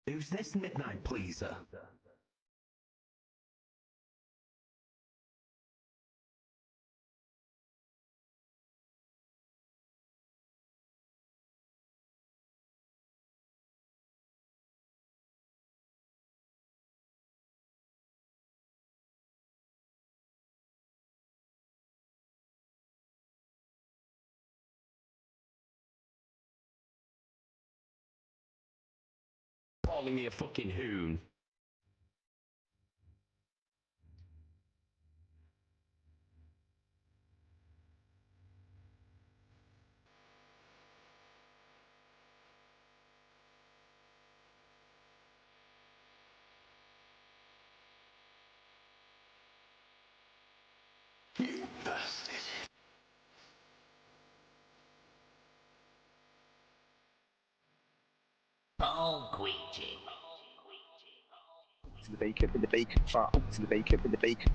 Who's this midnight pleaser? Calling me a fucking hoon. You bastard. Oh, Ouija. In the bacon, fart, in the bacon,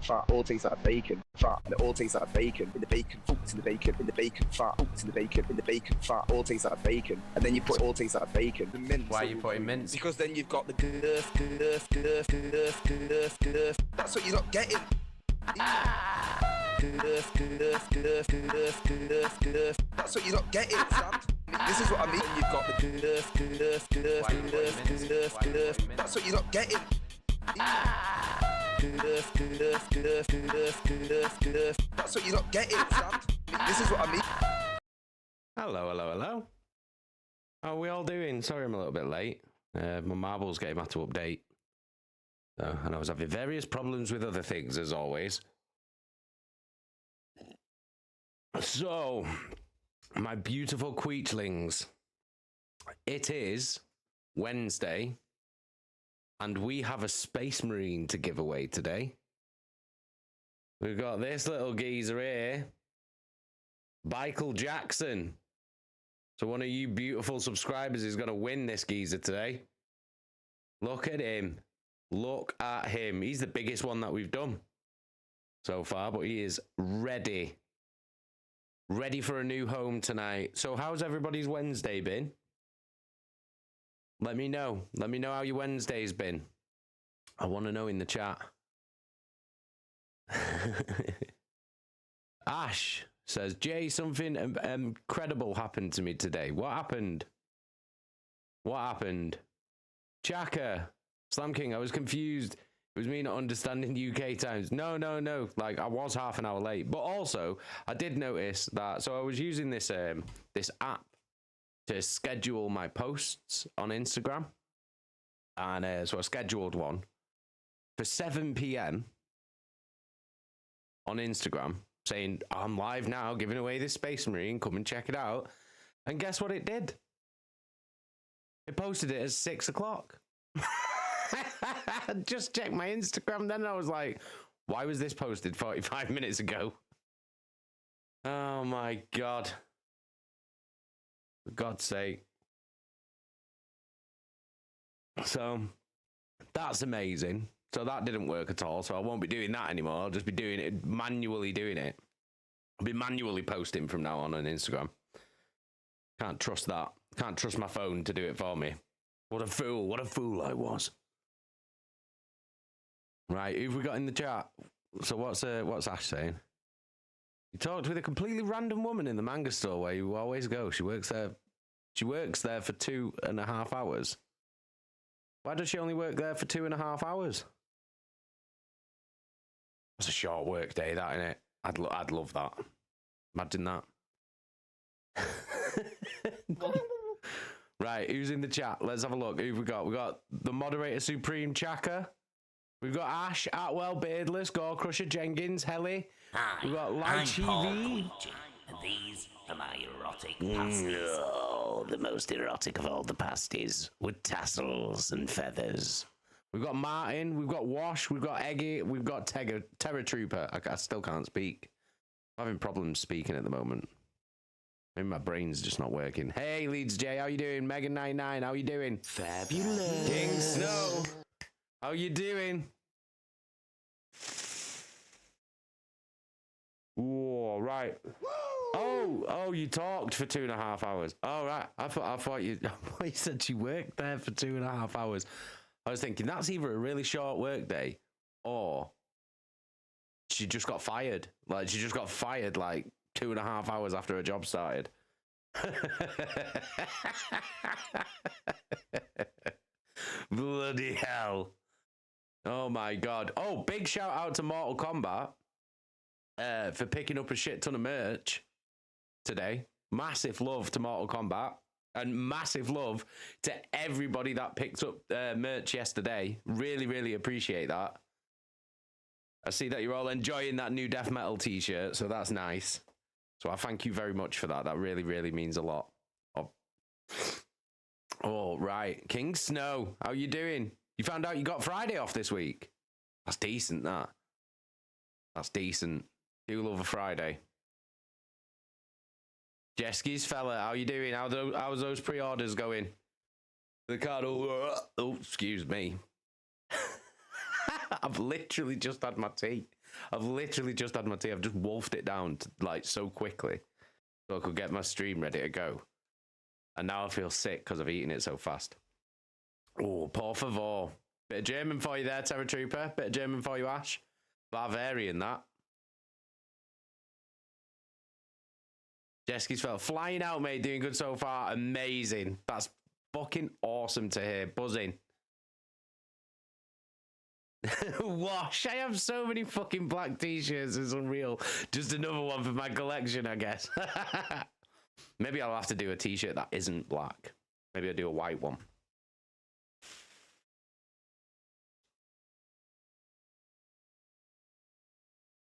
fart, all tastes like bacon, fart, and it all tastes like bacon, in the bacon, in the bacon, fart, in the bacon, fart, all tastes like bacon, and then you put all tastes like bacon, the mince. Why are you putting mince? Because then you've got the girth. That's what you're not getting. That's what you're not getting, Sam. This is what I mean. You've got the girth. That's what you're not getting. That's what you're not getting, Sam. This is what I mean. Hello. How are we all doing? Sorry I'm a little bit late. My marbles game had to update. And I was having various problems with other things, as always. So, my beautiful queechlings, it is Wednesday, and we have a Space Marine to give away today. We've got this little geezer here, Michael Jackson. So one of you beautiful subscribers is going to win this geezer today. Look at him. Look at him. He's the biggest one that we've done so far, but he is ready. Ready for a new home tonight. So how's everybody's Wednesday been? Let me know. Let me know how your Wednesday's been. I want to know in the chat. Ash says, Jay, something incredible happened to me today. What happened? What happened? Chaka, Slam King, I was confused. It was me not understanding UK times. No. Like, I was half an hour late. But also, I did notice that, so I was using this this app to schedule my posts on Instagram. And so I scheduled one for 7 p.m. on Instagram, saying, I'm live now, giving away this Space Marine, come and check it out. And guess what it did? It posted it at 6 o'clock. Just checked my Instagram then, and I was like, why was this posted 45 minutes ago? Oh my God. For God's sake. So, that's amazing. So that didn't work at all, so I won't be doing that anymore. I'll just be doing it, manually doing it. I'll be manually posting from now on Instagram. Can't trust that. Can't trust my phone to do it for me. What a fool I was. Right, who've we got in the chat? So what's Ash saying? You talked with a completely random woman in the manga store where you always go. She works there for 2.5 hours. Why does she only work there for 2.5 hours? It's a short work day, that, isn't it? I'd love that. Imagine that. Right, who's in the chat? Let's have a look. Who've we got? We got the moderator Supreme Chaka. We've got Ash, Atwell, Beardless, Gore Crusher, Jenkins, Helly. Hi, We've got I'm Light Paul TV. Ouija, and these are my erotic pasties. Oh, the most erotic of all the pasties, with tassels and feathers. We've got Martin, we've got Wash, we've got Eggy, we've got Terror Trooper. I still can't speak. I'm having problems speaking at the moment. Maybe my brain's just not working. Hey, Leeds J, how you doing? Megan99, how you doing? Fabulous. King Snow, how you doing? Whoa, right. Oh, you talked for 2.5 hours. Oh, right. I thought you said you worked there for 2.5 hours. I was thinking that's either a really short work day or she just got fired. Like, she just got fired like 2.5 hours after her job started. Bloody hell. Oh my god. Oh, big shout out to Mortal Kombat for picking up a shit ton of merch today. Massive love to Mortal Kombat. And massive love to everybody that picked up merch yesterday. Really, really appreciate that. I see that you're all enjoying that new death metal t-shirt, so that's nice. So I thank you very much for that. That really, really means a lot. Oh, right. King Snow, how you doing? You found out you got Friday off this week? That's decent, that. That's decent. Do love a Friday. Jeski's fella, how you doing? How's those pre-orders going? The card, oh, excuse me. I've literally just had my tea. I've just wolfed it down like so quickly so I could get my stream ready to go. And now I feel sick because I've eaten it so fast. Oh, por favor. Bit of German for you there, Terror Trooper. Bit of German for you, Ash. Bavarian, that. Jeski's fell. Flying out, mate. Doing good so far. Amazing. That's fucking awesome to hear. Buzzing. Wash. I have so many fucking black t-shirts. It's unreal. Just another one for my collection, I guess. Maybe I'll have to do a t-shirt that isn't black. Maybe I'll do a white one.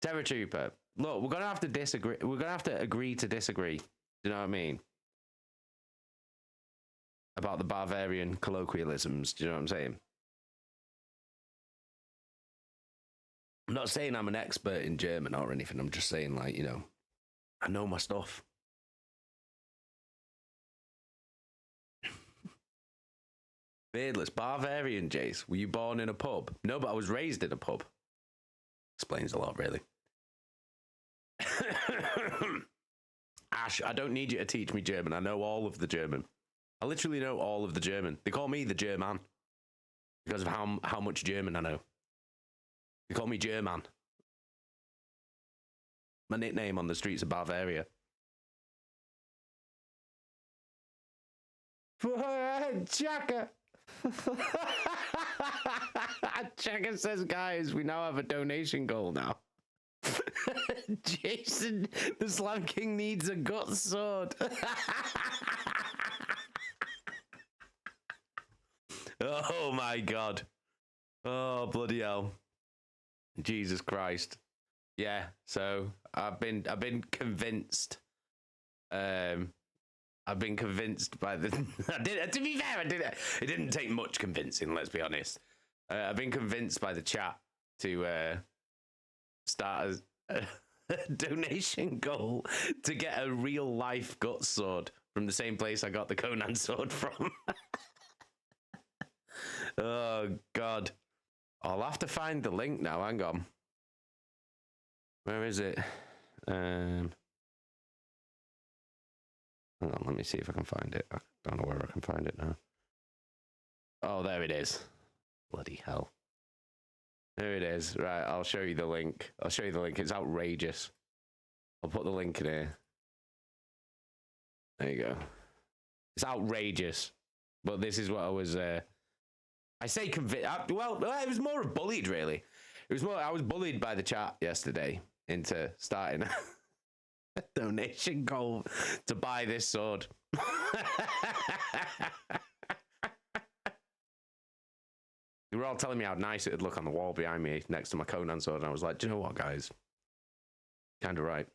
Terror Trooper. Look, we're going to have to disagree. We're going to have to agree to disagree. Do you know what I mean? About the Bavarian colloquialisms. Do you know what I'm saying? I'm not saying I'm an expert in German or anything. I'm just saying, like, you know, I know my stuff. Beardless. Bavarian, Jace. Were you born in a pub? No, but I was raised in a pub. Explains a lot, really. Ash, I don't need you to teach me German. I know all of the German. I literally know all of the German. They call me the German because of how much German I know. They call me German. My nickname on the streets of Bavaria. Chaka. Chaka says, guys, we now have a donation goal now. Jason, the Slam King needs a gut sword. Oh my god. Oh bloody hell. Jesus Christ. Yeah, so I've been convinced. I've been convinced by the to be fair, it didn't take much convincing, let's be honest. I've been convinced by the chat to start a donation goal to get a real life gut sword from the same place I got the Conan sword from. Oh god. I'll have to find the link now. Hang on. Where is it? Hang on, let me see if I can find it. I don't know where I can find it now. Oh, there it is. Bloody hell. There it is. Right, I'll show you the link. It's outrageous. I'll put the link in here. There you go. It's outrageous. But this is what I was... I say convinced. Well, it was more bullied, really. It was more... I was bullied by the chat yesterday into starting a donation goal to buy this sword. They were all telling me how nice it would look on the wall behind me next to my Conan sword, and I was like, do you know what, guys? Kind of right.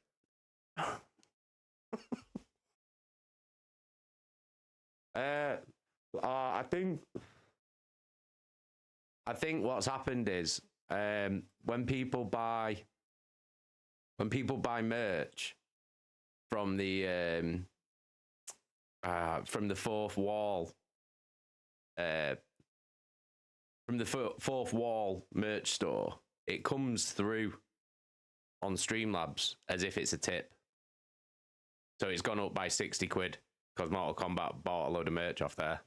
I think what's happened is when people buy merch from the fourth wall, from the fourth wall merch store, it comes through on Streamlabs as if it's a tip. So it's gone up by 60 quid because Mortal Kombat bought a load of merch off there.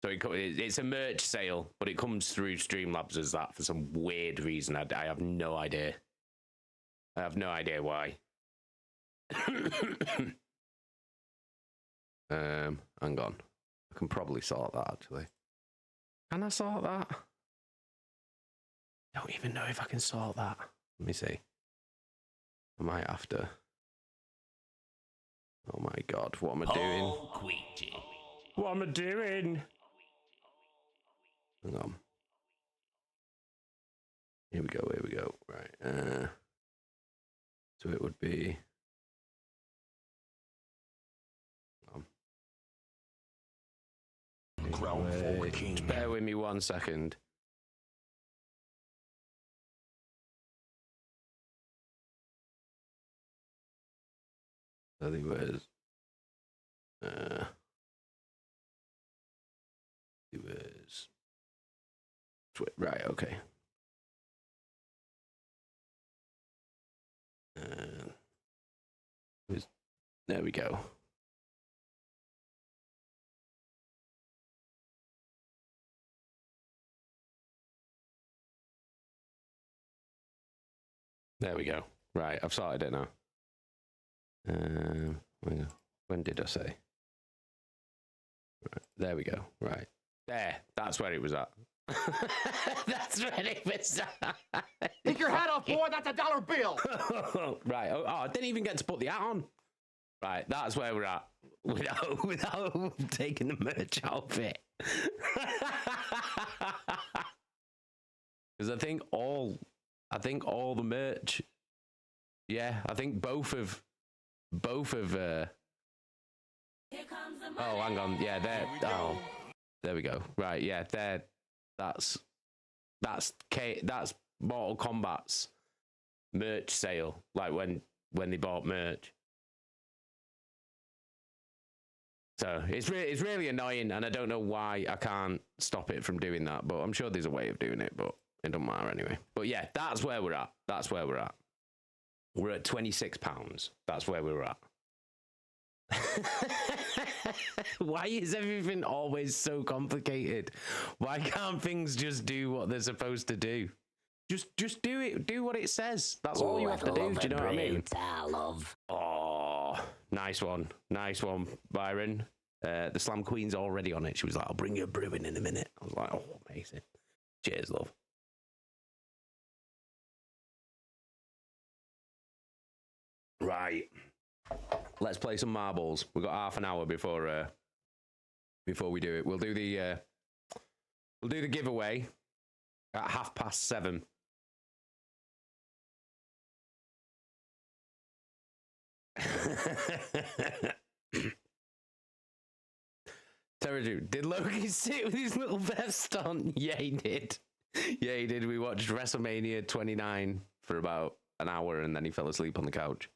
So it's a merch sale, but it comes through Streamlabs as that for some weird reason. I have no idea. I have no idea why. Hang on. I can probably sort that, actually. Can I sort that? I don't even know if I can sort that. Let me see. I might have to. Oh my god, what am I doing? What am I doing? Hang on. Here we go, here we go. Right. So it would be. Just bear with me 1 second. So he was. He was. Right, okay. There we go. There we go. Right, I've sorted it now. When did I say? Right, there we go. Right. There. That's where it was at. That's where it was at. Take your hat off, boy. That's a dollar bill. Right. Oh, I didn't even get to put the hat on. Right. That's where we're at. Without taking the merch out of it. Because I think all the merch. Yeah, I think both of. Oh, hang on. Yeah, there. Oh, there we go. Right. Yeah, there. That's Mortal Kombat's merch sale. Like when they bought merch. So it's really annoying, and I don't know why I can't stop it from doing that. But I'm sure there's a way of doing it, but it don't matter anyway. But yeah, that's where we're at. That's where we're at. We're at £26. That's where we're at. Why is everything always so complicated? Why can't things just do what they're supposed to do? Just do it. Do what it says. That's all you have to do. Do you know what I mean? Oh, nice one. Nice one, Byron. The Slam Queen's already on it. She was like, I'll bring you a brewing in a minute. I was like, oh, amazing. Cheers, love. Right. Let's play some marbles. We've got half an hour before we do it. We'll do the giveaway at 7:30. Territory. Did Loki sit with his little vest on? Yeah, he did. Yeah, he did. We watched WrestleMania 29 for about an hour and then he fell asleep on the couch.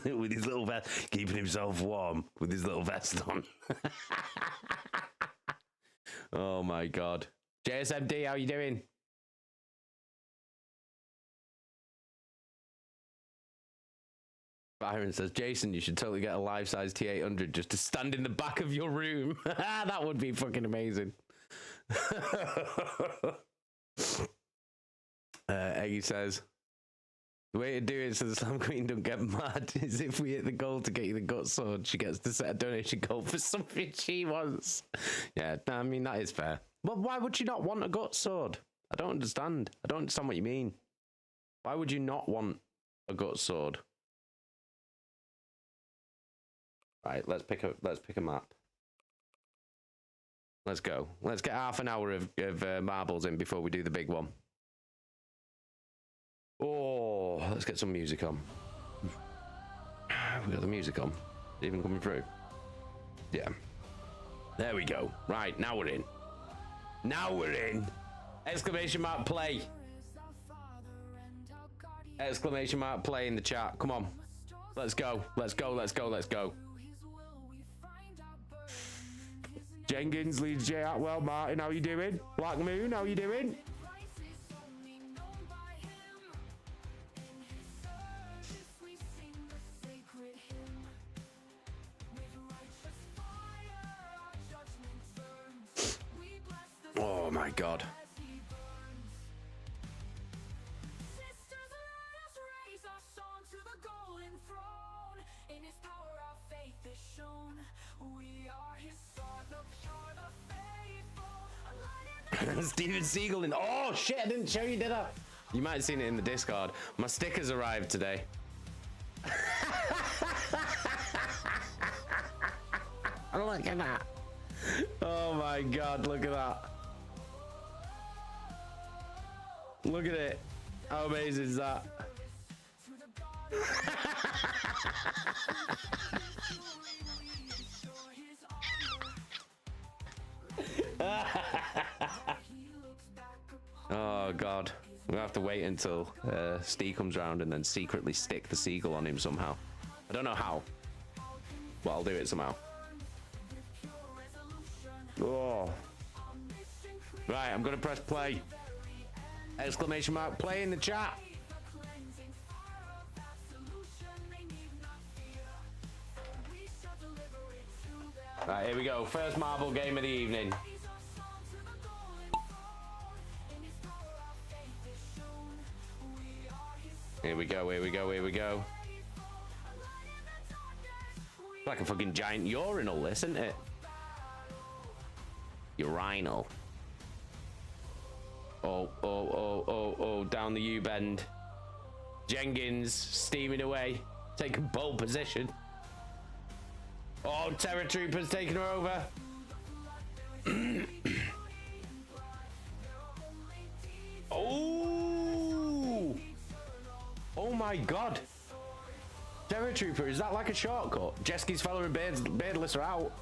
With his little vest, keeping himself warm with his little vest on. Oh my god. JSMD, how you doing? Byron says, Jason, you should totally get a life-size T800 just to stand in the back of your room. That would be fucking amazing. Eggy says, the way to do it so the Slam Queen don't get mad is if we hit the goal to get you the gut sword, she gets to set a donation goal for something she wants. Yeah, I mean, that is fair. But why would you not want a gut sword? I don't understand. I don't understand what you mean. Why would you not want a gut sword? Right, let's pick a map. Let's go. Let's get half an hour of marbles in before we do the big one. Oh, let's get some music on. We got the music on. Is it even coming through? Yeah. There we go. Right, now we're in. Now we're in. Exclamation mark play. Exclamation mark play in the chat. Come on. Let's go. Let's go. Let's go. Let's go. Jenkins, Leeds, J. Atwell, Martin, how you doing? Black Moon, how you doing? my god. Steven Seagal in. Oh shit! I didn't show you, did I? You might have seen it in the Discord. My stickers arrived today. Look at that. Oh my god, look at that. Look at it. How amazing is that? Oh god. We'll have to wait until Steve comes round and then secretly stick the seagull on him somehow. I don't know how, but I'll do it somehow. Oh. Right, I'm gonna press play. Exclamation mark play in the chat. Right, here we go. First marble game of the evening. Here we go, here we go, here we go. Like a fucking giant urinal, this, isn't it? Urinal. Oh, down the U-bend. Jenkins steaming away, taking pole position. Oh, Terror Troopers taking her over. Oh! Oh my god. Terror Trooper, is that like a shortcut? Jeski's fella and Beardless are out.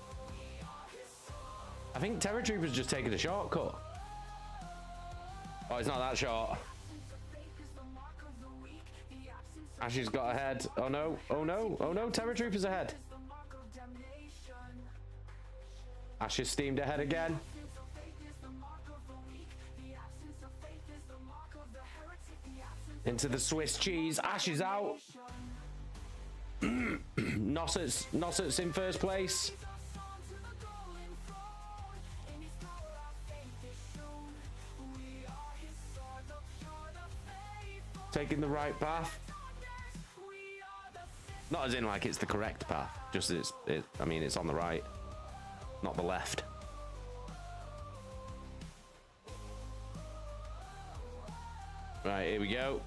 I think Terror Trooper's just taking a shortcut. Oh, it's not that short. Ashley's got ahead. Oh no, oh no, oh no, Terror Trooper's ahead. Ash is steamed ahead again. Into the Swiss cheese. Ash is out. Nosset's in first place. Taking the right path. Not as in like it's the correct path. Just I mean it's on the right, not the left. Right, here we go.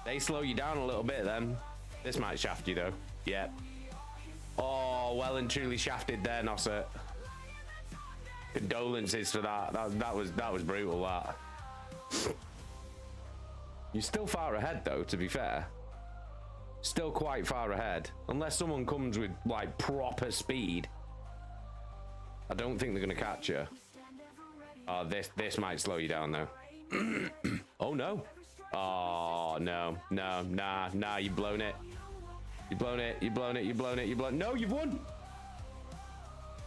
They slow you down a little bit then. This might shaft you though. Yep. Oh, well and truly shafted there, Nosset. Condolences for that. That was brutal, that. You're still far ahead though, to be fair. Still quite far ahead. Unless someone comes with like proper speed. I don't think they're gonna catch you. Oh, this might slow you down though. Oh no. Oh no, nah, you've blown it. You've blown it, you've blown it, you've blown it, you've blown it. No, you've won.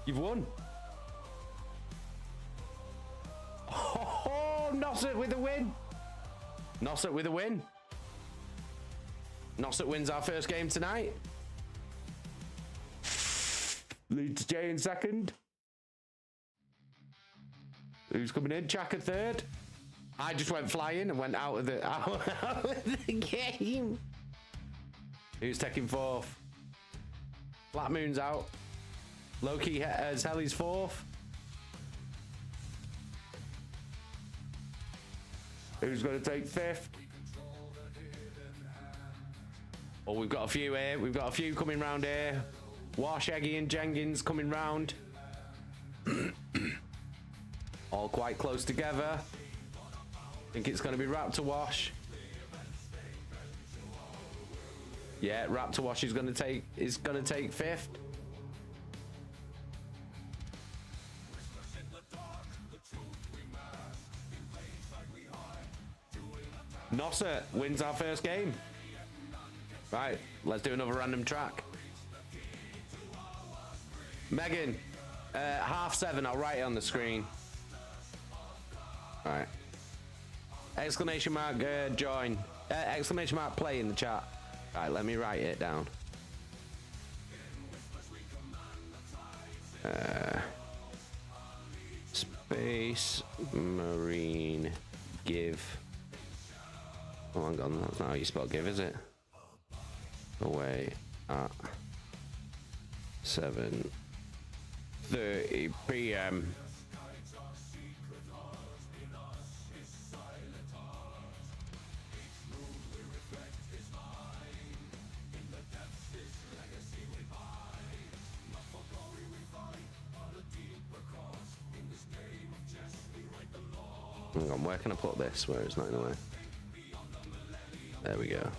You've won. Oh, Nosset with a win. Nosset with a win. Nosset wins our first game tonight. Leads Jay in second. Who's coming in? Chaka third. I just went flying and went out of the game. Who's taking fourth? Black Moon's out. Loki has Helly's fourth. Who's going to take fifth? Oh, we've got a few here. We've got a few coming round here. Wash, Eggy and Jenkins coming round. All quite close together. I think it's going to be Raptor Wash. Yeah, Raptor Wash is going to take fifth. Nosset wins our first game. Right, let's do another random track. Megan, 7:30. I'll write it on the screen. All right. Exclamation mark join. Exclamation mark play in the chat. All right, let me write it down. Space Marine give. Oh, hang on, that's not how you spell give, is it? Away at 7:30 p.m. Hang on, where can I put this where it's not in the way? There we go.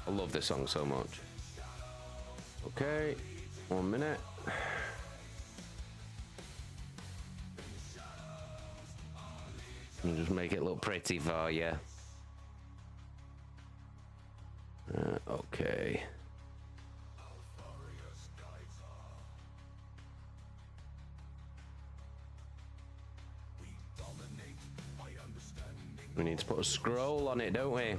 I love this song so much. Okay, 1 minute. Let me just make it look pretty for you. Okay. We need to put a scroll on it, don't we?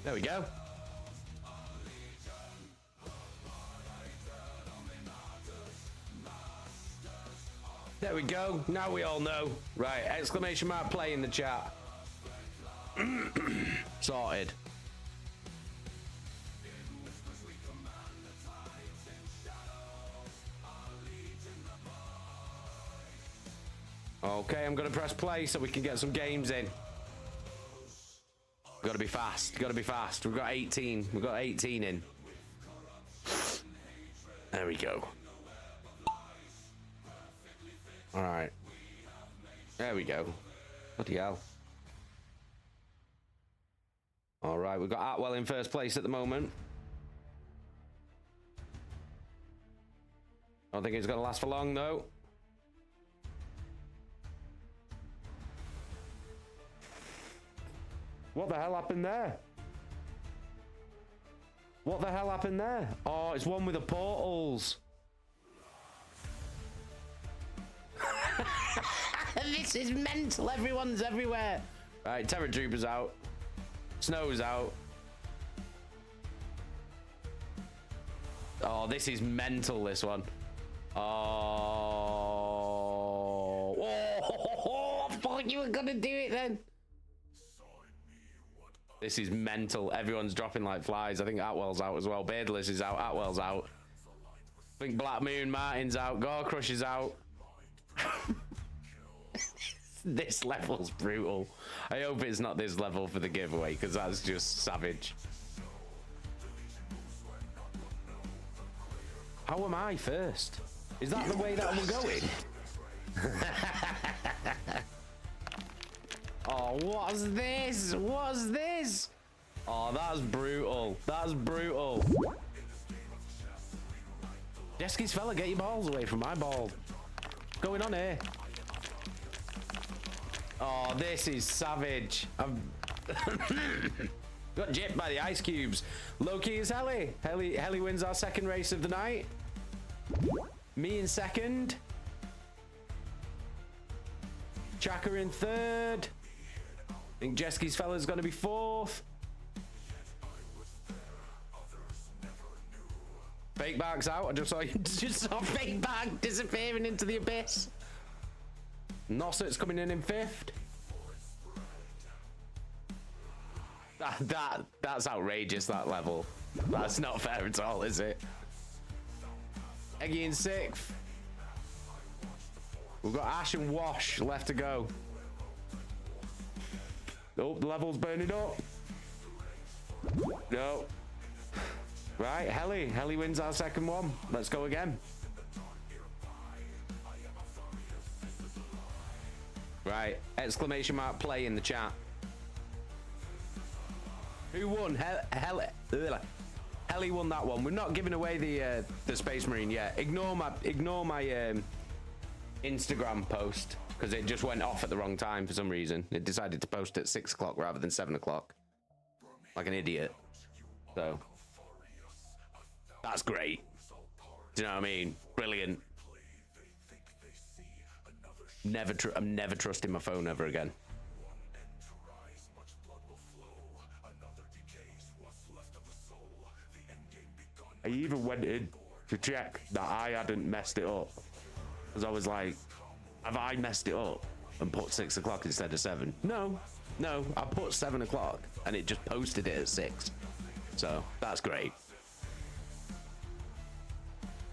There we go. There we go. Now we all know. Right, exclamation mark play in the chat. Sorted. Okay, I'm gonna press play so we can get some games in. Gotta be fast, gotta be fast. We've got 18. We've got 18 in. There we go. Alright. There we go. Bloody hell. Alright, we've got Atwell in first place at the moment. I don't think it's gonna last for long though. What the hell happened there? What the hell happened there? Oh, it's one with the portals. This is mental. Everyone's everywhere. Right, Terror Trooper's out. Snow's out. Oh, this is mental, this one. Oh. Oh, I thought you were going to do it then. This is mental. Everyone's dropping like flies. I think Atwell's out as well. Beardless is out. Atwell's out. I think Black Moon Martin's out. Gore Crush is out. This level's brutal. I hope it's not this level for the giveaway because that's just savage. How am I first? Is that the way that we're going? Oh, what's this? What's this? Oh, that's brutal. That's brutal. Jesky's fella, get your balls away from my ball. What's going on here? Oh, this is savage. I've got gypped by the ice cubes. Low-key is Helly. Helly wins our second race of the night. Me in second. Chaka in third. I think Jesky's fella's going to be fourth. Fake Bark's out. I just saw Fake Bark disappearing into the abyss. Nosset's coming in fifth. That's outrageous, that level. That's not fair at all, is it? Eggy in sixth. We've got Ash and Wash left to go. Oh, the level's burning up. No. Right, Helly wins our second one. Let's go again. Right, exclamation mark play in the chat. Who won? Helly won that one. We're not giving away the Space Marine yet. Ignore my Instagram post because it just went off at the wrong time for some reason. It decided to post at 6 o'clock rather than 7 o'clock. Like an idiot. So that's great. Do you know what I mean? Brilliant. I'm never trusting my phone ever again. I even went in to check that I hadn't messed it up. Because I was like, have I messed it up and put 6 o'clock instead of 7? No, I put 7 o'clock and it just posted it at 6. So that's great.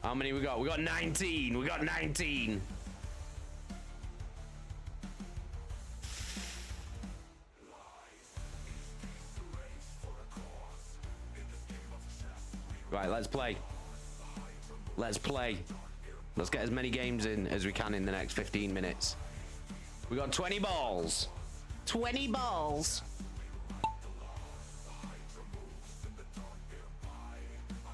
How many we got? We got 19. We got 19. Right, let's play. Let's play. Let's get as many games in as we can in the next 15 minutes. We got 20 balls. 20 balls.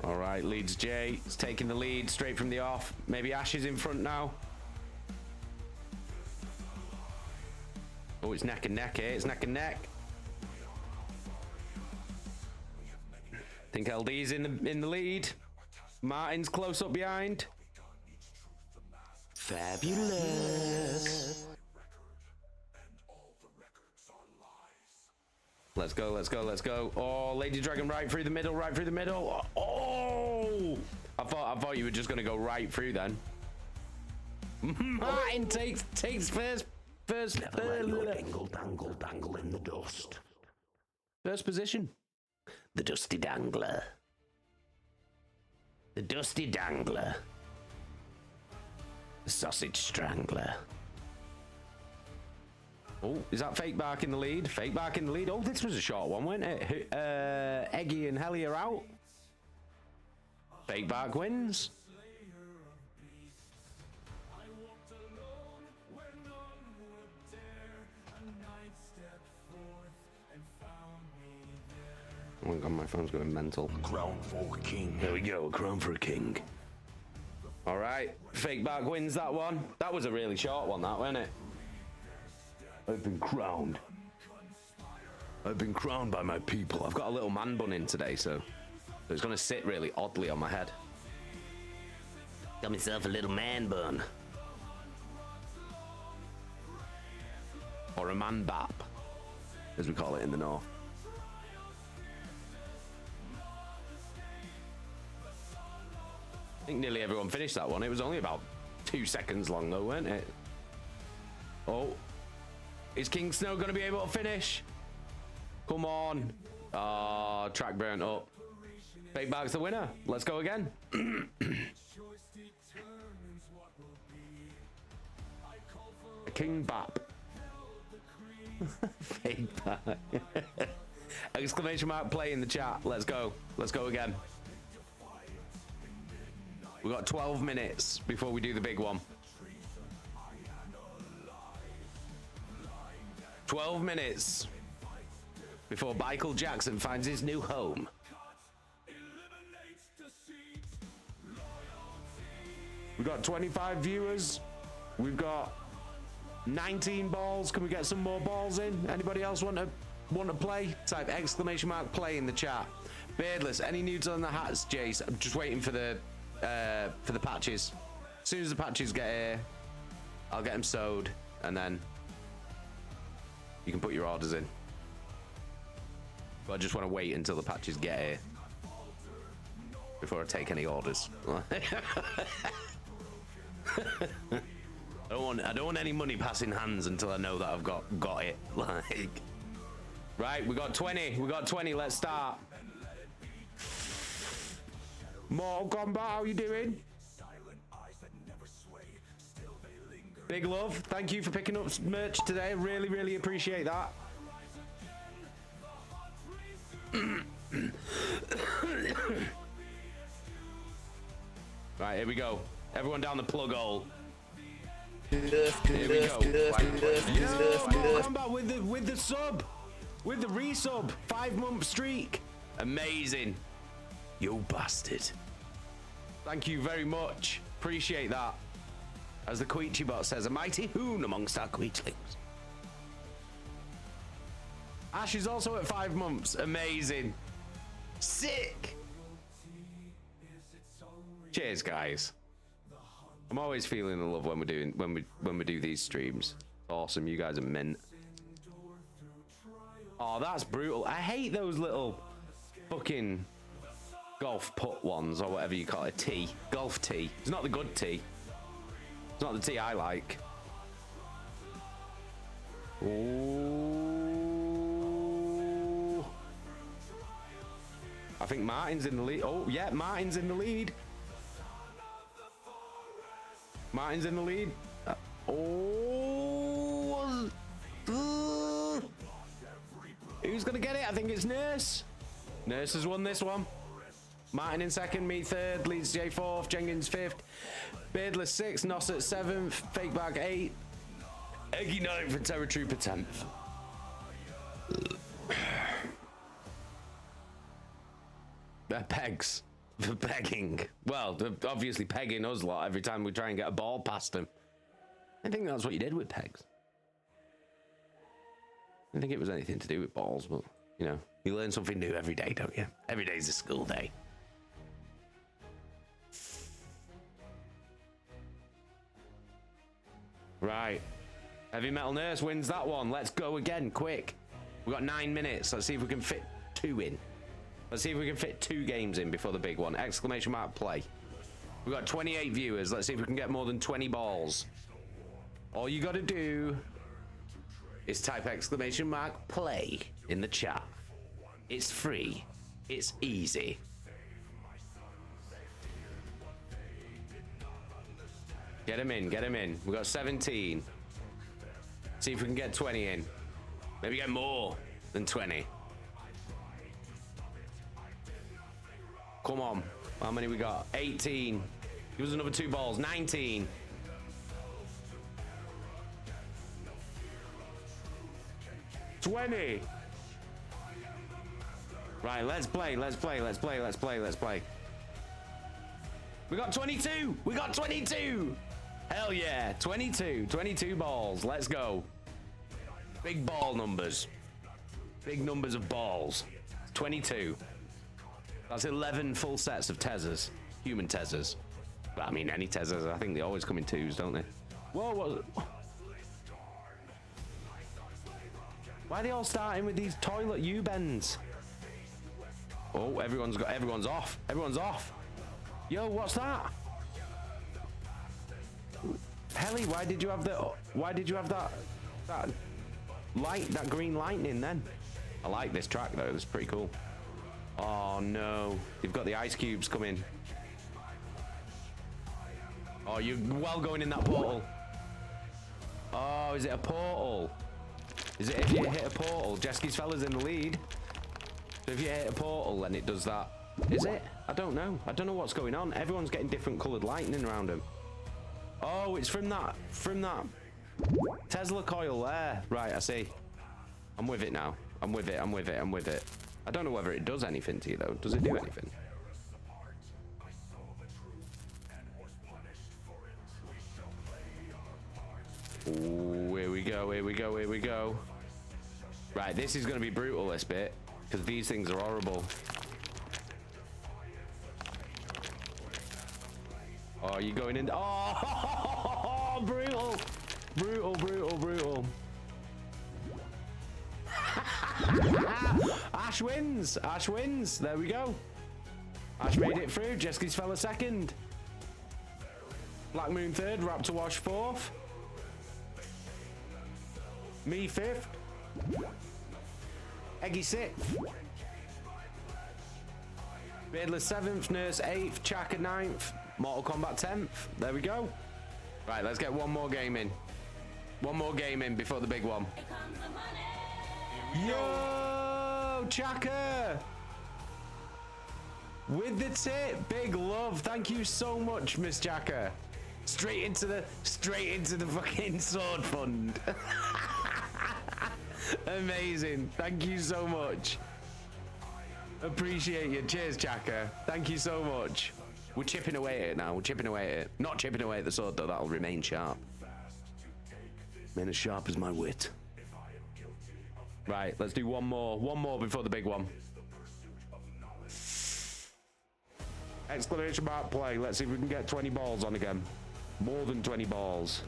All right, leads Jay. He's taking the lead straight from the off. Maybe Ash is in front now. Oh, it's neck and neck here. It's neck and neck. I think LD's in the lead. Martin's close up behind. Fabulous. Let's go, let's go, let's go. Oh, Lady Dragon right through the middle, right through the middle. Oh! I thought you were just gonna go right through then. Martin takes first Never let your dingle dangle dangle in the dust. first position. The Dusty Dangler. The Dusty Dangler. The Sausage Strangler. Oh, is that Fake Bark in the lead? Fake Bark in the lead. Oh, this was a short one, wasn't it? Eggy and Helly are out. Fake Bark wins. Oh my god, my phone's going mental. Crown for a king. There we go, crown for a king. All right, Fake Bark wins that one. That was a really short one, that, wasn't it? I've been crowned. I've been crowned by my people. I've got a little man bun in today, so it's going to sit really oddly on my head. Got myself a little man bun. Or a man bap, as we call it in the north. I think nearly everyone finished that one. It was only about 2 seconds long though, weren't it? Oh, is King Snow going to be able to finish? Come on. Oh, track burnt up. Fake Bark's the winner. Let's go again. A King Bap. Fake Bark. Exclamation mark play in the chat. Let's go. Let's go again. We've got 12 minutes before we do the big one. 12 minutes before Michael Jackson finds his new home. We've got 25 viewers. We've got 19 balls. Can we get some more balls in? Anybody else want to play? Type exclamation mark play in the chat. Beardless, any nudes on the hats, Jace? I'm just waiting for the patches. As soon as the patches get here, I'll get them sewed, and then you can put your orders in. But I just want to wait until the patches get here before I take any orders. I don't want any money passing hands until I know that I've got it. Like, right, we got 20. We got 20. Let's start. Mortal Kombat, how you doing? Big love. Thank you for picking up merch today. I really, really appreciate that. Right, here we go. Everyone down the plug hole. Here we go. Yo, Mortal Kombat with the sub. With the resub. 5-month streak. Amazing. You bastard. Thank you very much. Appreciate that. As the Queechy bot says, a mighty hoon amongst our Queechlings. Ash is also at 5 months. Amazing. Sick. Cheers, guys. I'm always feeling the love when we do these streams. Awesome, you guys are mint. Oh, that's brutal. I hate those little fucking golf putt ones or whatever you call it. Tee, golf tee. It's not the good tee. It's not the tee I like. Ooh. I think Martin's in the lead. Oh yeah, Martin's in the lead. Martin's in the lead. Who's gonna get it? I think it's Nurse. Nurse has won this one. Martin in second, me third, Leeds J fourth, Jenkins fifth, Beardless sixth, Noss at seventh, Fake Bag 8th, Eggy 9th, and Terror Trooper 10th. Pegs. For pegging. Well, they're obviously pegging us lot every time we try and get a ball past them. I think that's what you did with pegs. I didn't think it was anything to do with balls, but, you know, you learn something new every day, don't you? Every day's a school day. Right. Heavy Metal Nurse wins that one. Let's go again, quick. We've got 9 minutes. Let's see if we can fit 2 in. Let's see if we can fit 2 games in before the big one. Exclamation mark play. We've got 28 viewers. Let's see if we can get more than 20 balls. All you got to do is type exclamation mark play in the chat. It's free. It's easy. Get him in. Get him in. We've got 17. See if we can get 20 in. Maybe get more than 20. Come on. How many we got? 18. Give us another 2 balls. 19. 20. Right, let's play. Let's play. Let's play. Let's play. Let's play. We got 22. We got 22. Hell yeah. 22. 22 balls. Let's go. Big ball numbers. Big numbers of balls. 22. That's 11 full sets of Tezzers. Human Tezzers. But I mean, any Tezzers, I think they always come in 2s, don't they? Whoa, what? Why are they all starting with these toilet U-bends? Oh, everyone's off. Everyone's off. Yo, what's that? Helly, why did you have that light, that green lightning then? I like this track though, this is pretty cool. Oh no, you've got the ice cubes coming. Oh, you're well going in that portal. Oh, is it a portal? Is it if you hit a portal? Jeski's fella's in the lead. So if you hit a portal, then it does that. Is it? I don't know. I don't know what's going on. Everyone's getting different coloured lightning around them. Oh, it's from that Tesla coil there. Right, I see. I'm with it now. I'm with it. I'm with it. I'm with it. I don't know whether it does anything to you though. Does it do anything? Ooh, here we go. Here we go. Here we go. Right, this is going to be brutal, this bit, because these things are horrible. Oh, you're going in. Oh, brutal. Brutal, brutal, brutal. Ash wins. Ash wins. There we go. Ash made it through. Jeski's fella second. Black Moon third. Raptor Wash fourth. Me fifth. Eggy sixth. Beardless seventh. Nurse eighth. Chaka ninth. Mortal Kombat 10th. There we go. Right, let's get one more game in. One more game in before the big one. Yo, Chaka! With the tip, big love. Thank you so much, Miss Jacker. Straight into the fucking sword fund. Amazing. Thank you so much. Appreciate you. Cheers, Jacker. Thank you so much. We're chipping away at it now. We're chipping away at it. Not chipping away at the sword though. That'll remain sharp. Remain as sharp as my wit. Right. Let's do one more. One more before the big one. Exclamation mark play. Let's see if we can get 20 balls on again. More than 20 balls.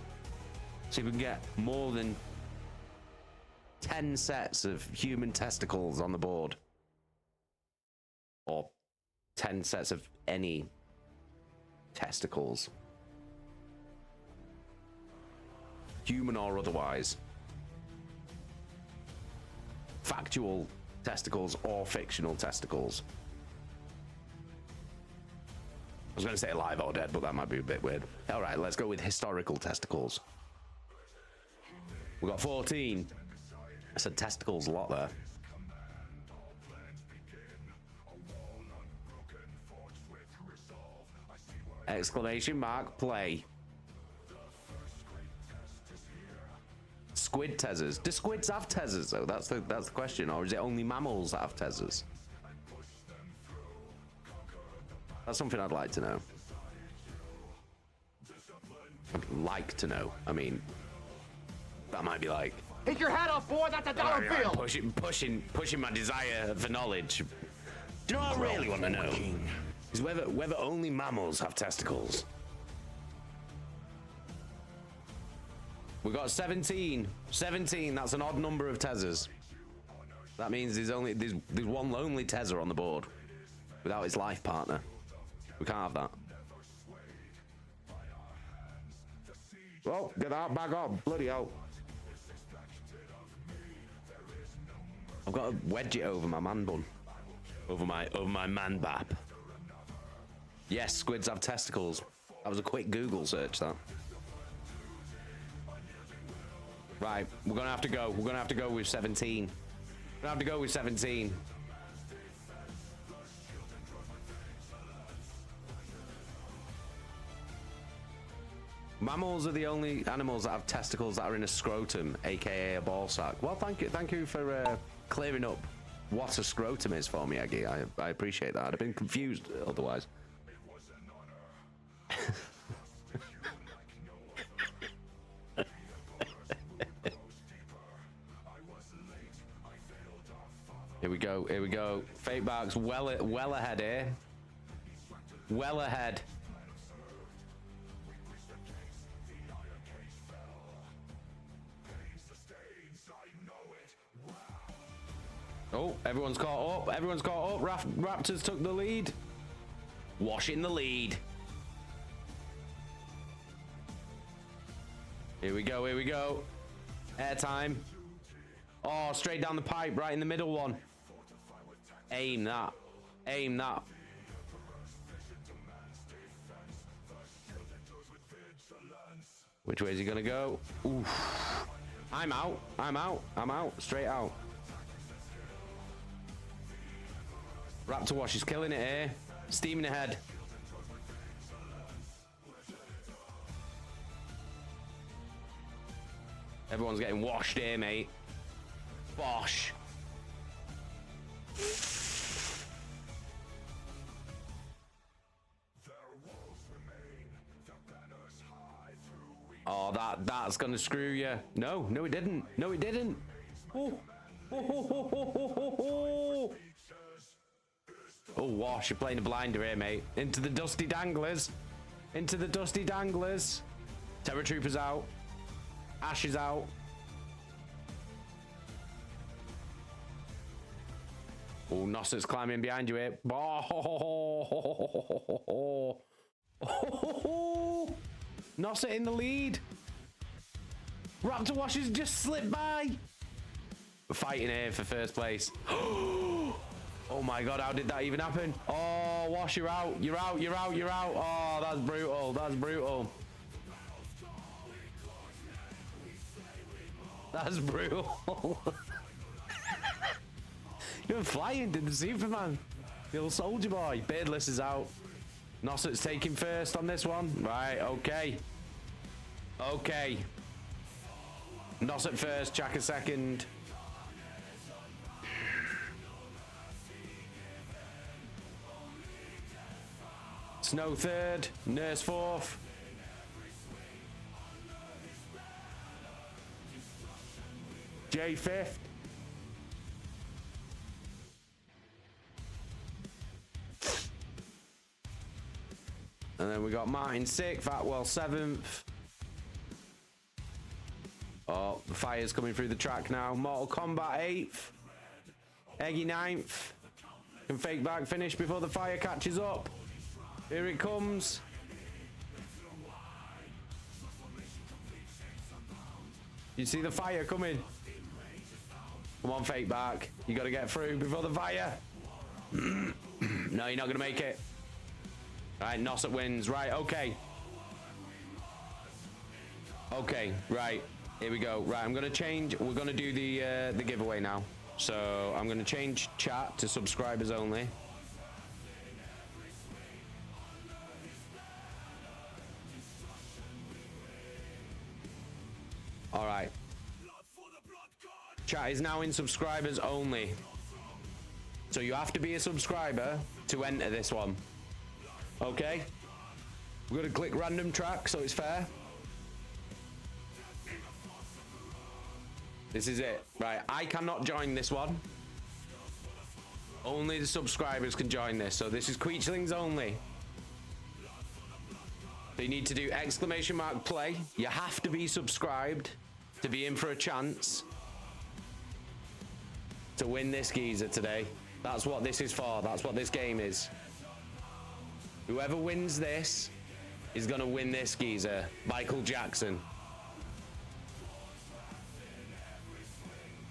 See if we can get more than 10 sets of human testicles on the board. Or 10 sets of any testicles. Human or otherwise. Factual testicles or fictional testicles. I was going to say alive or dead, but that might be a bit weird. All right, let's go with historical testicles. We got 14. I said testicles a lot there. Exclamation mark play. Squid tezzers. Do squids have tezzers though? That's the question. Or is it only mammals that have tezzers? That's something I'd like to know. I'd like to know. I mean, that might be like. Take your hat off, boy. That's a dollar bill. Pushing my desire for knowledge. Do you know what I really want to know? Is whether only mammals have testicles. We got 17. 17. That's an odd number of tezzers. That means there's one lonely tezzer on the board without his life partner. We can't have that. Well, get that back up. Bloody hell. I've got to wedge it over my man bun. Over my man bap. Yes, squids have testicles. That was a quick Google search, that. Right, we're gonna have to go. We're gonna have to go with 17. We're gonna have to go with 17. Mammals are the only animals that have testicles that are in a scrotum, aka a ball sack. Well, thank you for clearing up what a scrotum is for me, Aggie. I appreciate that. I'd have been confused otherwise. Here we go. Here we go. Fake Barks well ahead here. Well ahead. Oh, everyone's caught up. Everyone's caught up. Raptors took the lead. Washing the lead. Here we go. Here we go. Airtime. Oh, straight down the pipe, right in the middle one. Aim that. Aim that. Which way is he gonna go? Oof. I'm out. I'm out. I'm out. Straight out. Raptor Wash is killing it here. Steaming ahead. Everyone's getting washed here, mate. Bosh. Oh, that's gonna screw you. No, it didn't. No, it didn't. Oh, oh, Wash, you're playing a blinder here, mate. Into the dusty danglers. Into the dusty danglers. Terror Troopers out. Ash is out. Oh, Nosset's climbing behind you here. Nosset in the lead. Raptor Wash has just slipped by. We're fighting here for first place. Oh my god, how did that even happen? Oh, Wash, you're out. You're out. You're out. You're out. Oh, that's brutal. That's brutal. That's brutal. You're flying, did the Superman. Kill Soldier Boy. Beardless is out. Nosset's taking first on this one. Right, okay. Okay. Nosset first, Chaka second. Snow third, Nurse fourth. Jay fifth. And then we got Martin sixth, Fatwell seventh. Oh, the fire's coming through the track now. Mortal Kombat 8th. Eggy 9th. Can fake back finish before the fire catches up. Here it comes. You see the fire coming. Come on, fake back. You got to get through before the fire. No, you're not going to make it. All right, Nosset wins. Right, okay. Okay, right. Here we go. Right, I'm going to change. We're going to do the giveaway now. So I'm going to change chat to subscribers only. All right. Chat is now in subscribers only. So you have to be a subscriber to enter this one. Okay? We're going to click random track so it's fair. This is it. Right, I cannot join this one. Only the subscribers can join this. So this is Queechlings only. So you need to do ! play. You have to be subscribed to be in for a chance to win this geezer today. That's what this is for. That's what this game is. Whoever wins this is going to win this geezer. Michael Jackson.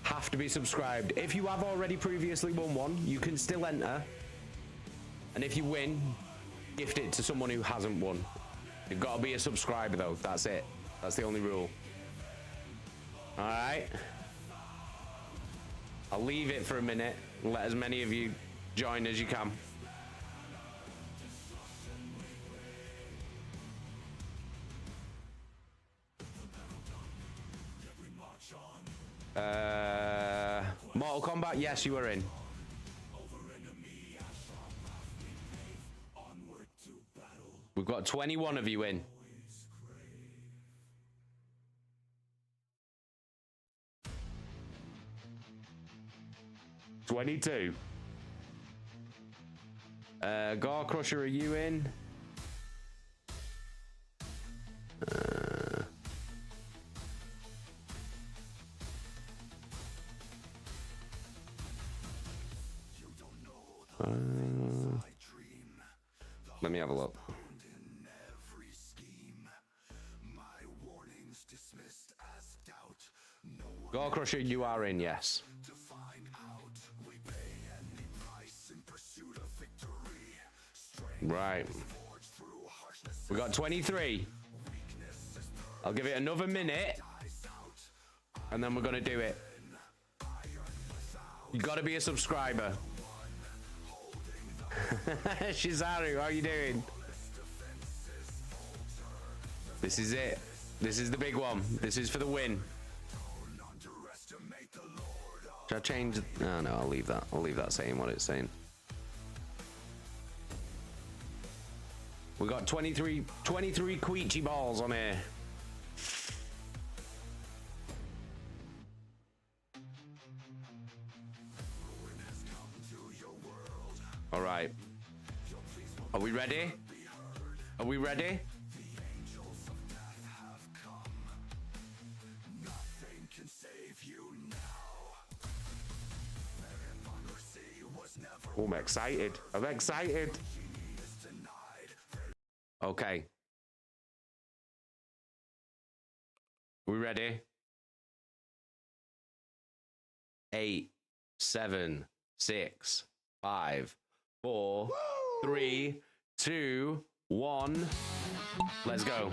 Have to be subscribed. If you have already previously won one, you can still enter. And if you win, gift it to someone who hasn't won. You've got to be a subscriber though. That's it. That's the only rule. All right. I'll leave it for a minute and let as many of you join as you can. Mortal Kombat, yes, you are in. We've got 21 of you in. $22. Gar Crusher, are you in? Let me have a look. Gar Crusher, you are in, yes. Right. We got 23. I'll give it another minute, and then we're gonna do it. You gotta be a subscriber. Shizaru, how are you doing? This is it. This is the big one. This is for the win. Should I change? No, no, I'll leave that. I'll leave that saying what it's saying. We got 23 Queechy balls on here. All right. Are we ready? Are we ready? Oh, I'm excited. I'm excited. Okay. We ready? 8, 7, 6, 5, 4, 3, 2, 1. Let's go.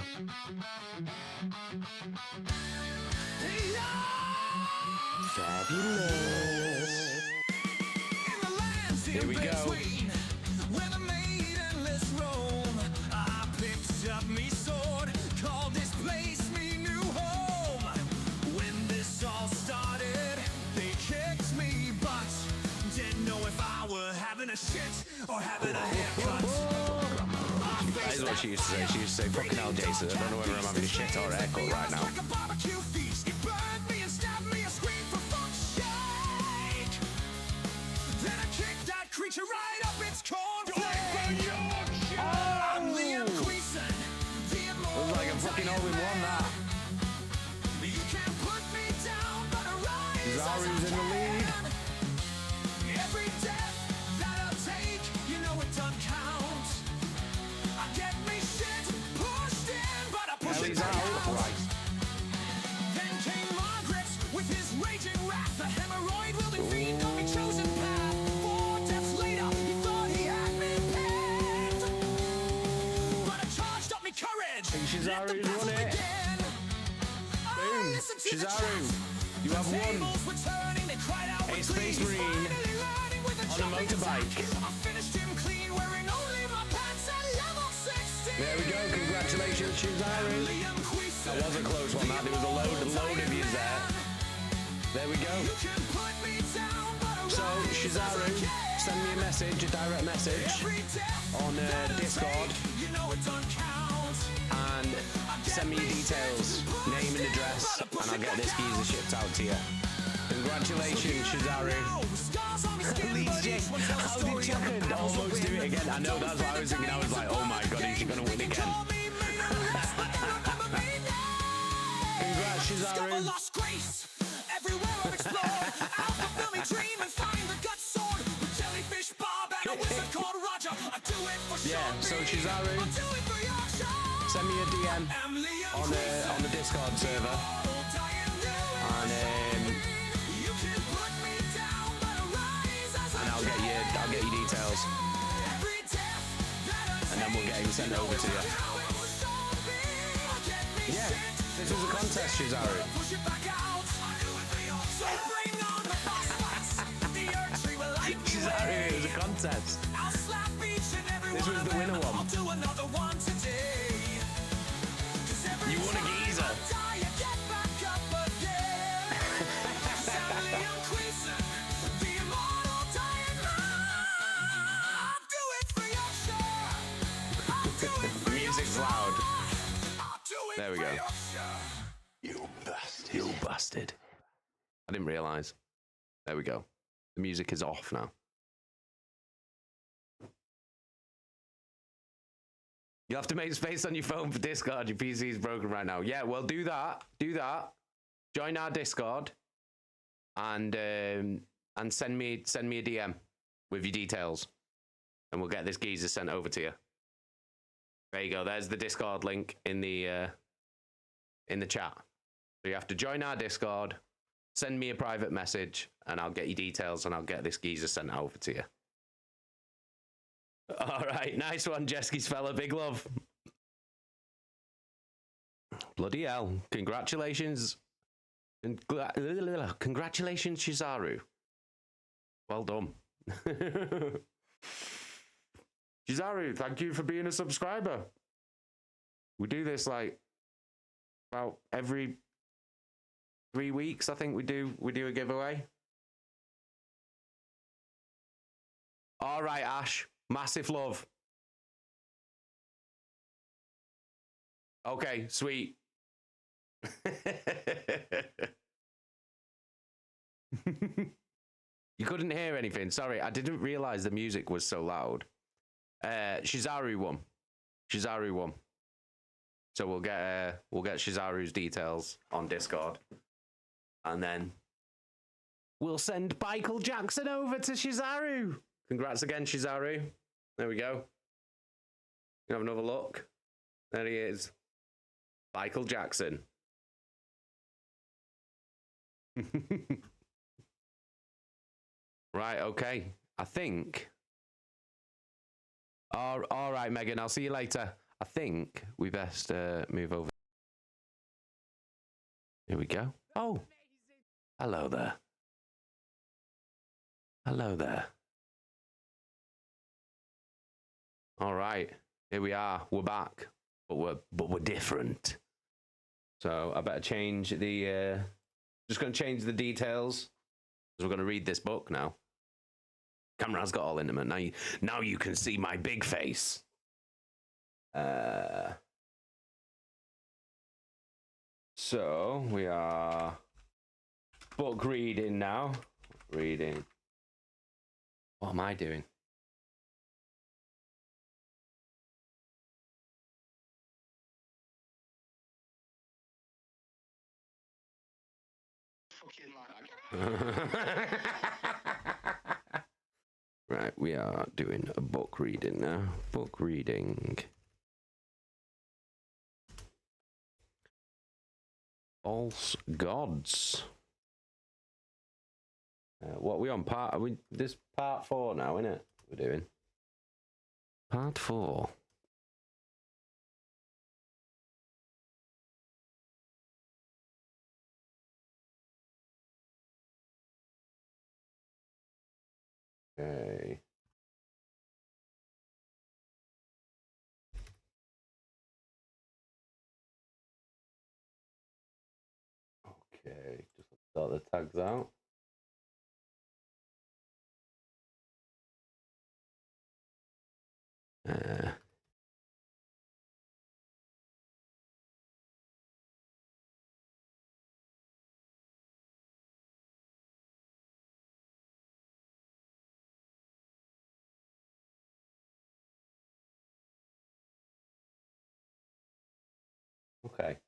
Fabulous. Here we go. she used to say. She used to say, fucking hell, Jason, I don't know whether I'm having a shit or a haircut right now. Creature right up its cornflake. I'm Liam Queeson, the immortal. Looks like a fucking all-in-one, that. You can put me down, but I rise Zaru's in the lead. every death that I'll take, you know it don't count. I get me shit pushed in, but I push it Ellie's back out. out. Right. Then came Margaret with his raging wrath. The hemorrhoid wielding fiend on me chosen path. Shizaru's won it. Boom. Shizaru, you have won a Space Marine on a motorbike. There we go. Congratulations, Shizaru. That was a close one. That there was a load of yous there. There we go. So Shizaru, send me a message, a direct message on Discord. And send me your details, name and address, and I'll get this geezer shipped out to you. Congratulations, Shizaru. How did Chuckard almost do it again? I know, that's what I was thinking. I was like, oh my god, is she going to win again? Congrats, Shizaru. Yeah, so Shizaru, send me a DM on the Discord server, and I'll get you details, and then we'll get him sent over to you. Yeah, this was a contest, Shizaru. Shizaru, it was a contest. This was the winner one. You won a geezer. The music's loud. There we go. You bastard. You bastard. I didn't realise. There we go. The music is off now. You'll have to make space on your phone for Discord. Your PC is broken right now. Yeah, well, do that. Do that. Join our Discord, and send me a DM with your details, and we'll get this geezer sent over to you. There you go. There's the Discord link in the chat. So you have to join our Discord, send me a private message, and I'll get your details, and I'll get this geezer sent over to you. All right, nice one, Jesky's fella. Big love. Bloody hell. Congratulations. Congratulations, Shizaru. Well done. Shizaru, thank you for being a subscriber. We do this like about every 3 weeks, I think we do a giveaway. All right, Ash. Massive love. Okay, sweet. You couldn't hear anything. Sorry, I didn't realize the music was so loud. Shizaru won. Shizaru won. So we'll get Shizaru's details on Discord, and then we'll send Michael Jackson over to Shizaru. Congrats again, Shizaru. There we go. You have another look. There he is. Michael Jackson. Right, okay. I think. All right, Megan, I'll see you later. I think we best move over. Here we go. Oh. Hello there. Hello there. All right, here we are. We're back, but we're different. So I better change the. Just going to change the details because we're going to read this book now. Camera's got all intimate now. Now you can see my big face. So we are book reading now. Reading. What am I doing? Right, we are doing a book reading now. Book reading. False Gods. What are we on? Are we this part 4 now, isn't it? We're doing part 4. Okay. Okay, just sort the tags out. Okay.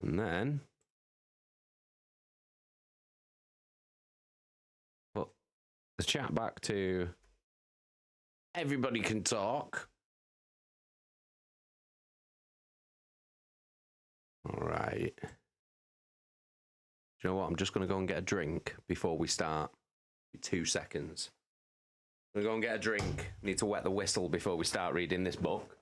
And then put the chat back to everybody can talk. All right. Do you know what? I'm just going to go and get a drink before we start. 2 seconds. I'm going to go and get a drink. Need to wet the whistle before we start reading this book.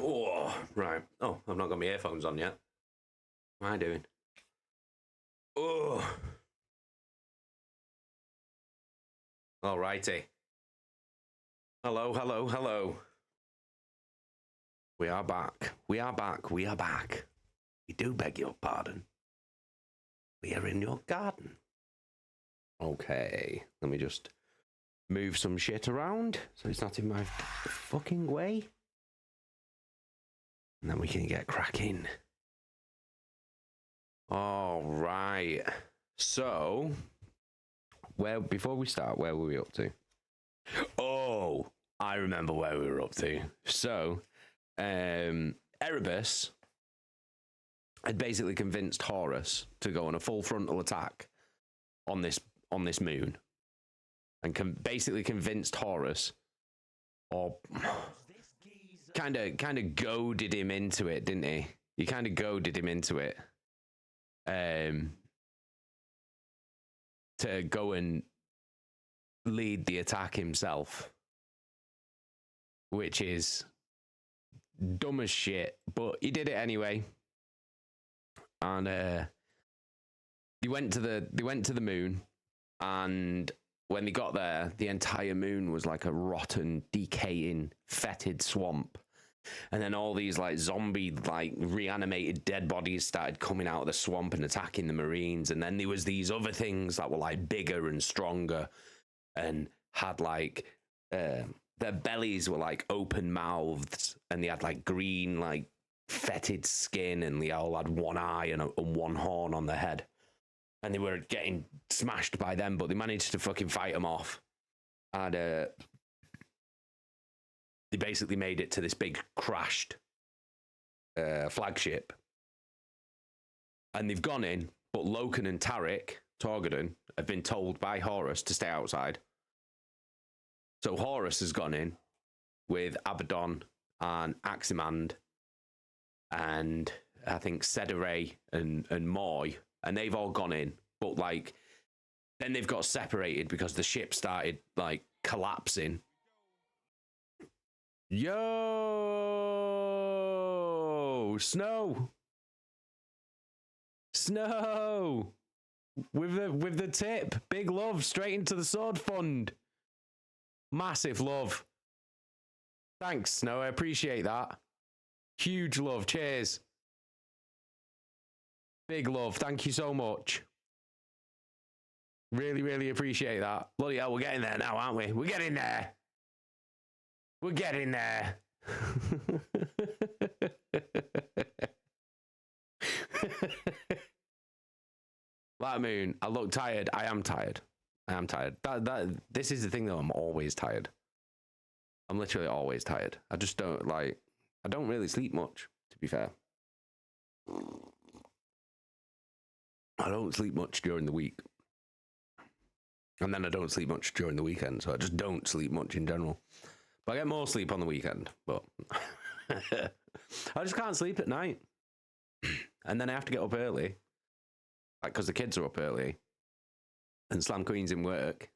Oh, right. Oh, I've not got my earphones on yet. What am I doing? Oh. Alrighty. Hello, hello, hello. We are back. We are back. We are back. We do beg your pardon. We are in your garden. Okay. Let me just move some shit around so it's not in my fucking way. And then we can get cracking. All right. So, before we start, where were we up to? Oh, I remember where we were up to. So, Erebus had basically convinced Horus to go on a full frontal attack on this moon, and basically convinced Horus, or kind of goaded him into it, didn't he? You kind of goaded him into it, to go and lead the attack himself, which is dumb as shit, but he did it anyway. And they went to the moon, and when they got there, the entire moon was like a rotten, decaying, fetid swamp. And then all these like zombie, like reanimated dead bodies started coming out of the swamp and attacking the Marines. And then there was these other things that were like bigger and stronger and had like their bellies were like open mouths, and they had like green, like fetid skin, and they all had one eye and one horn on their head. And they were getting smashed by them, but they managed to fucking fight them off. And they basically made it to this big crashed flagship. And they've gone in, but Loken and Tarek Torgadon have been told by Horus to stay outside. So Horus has gone in with Abaddon and Aximand and I think Sedere and Moy, and they've all gone in. But like, then they've got separated because the ship started like collapsing. Yo, Snow with the tip, big love straight into the sword fund. Massive love. Thanks, Snow. I appreciate that. Huge love. Cheers. Big love. Thank you so much. Really, really appreciate that. Bloody hell, we're getting there now, aren't we? We're getting there. We're getting there. Light Moon, I look tired. I am tired. This is the thing though, I'm always tired. I'm literally always tired. I just don't I don't really sleep much, to be fair. I don't sleep much during the week. And then I don't sleep much during the weekend, so I just don't sleep much in general. But I get more sleep on the weekend, but I just can't sleep at night. And then I have to get up early, like, because the kids are up early, and Slam Queen's in work.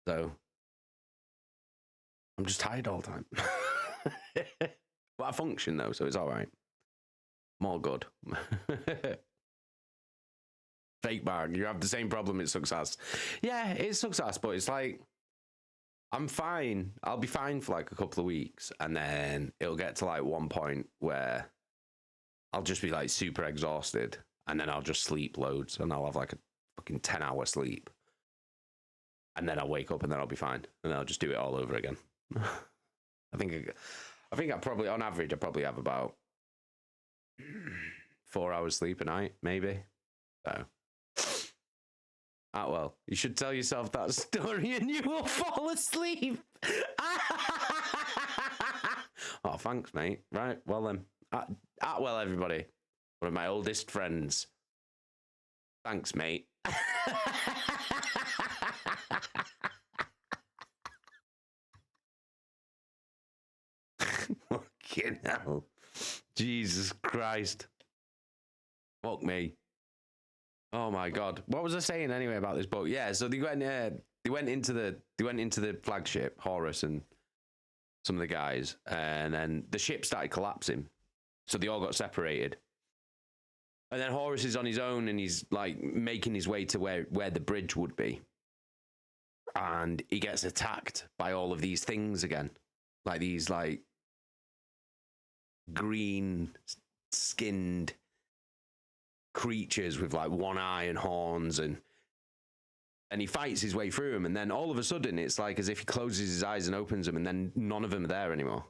So I'm just tired all the time. But I function though, so it's all right. I'm all good. Fake bag, you have the same problem. It sucks ass. Yeah, it sucks ass, but it's like, I'm fine. I'll be fine for like a couple of weeks, and then it'll get to like one point where I'll just be like super exhausted, and then I'll just sleep loads, and I'll have like a fucking 10-hour sleep, and then I'll wake up, and then I'll be fine, and then I'll just do it all over again. I think I probably, on average, I probably have about 4 hours sleep a night, maybe. So, well, you should tell yourself that story and you will fall asleep. Oh, thanks, mate. Right, well then. Well, everybody. One of my oldest friends. Thanks, mate. Fucking hell. Jesus Christ. Fuck me. Oh my God. What was I saying anyway about this boat? Yeah, so they went into the flagship, Horus and some of the guys, and then the ship started collapsing. So they all got separated. And then Horus is on his own, and he's like making his way to where the bridge would be. And he gets attacked by all of these things again. Like these like green skinned creatures with like one eye and horns, and he fights his way through them, and then all of a sudden it's like as if he closes his eyes and opens them, and then none of them are there anymore.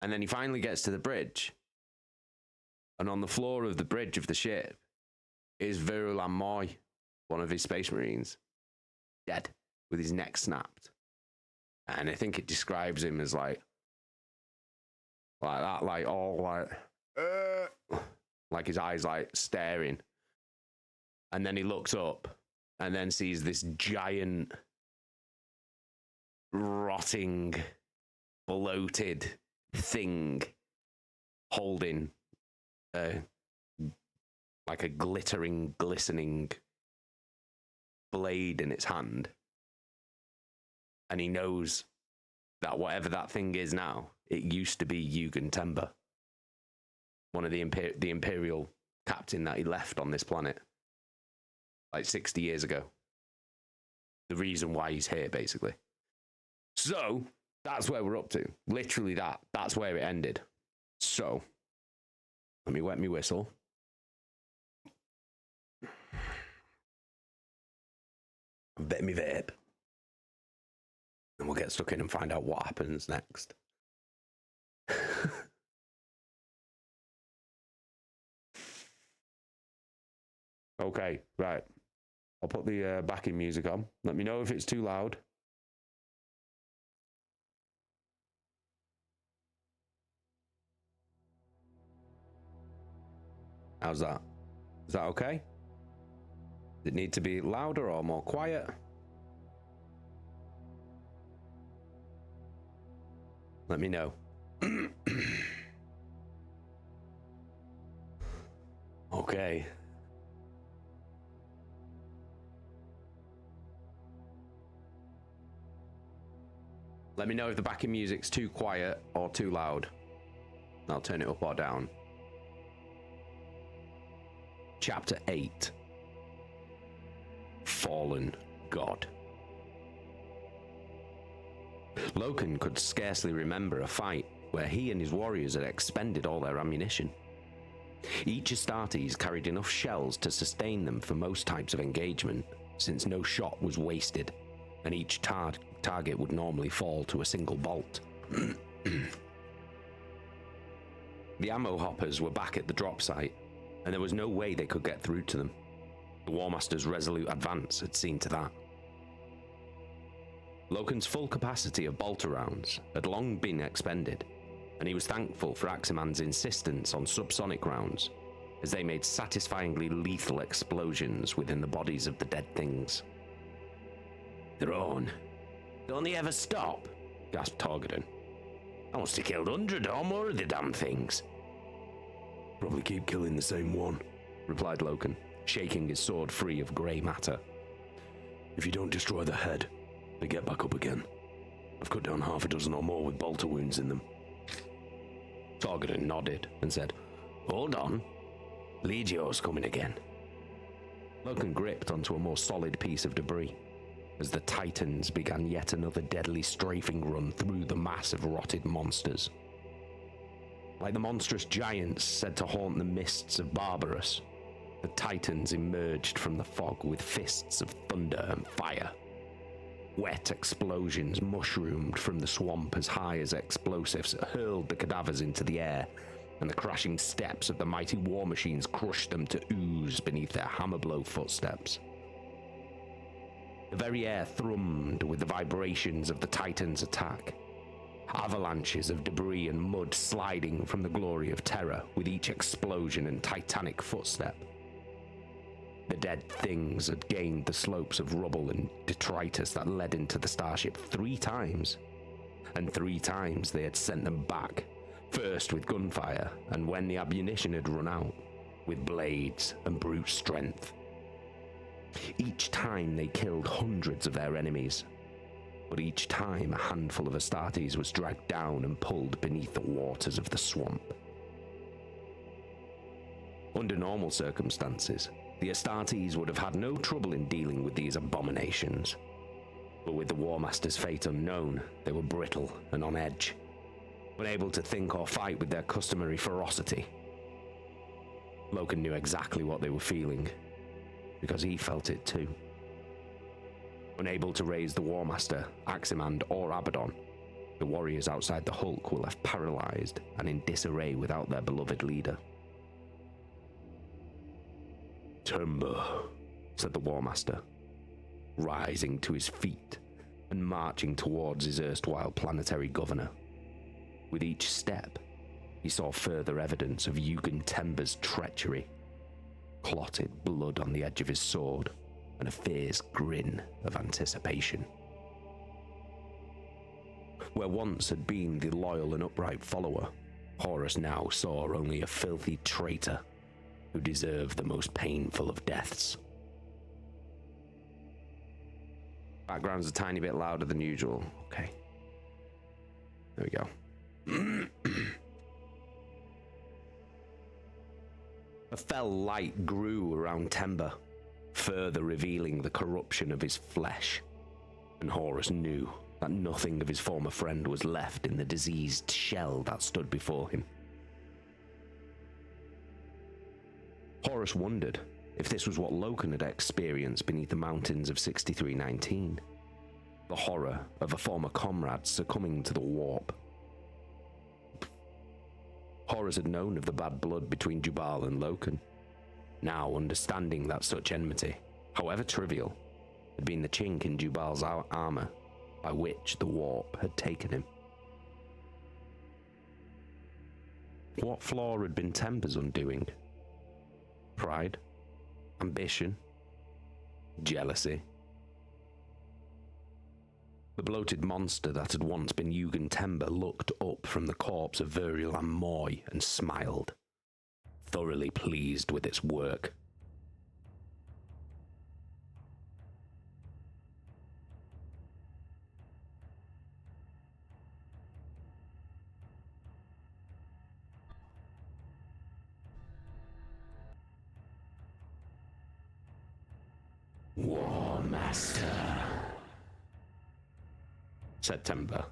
And then he finally gets to the bridge, and on the floor of the bridge of the ship is Verulam Moy, one of his space marines, dead with his neck snapped. And I think it describes him as like that, like all like his eyes like staring. And then he looks up and then sees this giant, rotting, bloated thing holding like a glittering, glistening blade in its hand. And he knows that whatever that thing is now, it used to be Yugen Temba, one of the Imperial captain that he left on this planet like 60 years ago. The reason why he's here, basically. So that's where we're up to. Literally that's where it ended. So let me wet me whistle. Bet me vape. And we'll get stuck in and find out what happens next. Okay, right. I'll put the backing music on. Let me know if it's too loud. How's that? Is that okay? Does it need to be louder or more quiet? Let me know. Okay. Let me know if the backing music's too quiet or too loud. I'll turn it up or down. Chapter 8. Fallen God. Loken could scarcely remember a fight where he and his warriors had expended all their ammunition. Each Astartes carried enough shells to sustain them for most types of engagement, since no shot was wasted, and each target would normally fall to a single bolt. The ammo hoppers were back at the drop site, and there was no way they could get through to them. The War Master's resolute advance had seen to that. Loken's full capacity of bolter rounds had long been expended, and he was thankful for Aximand's insistence on subsonic rounds, as they made satisfyingly lethal explosions within the bodies of the dead things. "Thrawn, don't they ever stop?" gasped Targaryen. "I must have killed 100 or more of the damn things." "Probably keep killing the same one," replied Loken, shaking his sword free of grey matter. "If you don't destroy the head, they get back up again. I've cut down half a dozen or more with bolter wounds in them." Targaryen nodded and said, "Hold on. Legio's coming again." Loken gripped onto a more solid piece of debris as the Titans began yet another deadly strafing run through the mass of rotted monsters. Like the monstrous giants said to haunt the mists of Barbarous, the Titans emerged from the fog with fists of thunder and fire. Wet explosions mushroomed from the swamp as high as explosives hurled the cadavers into the air, and the crashing steps of the mighty war machines crushed them to ooze beneath their hammer-blow footsteps. The very air thrummed with the vibrations of the Titans' attack. Avalanches of debris and mud sliding from the glory of terror with each explosion and titanic footstep. The dead things had gained the slopes of rubble and detritus that led into the starship 3 times, and 3 times they had sent them back, first with gunfire, and when the ammunition had run out, with blades and brute strength. Each time they killed hundreds of their enemies, but each time a handful of Astartes was dragged down and pulled beneath the waters of the swamp. Under normal circumstances, the Astartes would have had no trouble in dealing with these abominations, but with the War Master's fate unknown, they were brittle and on edge, unable to think or fight with their customary ferocity. Loken knew exactly what they were feeling, because he felt it too. Unable to raise the War Master, Aximand, or Abaddon, the warriors outside the Hulk were left paralyzed and in disarray without their beloved leader. "Timber," said the War Master, rising to his feet and marching towards his erstwhile planetary governor. With each step, he saw further evidence of Yugen Tember's treachery, clotted blood on the edge of his sword, and a fierce grin of anticipation. Where once had been the loyal and upright follower, Horus now saw only a filthy traitor who deserved the most painful of deaths. Background's a tiny bit louder than usual. Okay. There we go. A fell light grew around Tember, further revealing the corruption of his flesh, and Horus knew that nothing of his former friend was left in the diseased shell that stood before him. Horus wondered if this was what Loken had experienced beneath the mountains of 6319, the horror of a former comrade succumbing to the warp. Horus had known of the bad blood between Jubal and Loken, now understanding that such enmity, however trivial, had been the chink in Jubal's armor by which the warp had taken him. What flaw had been Temper's undoing? pride, ambition, jealousy. The bloated monster that had once been Eugen Temba looked up from the corpse of Verulam Moy and smiled, thoroughly pleased with its work. War Master, said Temba,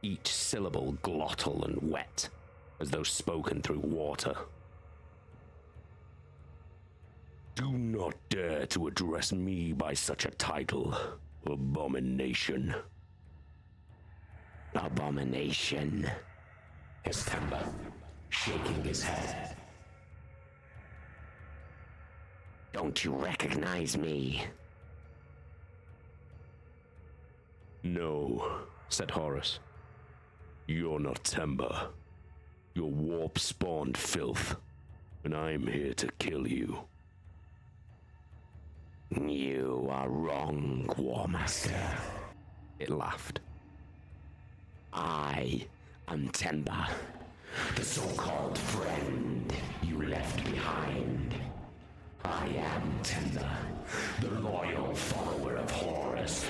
each syllable glottal and wet, as though spoken through water. Do not dare to address me by such a title, abomination. Abomination, hissed Temba, shaking his head. Don't you recognize me? No, said Horus. you're not Temba. You're warp-spawned filth, and I'm here to kill you. You are wrong, War Master. It laughed. I am Temba, the so-called friend you left behind. I am Temba, the loyal follower of Horus.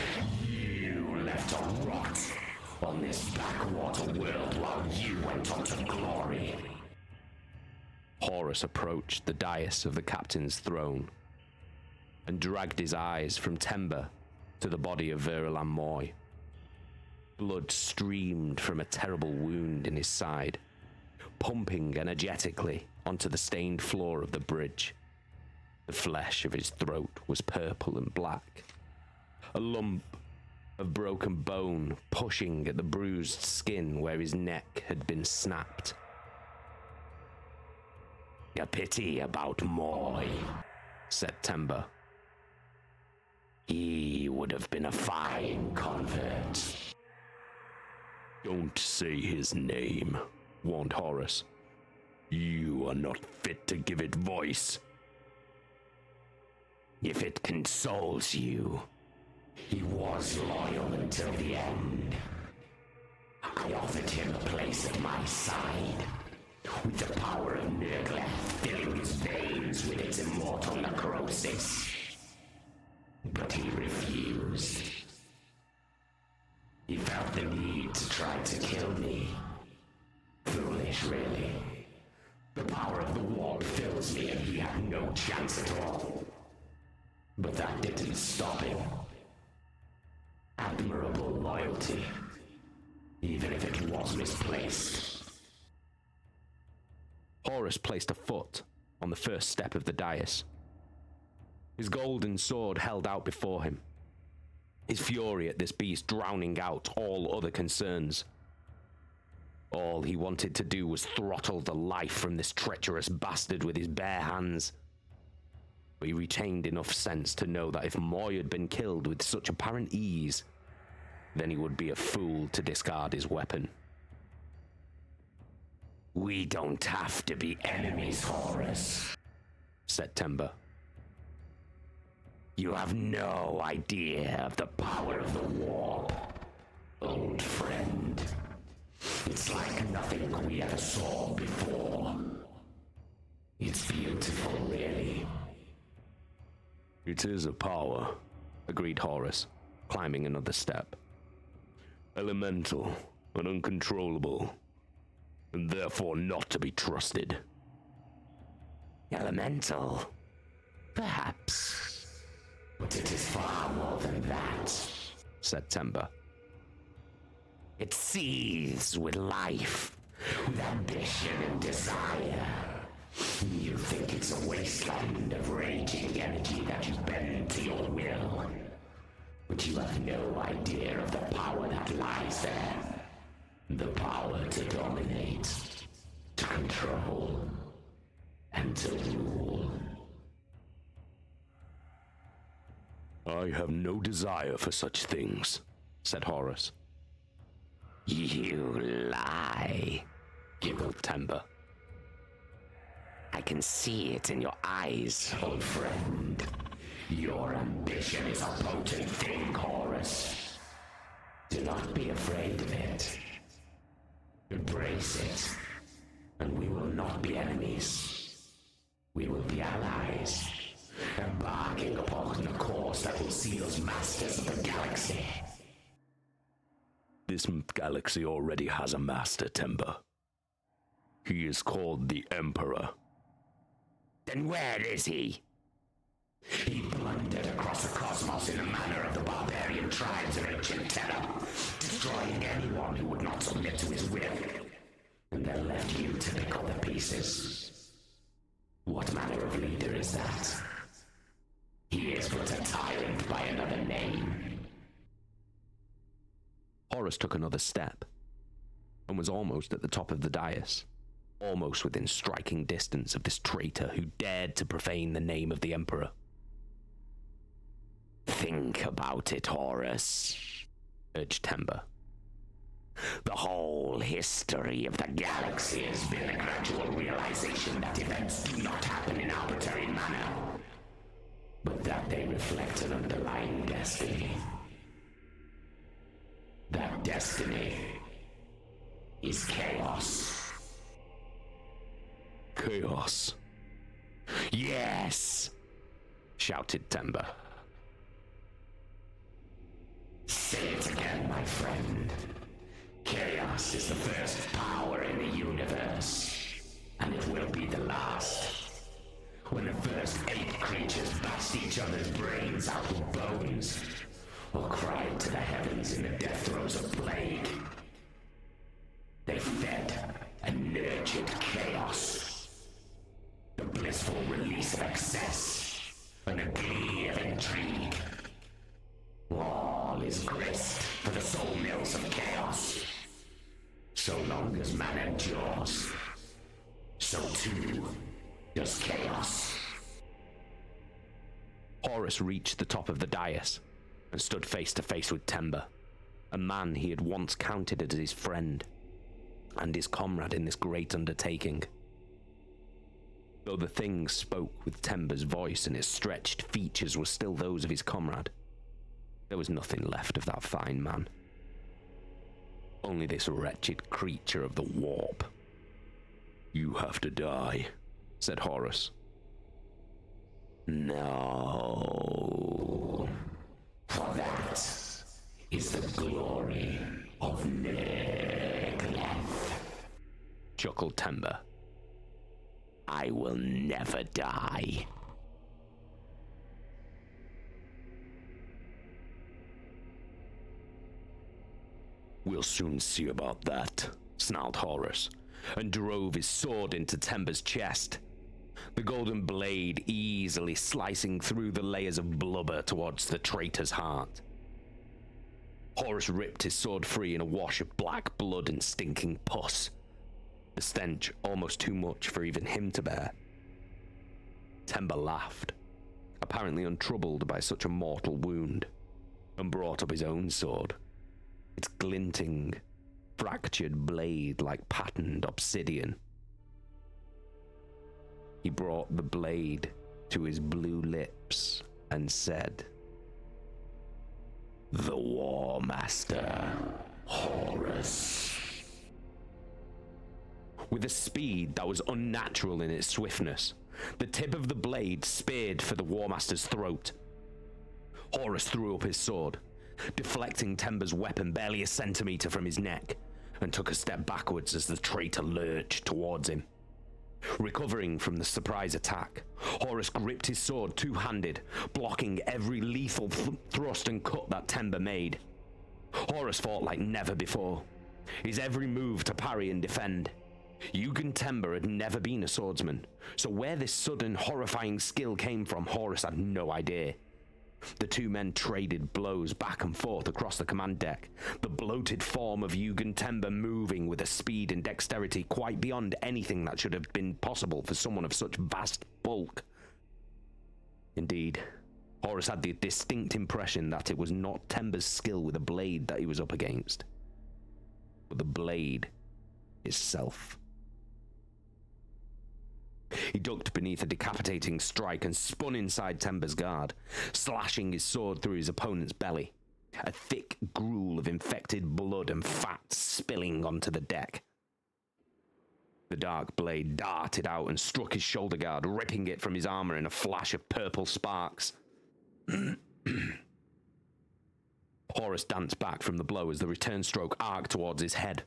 You left to rot on this backwater world while you went on to glory. Horus approached the dais of the captain's throne and dragged his eyes from Temba to the body of Verulam Moy. Blood streamed from a terrible wound in his side, pumping energetically onto the stained floor of the bridge. The flesh of his throat was purple and black, a lump of broken bone pushing at the bruised skin where his neck had been snapped. A pity about Moy, said Temba. He would have been a fine convert. Don't say his name, warned Horus. You are not fit to give it voice. If it consoles you, he was loyal until the end. I offered him a place at my side, with the power of Nurgle filling his veins with its immortal necrosis. But he refused. He felt the need to try to kill me. Foolish, really. The power of the warp fills me and he had no chance at all. But that didn't stop him. Admirable loyalty, even if it was misplaced. Horus placed a foot on the first step of the dais, his golden sword held out before him, his fury at this beast drowning out all other concerns. All he wanted to do was throttle the life from this treacherous bastard with his bare hands. But he retained enough sense to know that if Moy had been killed with such apparent ease, then he would be a fool to discard his weapon. We don't have to be enemies, Horus, said Temba. You have no idea of the power of the warp, old friend. It's like nothing we ever saw before. It's beautiful, really. It is a power, agreed Horus, climbing another step. Elemental and uncontrollable, and therefore not to be trusted. Elemental? Perhaps. But it is far more than that, said Temba. It seethes with life, with ambition and desire. You think it's a wasteland of raging energy that you bend to your will, but you have no idea of the power that lies there. The power to dominate, to control, and to rule. I have no desire for such things, said Horus. You lie, giggled Temba. I I can see it in your eyes, old friend. Your ambition is a potent thing, Horus. Do not be afraid of it. Embrace it, and we will not be enemies. We will be allies, embarking upon a course that will see us masters of the galaxy. This galaxy already has a master, Temba. He is called the Emperor. Then where is he? He blundered across the cosmos in the manner of the barbarian tribes of ancient terror, destroying anyone who would not submit to his will, and then left you to pick up the pieces. What manner of leader is that? He is but a tyrant by another name. Horus took another step and was almost at the top of the dais, almost within striking distance of this traitor who dared to profane the name of the Emperor. Think about it, Horus, urged Temba. The whole history of the galaxy has been a gradual realization that events do not happen in arbitrary manner, but that they reflect an underlying destiny. That destiny is chaos. Chaos. Yes! Shouted Temba. Say it again, my friend. Chaos is the first power in the universe, and it will be the last. When the first 8 creatures bashed each other's brains out with bones, or cried to the heavens in the death throes of plague, they fed and nurtured chaos. The blissful release of excess, and the glee of intrigue. All is grist for the soul mills of chaos. So long as man endures, so too does chaos. Horus reached the top of the dais and stood face to face with Temba, a man he had once counted as his friend and his comrade in this great undertaking. Though the thing spoke with Temba's voice and its stretched features were still those of his comrade, there was nothing left of that fine man. Only this wretched creature of the warp. You have to die, said Horus. No. For that is the glory of Negleth. Chuckled Temba. I will never die. We'll soon see about that, snarled Horus, and drove his sword into Temba's chest, the golden blade easily slicing through the layers of blubber towards the traitor's heart. Horus ripped his sword free in a wash of black blood and stinking pus, the stench almost too much for even him to bear. Temba laughed, apparently untroubled by such a mortal wound, and brought up his own sword, its glinting, fractured blade like patterned obsidian. He brought the blade to his blue lips and said, "The War Master, Horus." With a speed that was unnatural in its swiftness, the tip of the blade speared for the War Master's throat. Horus threw up his sword, deflecting Temba's weapon barely a centimeter from his neck, and took a step backwards as the traitor lurched towards him. Recovering from the surprise attack, Horus gripped his sword two-handed, blocking every lethal thrust and cut that Temba made. Horus fought like never before, his every move to parry and defend. Yugen Temba had never been a swordsman, so where this sudden horrifying skill came from, Horus had no idea. The two men traded blows back and forth across the command deck, the bloated form of Yugen Temba moving with a speed and dexterity quite beyond anything that should have been possible for someone of such vast bulk. Indeed, Horus had the distinct impression that it was not Temba's skill with a blade that he was up against, but the blade itself. He ducked beneath a decapitating strike and spun inside Temba's guard, slashing his sword through his opponent's belly, a thick gruel of infected blood and fat spilling onto the deck. The dark blade darted out and struck his shoulder guard, ripping it from his armor in a flash of purple sparks. Horus danced back from the blow as the return stroke arced towards his head.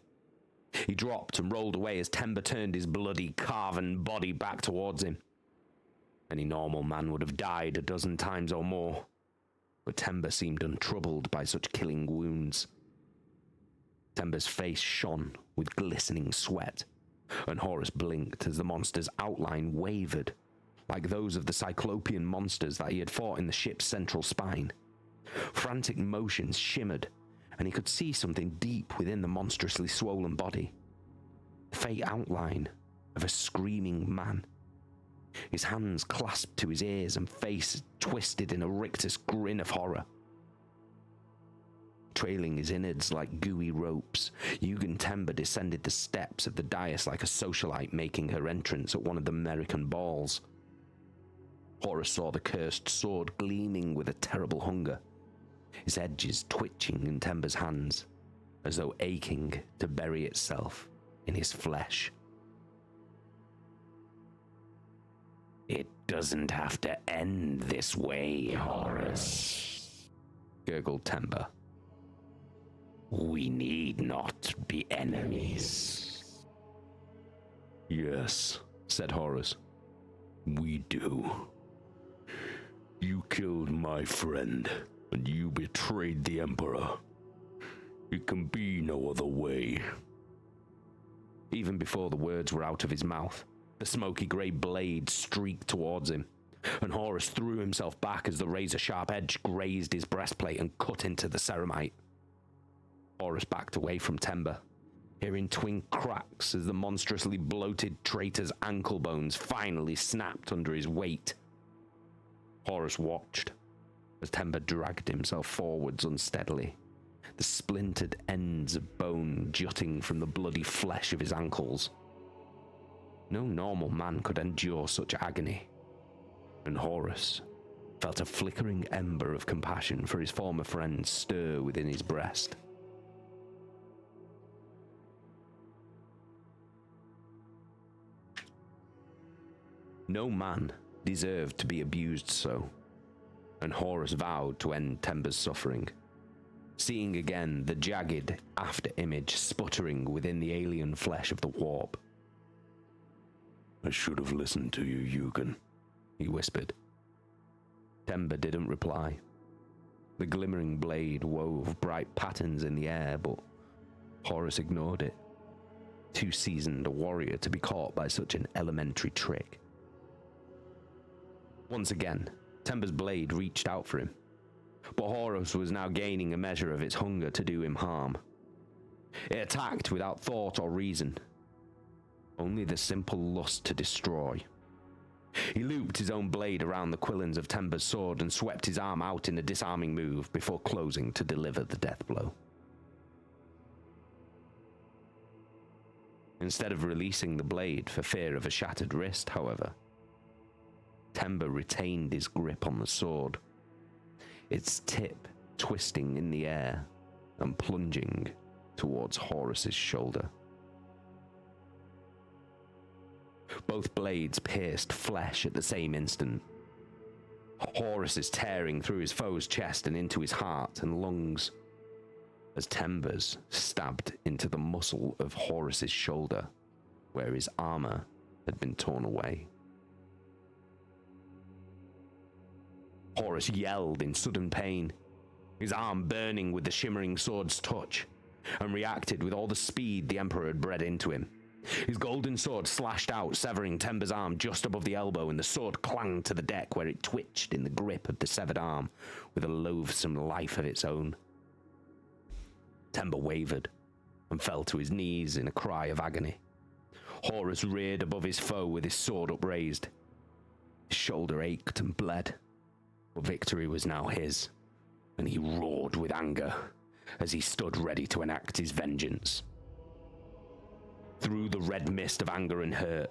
He dropped and rolled away as Temba turned his bloody, carven body back towards him. Any normal man would have died a dozen times or more, but Temba seemed untroubled by such killing wounds. Temba's face shone with glistening sweat, and Horus blinked as the monster's outline wavered, like those of the cyclopean monsters that he had fought in the ship's central spine. Frantic motions shimmered, and he could see something deep within the monstrously swollen body. The faint outline of a screaming man. His hands clasped to his ears and face twisted in a rictus grin of horror. Trailing his innards like gooey ropes, Yugen Temba descended the steps of the dais like a socialite making her entrance at one of the American balls. Horus saw the cursed sword gleaming with a terrible hunger, its edges twitching in Temba's hands, as though aching to bury itself in his flesh. It doesn't have to end this way, Horus, gurgled Temba. We need not be enemies. Yes, said Horus. We do. You killed my friend, and you betrayed the Emperor. It can be no other way. Even before the words were out of his mouth, the smoky grey blade streaked towards him, and Horus threw himself back as the razor-sharp edge grazed his breastplate and cut into the ceramite. Horus backed away from Temba, hearing twin cracks as the monstrously bloated traitor's ankle bones finally snapped under his weight. Horus watched as Temba dragged himself forwards unsteadily, the splintered ends of bone jutting from the bloody flesh of his ankles. No normal man could endure such agony, and Horus felt a flickering ember of compassion for his former friend stir within his breast. No man deserved to be abused so, and Horus vowed to end Temba's suffering, seeing again the jagged after-image sputtering within the alien flesh of the warp. I should have listened to you, Yugen, he whispered. Temba didn't reply. The glimmering blade wove bright patterns in the air, but Horus ignored it, too seasoned a warrior to be caught by such an elementary trick. Once again, Temba's blade reached out for him, but Horus was now gaining a measure of its hunger to do him harm. It attacked without thought or reason, only the simple lust to destroy. He looped his own blade around the quillins of Temba's sword and swept his arm out in a disarming move before closing to deliver the death blow. Instead of releasing the blade for fear of a shattered wrist, however, Temba retained his grip on the sword, its tip twisting in the air and plunging towards Horus's shoulder. Both blades pierced flesh at the same instant. Horus is tearing through his foe's chest and into his heart and lungs, as Temba's stabbed into the muscle of Horus's shoulder, where his armor had been torn away. Horus yelled in sudden pain, his arm burning with the shimmering sword's touch, and reacted with all the speed the Emperor had bred into him. His golden sword slashed out, severing Temba's arm just above the elbow, and the sword clanged to the deck where it twitched in the grip of the severed arm with a loathsome life of its own. Temba wavered and fell to his knees in a cry of agony. Horus reared above his foe with his sword upraised. His shoulder ached and bled, but victory was now his, and he roared with anger as he stood ready to enact his vengeance. Through the red mist of anger and hurt,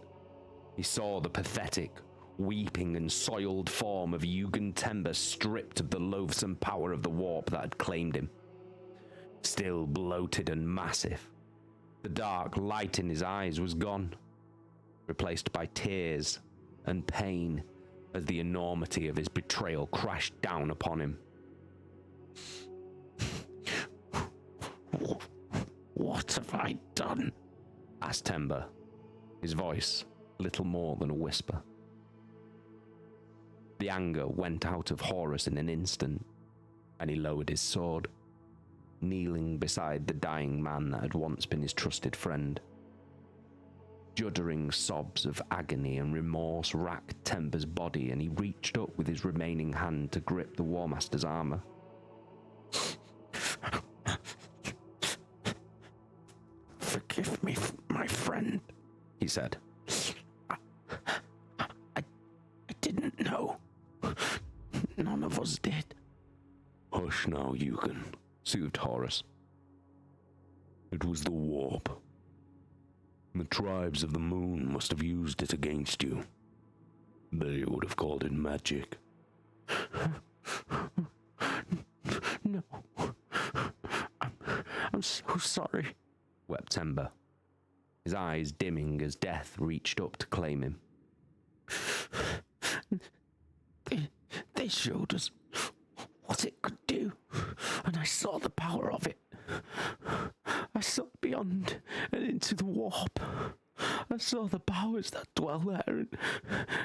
He saw the pathetic, weeping and soiled form of Eugen Tember stripped of the loathsome power of the warp that had claimed him. Still bloated and massive, the dark light in his eyes was gone, replaced by tears and pain as the enormity of his betrayal crashed down upon him. What have I done? Asked Tember, his voice little more than a whisper. The anger went out of Horus in an instant, and he lowered his sword, kneeling beside the dying man that had once been his trusted friend. Juddering sobs of agony and remorse racked Tember's body, and he reached up with his remaining hand to grip the War Master's armor. Forgive me, my friend, he said. I didn't know. None of us did. Hush now, Eugen, Soothed Horus. It was the warp. The tribes of the moon must have used it against you. They would have called it magic. No. I'm so sorry, wept Tember, his eyes dimming as death reached up to claim him. They showed us what it could do, and I saw the power of it. I saw beyond and into the warp. I saw the powers that dwell there, and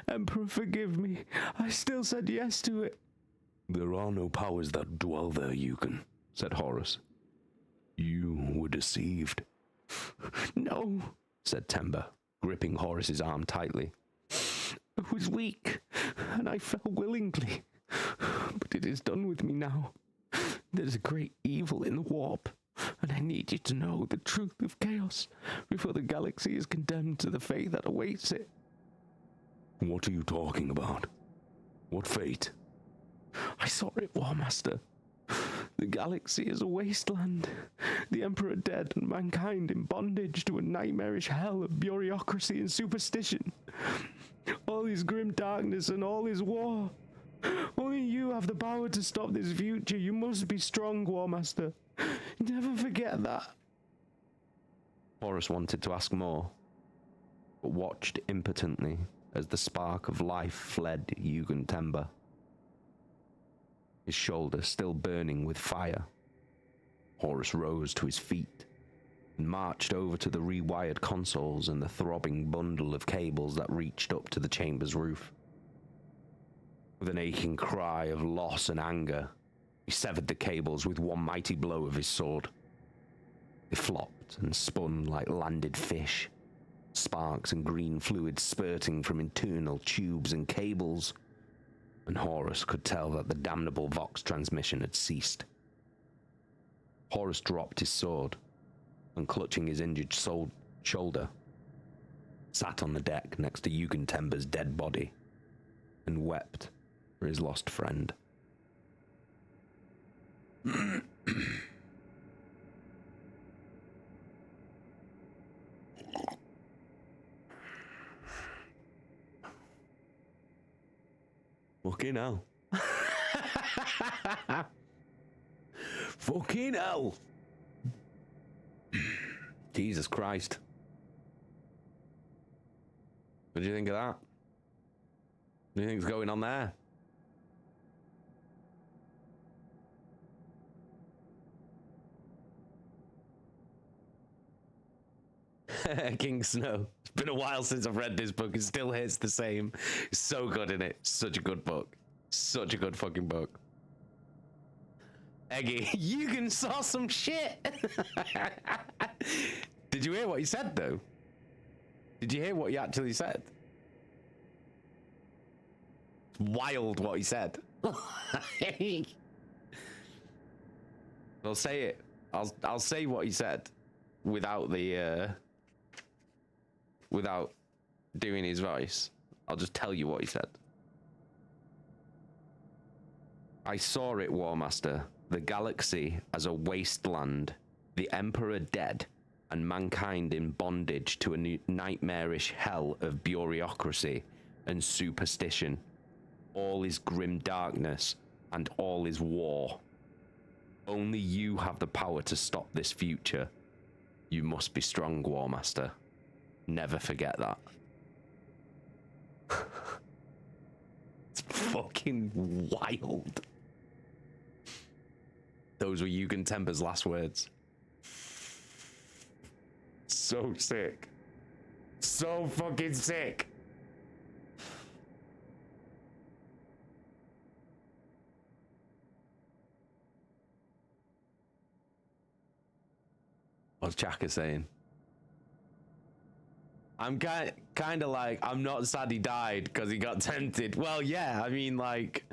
Emperor, forgive me, I still said yes to it. There are no powers that dwell there, Eugen, said Horus. You were deceived. No, said Tember, gripping Horus's arm tightly. I was weak, and I fell willingly. But it is done with me now. There's a great evil in the warp, and I need you to know the truth of chaos before the galaxy is condemned to the fate that awaits it. What are you talking about? What fate? I saw it, War Master. The galaxy is a wasteland. The Emperor dead and mankind in bondage to a nightmarish hell of bureaucracy and superstition. All his grim darkness and all his war. Only you have the power to stop this future. You must be strong, War Master. Never forget that. Horus wanted to ask more, but watched impotently as the spark of life fled Eugen Tember. His shoulder still burning with fire, Horus rose to his feet and marched over to the rewired consoles and the throbbing bundle of cables that reached up to the chamber's roof. With an aching cry of loss and anger, he severed the cables with one mighty blow of his sword. They flopped and spun like landed fish, sparks and green fluid spurting from internal tubes and cables, and Horus could tell that the damnable Vox transmission had ceased. Horus dropped his sword and, clutching his injured shoulder, sat on the deck next to Eugen Tember's dead body and wept for his lost friend. Fucking hell. Fucking hell! Jesus Christ. What do you think of that? What do you think's going on there? King Snow. It's been a while since I've read this book. It still hits the same. It's so good in it. Such a good book. Such a good fucking book. Eggy, you can saw some shit. Did you hear what he said, though? Did you hear what he actually said? It's wild what he said. I'll say it. I'll say what he said without the without doing his voice. I'll just tell you what he said. I saw it, War Master. The galaxy as a wasteland. The Emperor dead and mankind in bondage to a nightmarish hell of bureaucracy and superstition. All is grim darkness and all is war. Only you have the power to stop this future. You must be strong, War Master. Never forget that. It's fucking wild. Those were Eugen Temper's last words. So sick. So fucking sick. What's Chaka saying? I'm kind of like, I'm not sad he died because he got tempted. Well, yeah, I mean, like,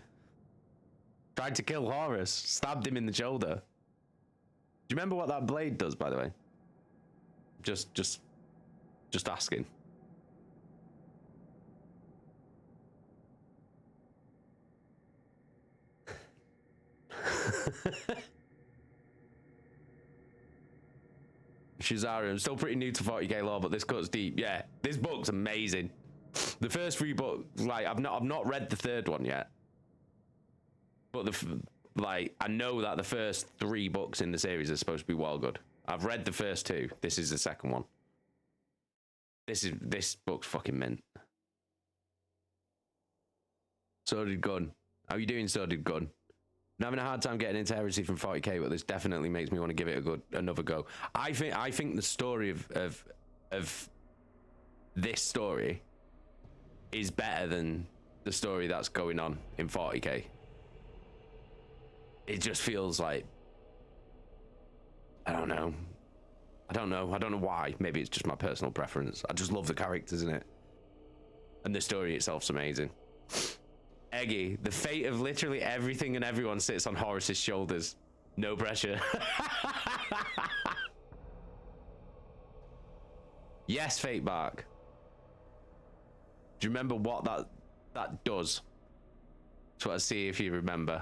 tried to kill Horus, stabbed him in the shoulder. Do you remember what that blade does, by the way? Just asking. Shizari, I'm still pretty new to 40k lore, but this cuts deep. Yeah, this book's amazing. The first 3 books, like, I've not read the 3rd one yet, but I know that the first 3 books in the series are supposed to be well good. I've read the first 2. This is the second one. This book's fucking mint. Sordid Gun. How you doing, Sordid Gun? I'm having a hard time getting into Heresy from 40k, but this definitely makes me want to give it another go. I think the story of this story is better than the story that's going on in 40k. It just feels like, I don't know why. Maybe it's just my personal preference. I just love the characters in it, and the story itself's amazing. Eggy, the fate of literally everything and everyone sits on Horus's shoulders. No pressure. Yes, Fate Bark. Do you remember what that does? That's what I see if you remember.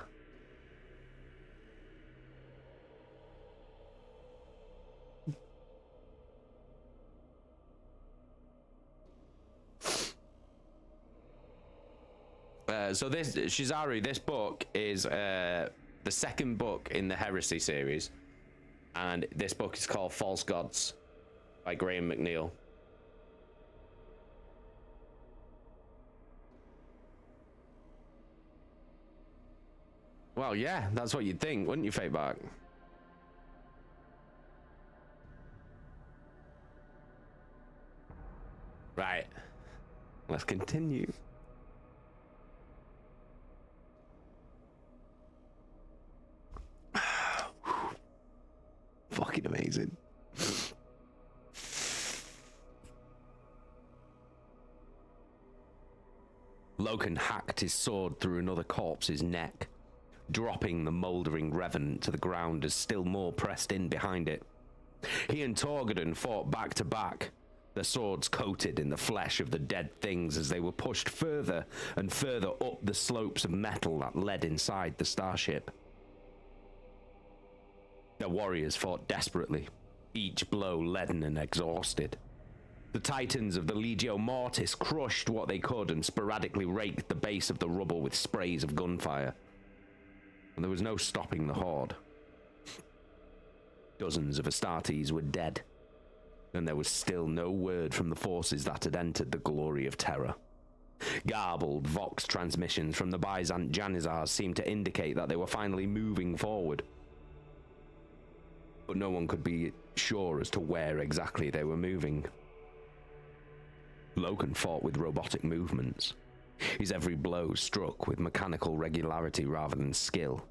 So this Shizari, this book is the second book in the Heresy series, and this book is called False Gods by Graham McNeill. Well, yeah, that's what you'd think, wouldn't you, Fate Bark? Right, let's continue. Fucking amazing. Loken hacked his sword through another corpse's neck, dropping the mouldering revenant to the ground as still more pressed in behind it. He and Torgadon fought back to back, their swords coated in the flesh of the dead things as they were pushed further and further up the slopes of metal that led inside the starship. Their warriors fought desperately, each blow leaden and exhausted. The titans of the Legio Mortis crushed what they could and sporadically raked the base of the rubble with sprays of gunfire. And there was no stopping the horde. Dozens of Astartes were dead, and there was still no word from the forces that had entered the glory of terror. Garbled Vox transmissions from the Byzant Janizars seemed to indicate that they were finally moving forward. But no one could be sure as to where exactly they were moving. Loken fought with robotic movements. His every blow struck with mechanical regularity rather than skill.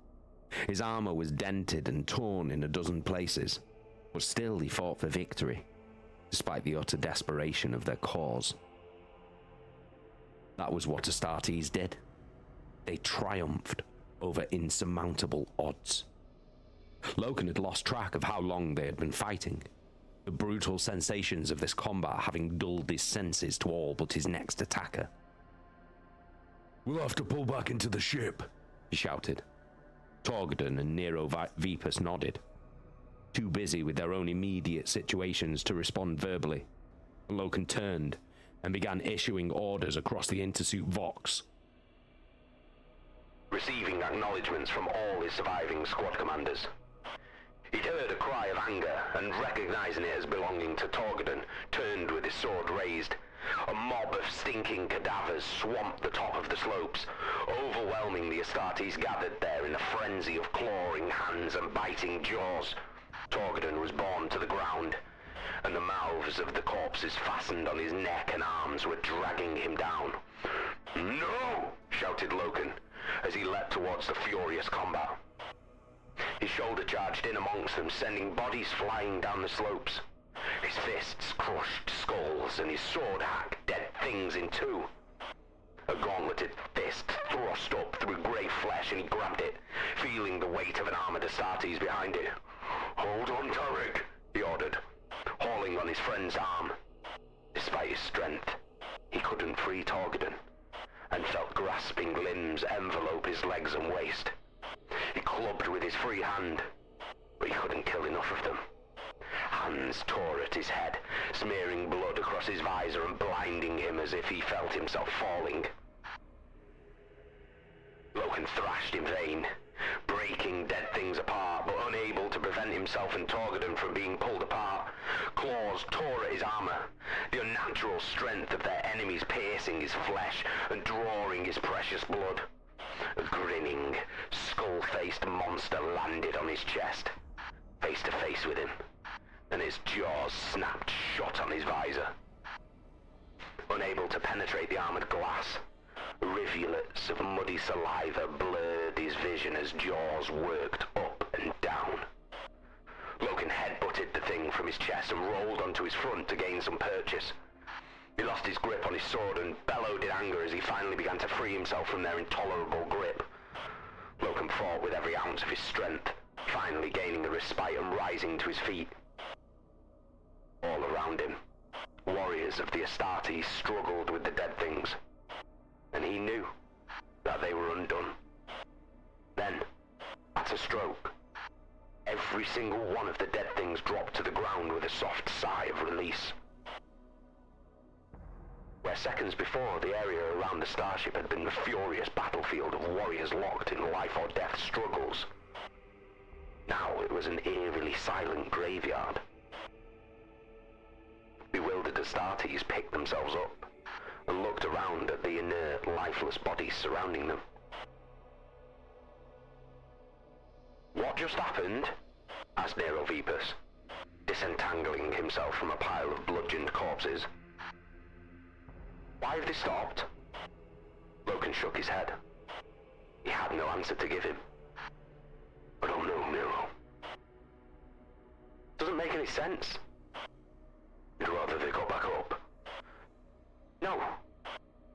His armor was dented and torn in a dozen places, but still he fought for victory, despite the utter desperation of their cause. That was what Astartes did. They triumphed over insurmountable odds. Loken had lost track of how long they had been fighting, the brutal sensations of this combat having dulled his senses to all but his next attacker. We'll have to pull back into the ship, he shouted. Torgadon and Nero Vipus nodded. too busy with their own immediate situations to respond verbally. Loken turned and began issuing orders across the Intersuit Vox. Receiving acknowledgements from all his surviving squad commanders. He'd heard a cry of anger, and recognizing it as belonging to Torgadon, turned with his sword raised. A mob of stinking cadavers swamped the top of the slopes, overwhelming the Astartes gathered there in a frenzy of clawing hands and biting jaws. Torgadon was borne to the ground, and the mouths of the corpses fastened on his neck and arms were dragging him down. "No!" shouted Loken, as he leapt towards the furious combat. His shoulder charged in amongst them, sending bodies flying down the slopes. His fists crushed skulls, and his sword hacked dead things in two. A gauntleted fist thrust up through grey flesh, and he grabbed it, feeling the weight of an armored Astartes behind it. "Hold on, Tarek," he ordered, hauling on his friend's arm. Despite his strength, he couldn't free Torgadon, and felt grasping limbs envelope his legs and waist. He clubbed with his free hand, but he couldn't kill enough of them. Hands tore at his head, smearing blood across his visor and blinding him as if he felt himself falling. Loken thrashed in vain, breaking dead things apart, but unable to prevent himself and Torgadon from being pulled apart. Claws tore at his armor, the unnatural strength of their enemies piercing his flesh and drawing his precious blood. A grinning, skull-faced monster landed on his chest, face to face with him, and his jaws snapped shut on his visor. Unable to penetrate the armored glass, rivulets of muddy saliva blurred his vision as jaws worked up and down. Loken headbutted the thing from his chest and rolled onto his front to gain some purchase. He lost his grip on his sword and bellowed in anger as he finally began to free himself from their intolerable grip. Loken fought with every ounce of his strength, finally gaining a respite and rising to his feet. All around him, warriors of the Astartes struggled with the dead things, and he knew that they were undone. Then, at a stroke, every single one of the dead things dropped to the ground with a soft sigh of release. Where seconds before the area around the starship had been the furious battlefield of warriors locked in life or death struggles, now it was an eerily silent graveyard. Bewildered Astartes picked themselves up and looked around at the inert, lifeless bodies surrounding them. "What just happened?" asked Nero Vipus, disentangling himself from a pile of bludgeoned corpses. "Why have they stopped?" Loken shook his head. He had no answer to give him. "I don't know, Nero. Doesn't make any sense. I'd rather they got back up." "No,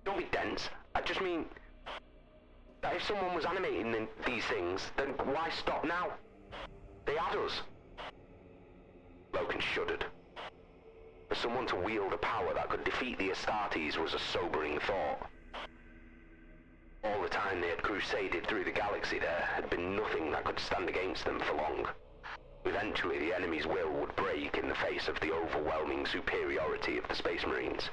don't be dense. I just mean that if someone was animating these things, then why stop now? They had us." Loken shuddered. For someone to wield a power that could defeat the Astartes was a sobering thought. All the time they had crusaded through the galaxy, there had been nothing that could stand against them for long. Eventually the enemy's will would break in the face of the overwhelming superiority of the Space Marines.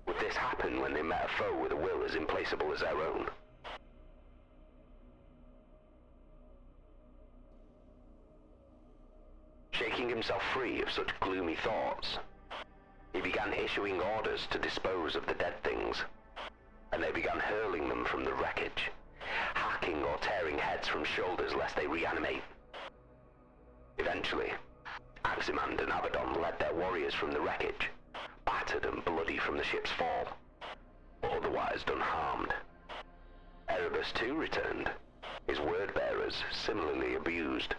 Would this happen when they met a foe with a will as implacable as their own? Shaking himself free of such gloomy thoughts, he began issuing orders to dispose of the dead things, and they began hurling them from the wreckage, hacking or tearing heads from shoulders lest they reanimate. Eventually, Aximand and Abaddon led their warriors from the wreckage, battered and bloody from the ship's fall, but otherwise unharmed. Erebus too returned, his word-bearers similarly abused,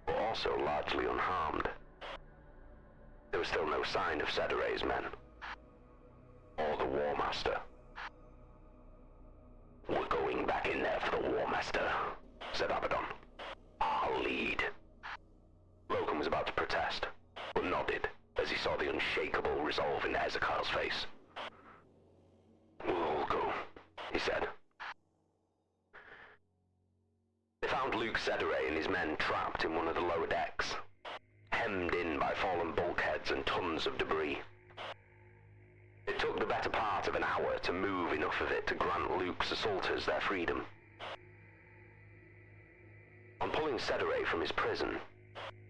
but also largely unharmed. There was still no sign of Cedere's men, or the War Master. "We're going back in there for the War Master," said Abaddon. "I'll lead." Loken was about to protest, but nodded as he saw the unshakable resolve in Hezekiah's face. "We'll all go," he said. They found Luke Cedere and his men trapped in one of the lower decks, hemmed in by fallen bulkheads and tons of debris. It took the better part of an hour to move enough of it to grant Luke's assaulters their freedom. On pulling Cedere from his prison,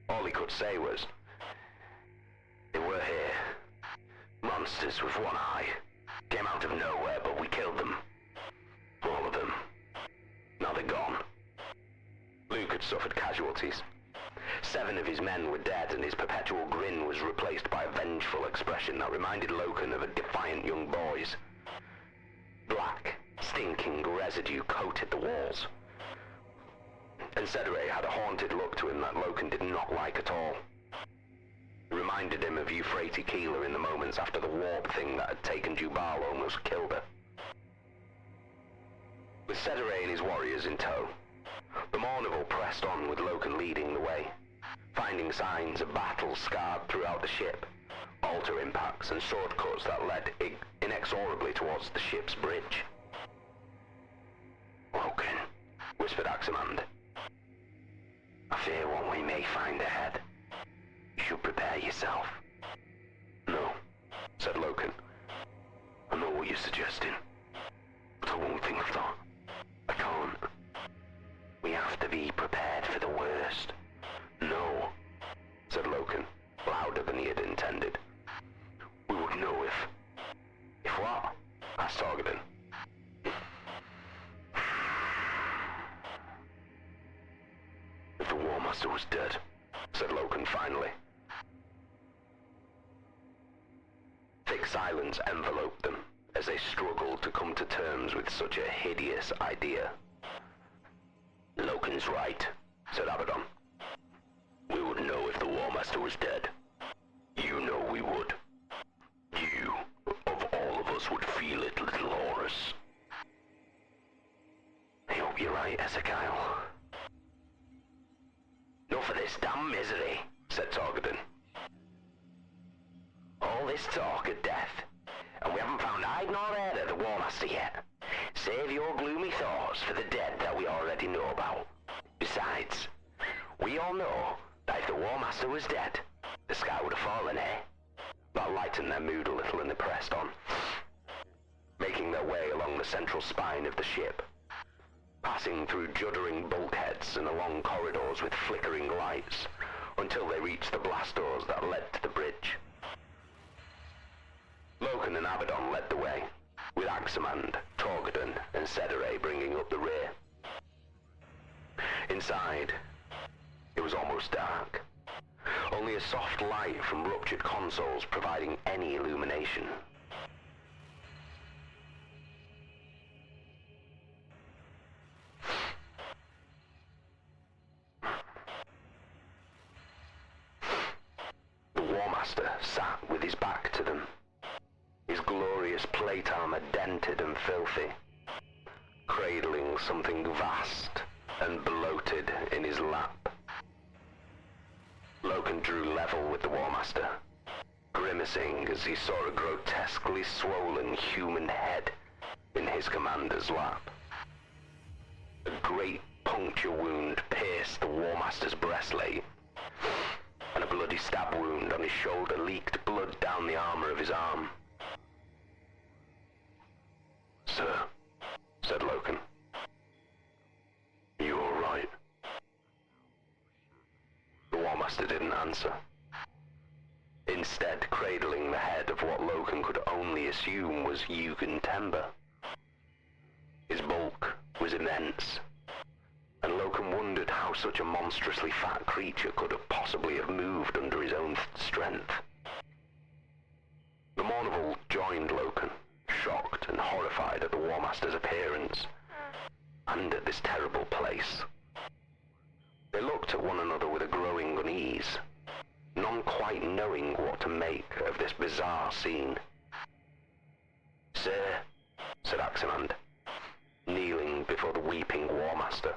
all he could say was, "They were here. Monsters with one eye. Came out of nowhere, but we killed them. All of them. Now they're gone." Luke had suffered casualties. 7 of his men were dead, and his perpetual grin was replaced by a vengeful expression that reminded Loken of a defiant young boy's. Black, stinking residue coated the walls. And Cedere had a haunted look to him that Loken did not like at all. It reminded him of Euphrates Keeler in the moments after the warp thing that had taken Jubal almost killed her. With Cedere and his warriors in tow, the Mournival pressed on with Loken leading the way, finding signs of battle scarred throughout the ship, altar impacts and shortcuts that led inexorably towards the ship's bridge. "Loken," whispered Aximand, "I fear what we may find ahead. You should prepare yourself." "No," said Loken. "I know what you're suggesting, but I won't think of that. I can't. We have to be prepared for the worst." "No," said Loken, louder than he had intended. "We would know if..." "If what?" asked Targadin. "If the War Master was dead," said Loken finally. Thick silence enveloped them as they struggled to come to terms with such a hideous idea. "Loken's right," said Abaddon. "We would know if the War Master was dead. You know we would. You, of all of us, would feel it, little Horus." "I hope you're right, Ezekiel." "Enough of this damn misery," said Targadin. "All this talk of death, and we haven't found hide nor hair of the War Master yet. Save your gloomy thoughts for the dead that we already know about. Besides, we all know that if the War Master was dead, the sky would have fallen, eh?" That lightened their mood a little and they pressed on, making their way along the central spine of the ship, passing through juddering bulkheads and along corridors with flickering lights, until they reached the blast doors that led to the bridge. Loken and Abaddon led the way, with Aximand, Targadin, and Cedere bringing up the rear. Inside, it was almost dark. Only a soft light from ruptured consoles providing any illumination. The War Master sat with his back to them, his glorious plate armor dented and filthy, cradling something vast and bloated in his lap. Loken drew level with the War Master, grimacing as he saw a grotesquely swollen human head in his commander's lap. A great puncture wound pierced the War Master's breastplate, and a bloody stab wound on his shoulder leaked blood down the armor of his arm. "Sir," said Loken, "are you all right?" The War Master didn't answer, instead cradling the head of what Loken could only assume was Yugen Temba. His bulk was immense, and Loken wondered how such a monstrously fat creature could have possibly have moved under his own strength. The Mournival joined Loken, shocked and horrified at the War Master's appearance, and at this terrible place. They looked at one another with a growing unease, none quite knowing what to make of this bizarre scene. "Sir," said Aximand, kneeling before the weeping War Master.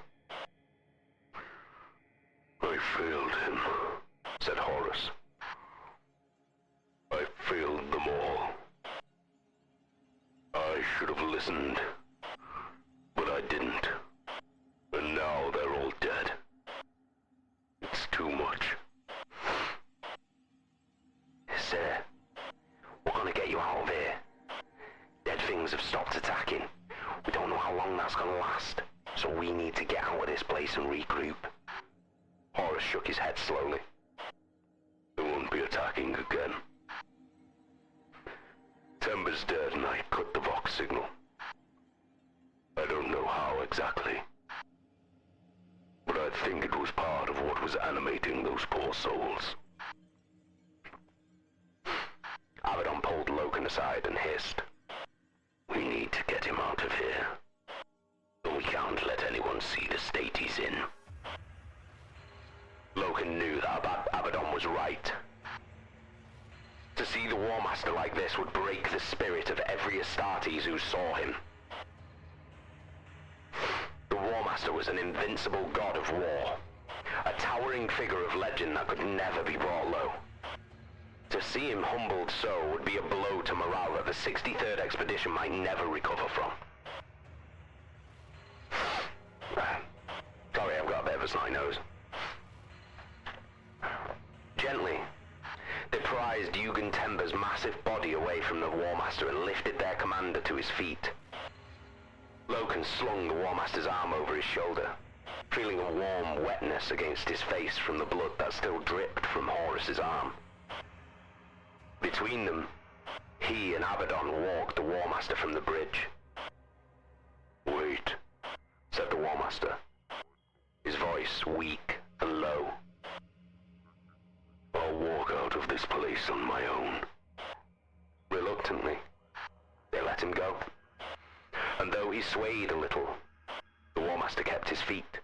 "I failed him," said Horus. "I failed them all. I should have listened, but I didn't. And now they're all dead. things have stopped attacking. We don't know how long that's gonna last, so we need to get out of this place and regroup. Horus shook his head slowly. They won't be attacking again. Tember's dead and I cut the Vox signal. I don't know how exactly, but I think it was part of what was animating those poor souls. Abaddon pulled Loken aside and hissed. We need to get him out of here. But we can't let anyone see the state he's in. Loken knew that Abaddon was right. To see the War Master like this would break the spirit of every Astartes who saw him. The War Master was an invincible god of war, a towering figure of legend that could never be brought low. To see him humbled so would be a blow to morale that the 63rd Expedition might never recover from. Sorry, I've got a bit of a snotty nose. Gently, they prized Eugen Tember's massive body away from the War Master and lifted their commander to his feet. Loken slung the War Master's arm over his shoulder, feeling a warm wetness against his face from the blood that still dripped from Horus's arm. Between them, he and Abaddon walked the War Master from the bridge. Wait, said the War Master, his voice weak and low. I'll walk out of this place on my own. Reluctantly, they let him go. And though he swayed a little, the War Master kept his feet,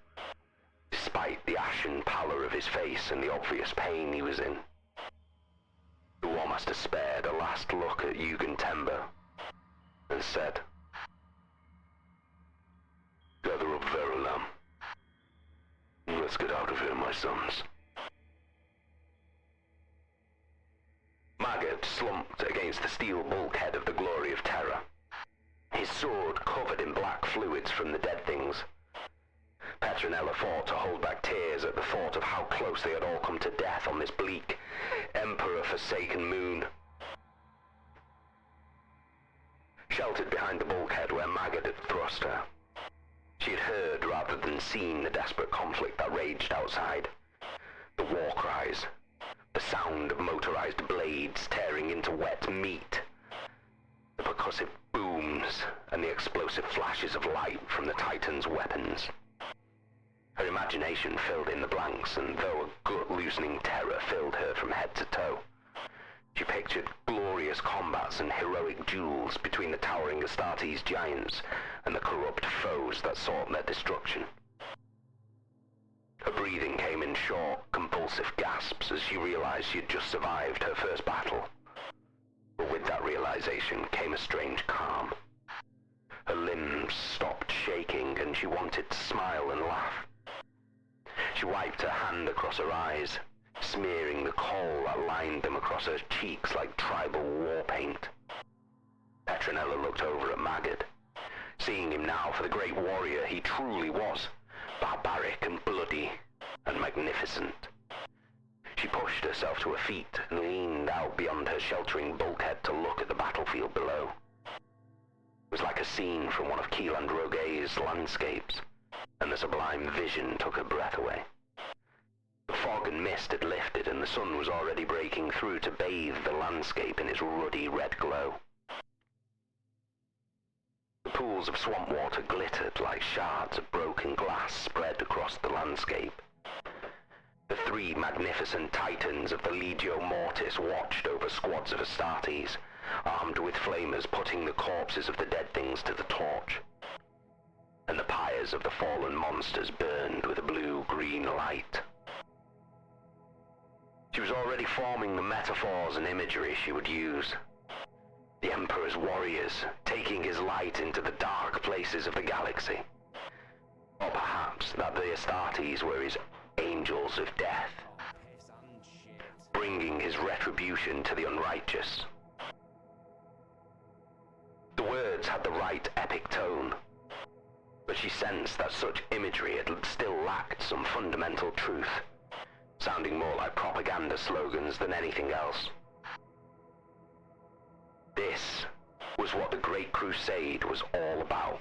despite the ashen pallor of his face and the obvious pain he was in. The War Master spared a last look at Eugen Tember and said, Gather up Verulam. Let's get out of here, my sons. Maggard slumped against the steel bulkhead of the Glory of Terror, his sword covered in black fluids from the dead things. Petronella fought to hold back tears at the thought of how close they had all come to death on this bleak, Emperor-forsaken moon. Sheltered behind the bulkhead where Maggard had thrust her, she had heard rather than seen the desperate conflict that raged outside. The war cries, the sound of motorized blades tearing into wet meat, the percussive booms and the explosive flashes of light from the Titan's weapons. Her imagination filled in the blanks, and though a gut-loosening terror filled her from head to toe, she pictured glorious combats and heroic duels between the towering Astartes giants and the corrupt foes that sought their destruction. Her breathing came in short, compulsive gasps as she realized she had just survived her first battle. But with that realization came a strange calm. Her limbs stopped shaking and she wanted to smile and laugh. She wiped her hand across her eyes, smearing the coal that lined them across her cheeks like tribal war paint. Petronella looked over at Maggard, seeing him now for the great warrior he truly was, barbaric and bloody and magnificent. She pushed herself to her feet and leaned out beyond her sheltering bulkhead to look at the battlefield below. It was like a scene from one of Keeland Roget's landscapes, and the sublime vision took her breath away. The fog and mist had lifted and the sun was already breaking through to bathe the landscape in its ruddy red glow. The pools of swamp water glittered like shards of broken glass spread across the landscape. The three magnificent titans of the Legio Mortis watched over squads of Astartes, armed with flamers putting the corpses of the dead things to the torch. And the pyres of the fallen monsters burned with a blue-green light. She was already forming the metaphors and imagery she would use. The Emperor's warriors, taking his light into the dark places of the galaxy. Or perhaps that the Astartes were his angels of death, bringing his retribution to the unrighteous. The words had the right epic tone, but she sensed that such imagery had still lacked some fundamental truth, sounding more like propaganda slogans than anything else. This was what the Great Crusade was all about.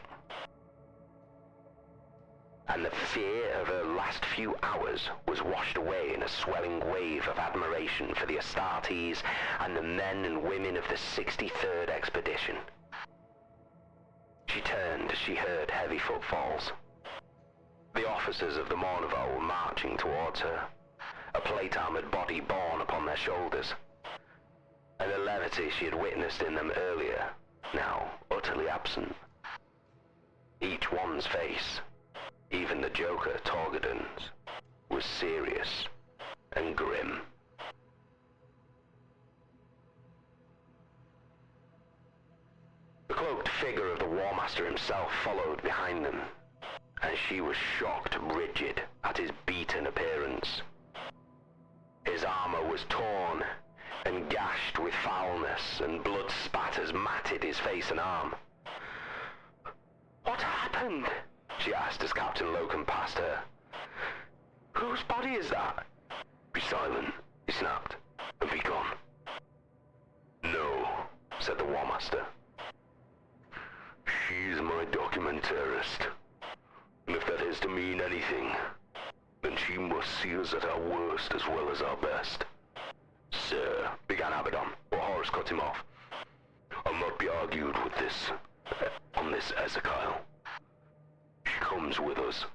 And the fear of her last few hours was washed away in a swelling wave of admiration for the Astartes and the men and women of the 63rd Expedition. She turned as she heard heavy footfalls. The officers of the Mournival were marching towards her, a plate-armored body borne upon their shoulders, and the levity she had witnessed in them earlier, now utterly absent. Each one's face, even the Joker Torgadon's, was serious and grim. The cloaked figure of the War Master himself followed behind them, and she was shocked rigid at his beaten appearance. His armor was torn and gashed with foulness, and blood spatters matted his face and arm. "What happened?" she asked as Captain Locum passed her. "Whose body is that?" "Be silent," he snapped, "and be gone." "No," said the War Master. "She's my documentarist. And if that is to mean anything, then she must see us at our worst as well as our best." "Sir," began Abaddon, but Horus cut him off. "I'll not be argued with this, on this Ezekiel. She comes with us."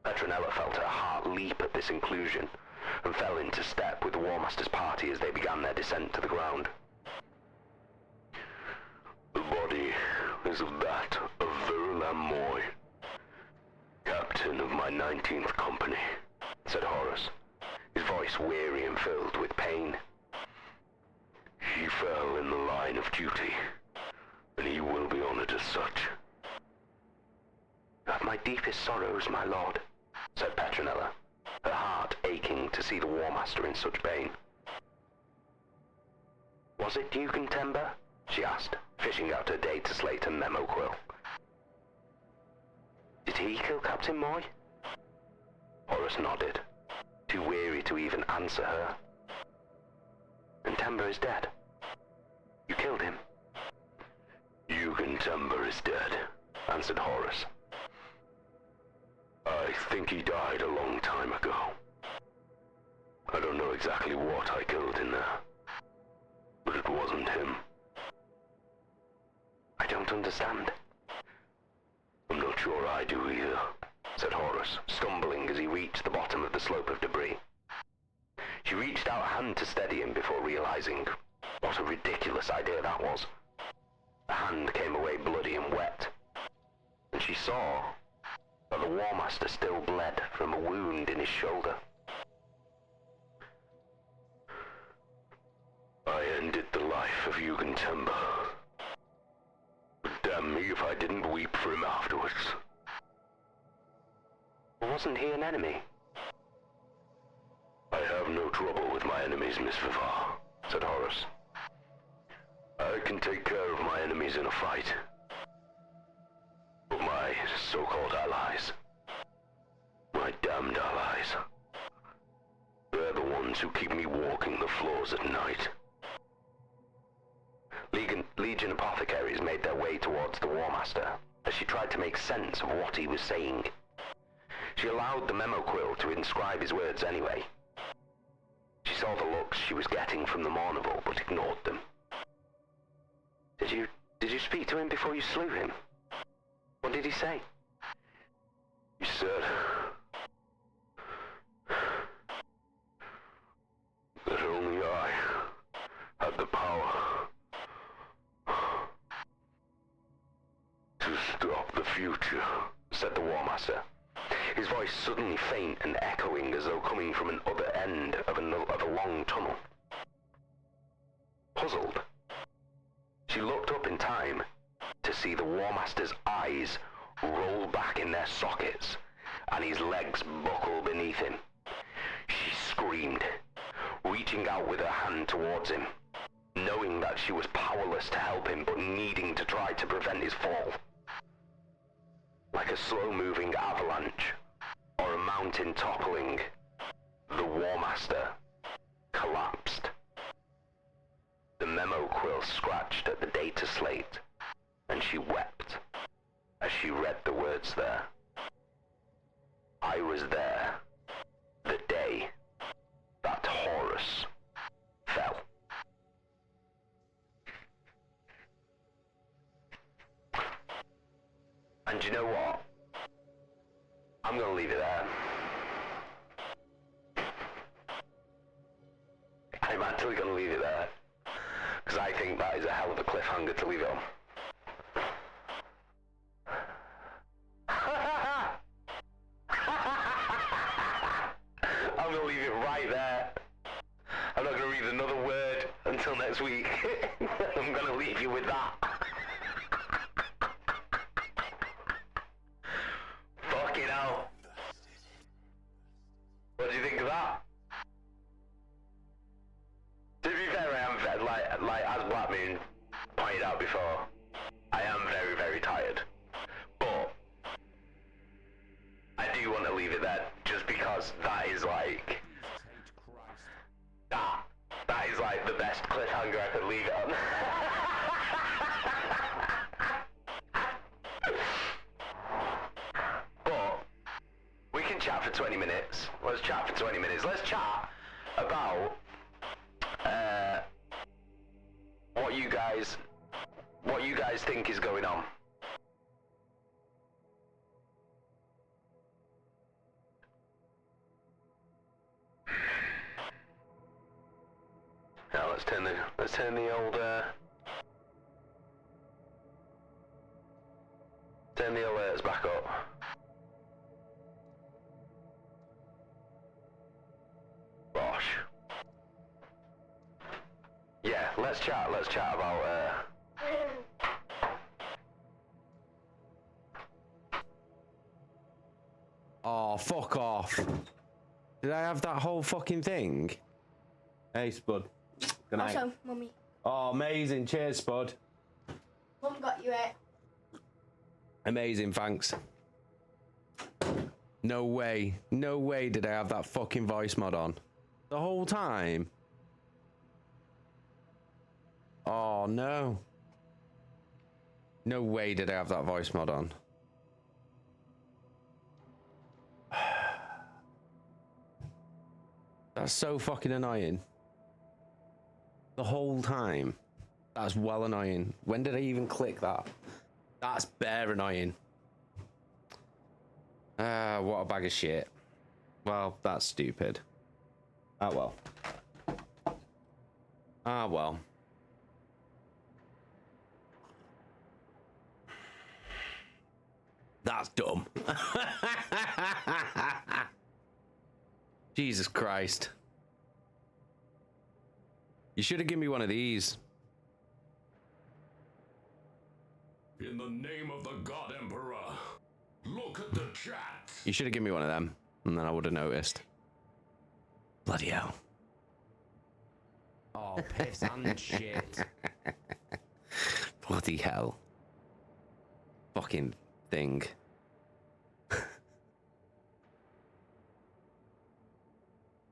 Petronella felt her heart leap at this inclusion, and fell into step with the War Master's party as they began their descent to the ground. "The body is of that of Verulam Moy, captain of my 19th Company," said Horus, his voice weary and filled with pain. "He fell in the line of duty, and he will be honored as such." "You have my deepest sorrows, my lord," said Petronella, her heart aching to see the War Master in such pain. "Was it Dugan Tember?" she asked, fishing out her data slate and memo quill. "Did he kill Captain Moy?" Horus nodded, too weary to even answer her. "And Tember is dead? You killed him?" "Dugan Tember is dead," answered Horus. "I think he died a long time ago. I don't know exactly what I killed in there, but it wasn't him." "I don't understand." "I'm not sure I do either," said Horus, stumbling as he reached the bottom of the slope of debris. She reached out a hand to steady him before realizing what a ridiculous idea that was. The hand came away bloody and wet, and she saw that the War Master still bled from a wound in his shoulder. "I ended the life of Dugan Tember. But damn me if I didn't weep for him afterwards." "Wasn't he an enemy?" "I have no trouble with my enemies, Miss Vivar," said Horus. "I can take care of my enemies in a fight. But my so-called allies, my damned allies, they're the ones who keep me walking the floors at night." Legion apothecaries made their way towards the War Master as she tried to make sense of what he was saying. She allowed the memo quill to inscribe his words anyway. She saw the looks she was getting from the Mournival, but ignored them. Did you speak to him before you slew him? What did he say?" "He said that only I had the power to stop the future," said the War Master, his voice suddenly faint and echoing as though coming from an other end of a long tunnel. Puzzled, she looked up in time to see the War Master's eyes roll back in their sockets and his legs buckle beneath him. She screamed, reaching out with her hand towards him, knowing that she was powerless to help him but needing to try to prevent his fall. Like a slow-moving avalanche or a mountain toppling, the War Master collapsed. The memo quill scratched at the data slate, and she wept as she read the words there. I was there the day that Horus fell. And you know what? I'm gonna leave it there. I'm actually gonna leave it there, because I think that is a hell of a cliffhanger to leave it on. I'm gonna leave it right there. I'm not gonna read another word until next week. I'm gonna leave you with that. Fucking hell. What do you think of that? To be fair, I am, like as Black Moon pointed out before, I am very, very tired. But I do want to leave it there, just because that is like, that is like the best cliffhanger I could leave it on. But we can chat for 20 minutes. Let's chat for 20 minutes. Let's chat about what you guys think is going on. Now let's turn the old turn the alerts back up. Gosh. Yeah, let's chat about Oh, fuck off. Did I have that whole fucking thing? Hey, Spud. Good night. Also, Mummy. Oh, amazing. Cheers, Spud. Mum got you it. Amazing, thanks. No way. No way did I have that fucking voice mod on. The whole time. Oh, no. No way did I have that voice mod on. That's so fucking annoying. The whole time. That's well annoying. When did I even click that? That's bare annoying. What a bag of shit. Well, that's stupid. Ah, well. Ah, well. That's dumb. Jesus Christ. You should have given me one of these. In the name of the God Emperor, look at the chat. You should have given me one of them, and then I would have noticed. Bloody hell. Oh, piss and shit. Bloody hell. Fucking thing.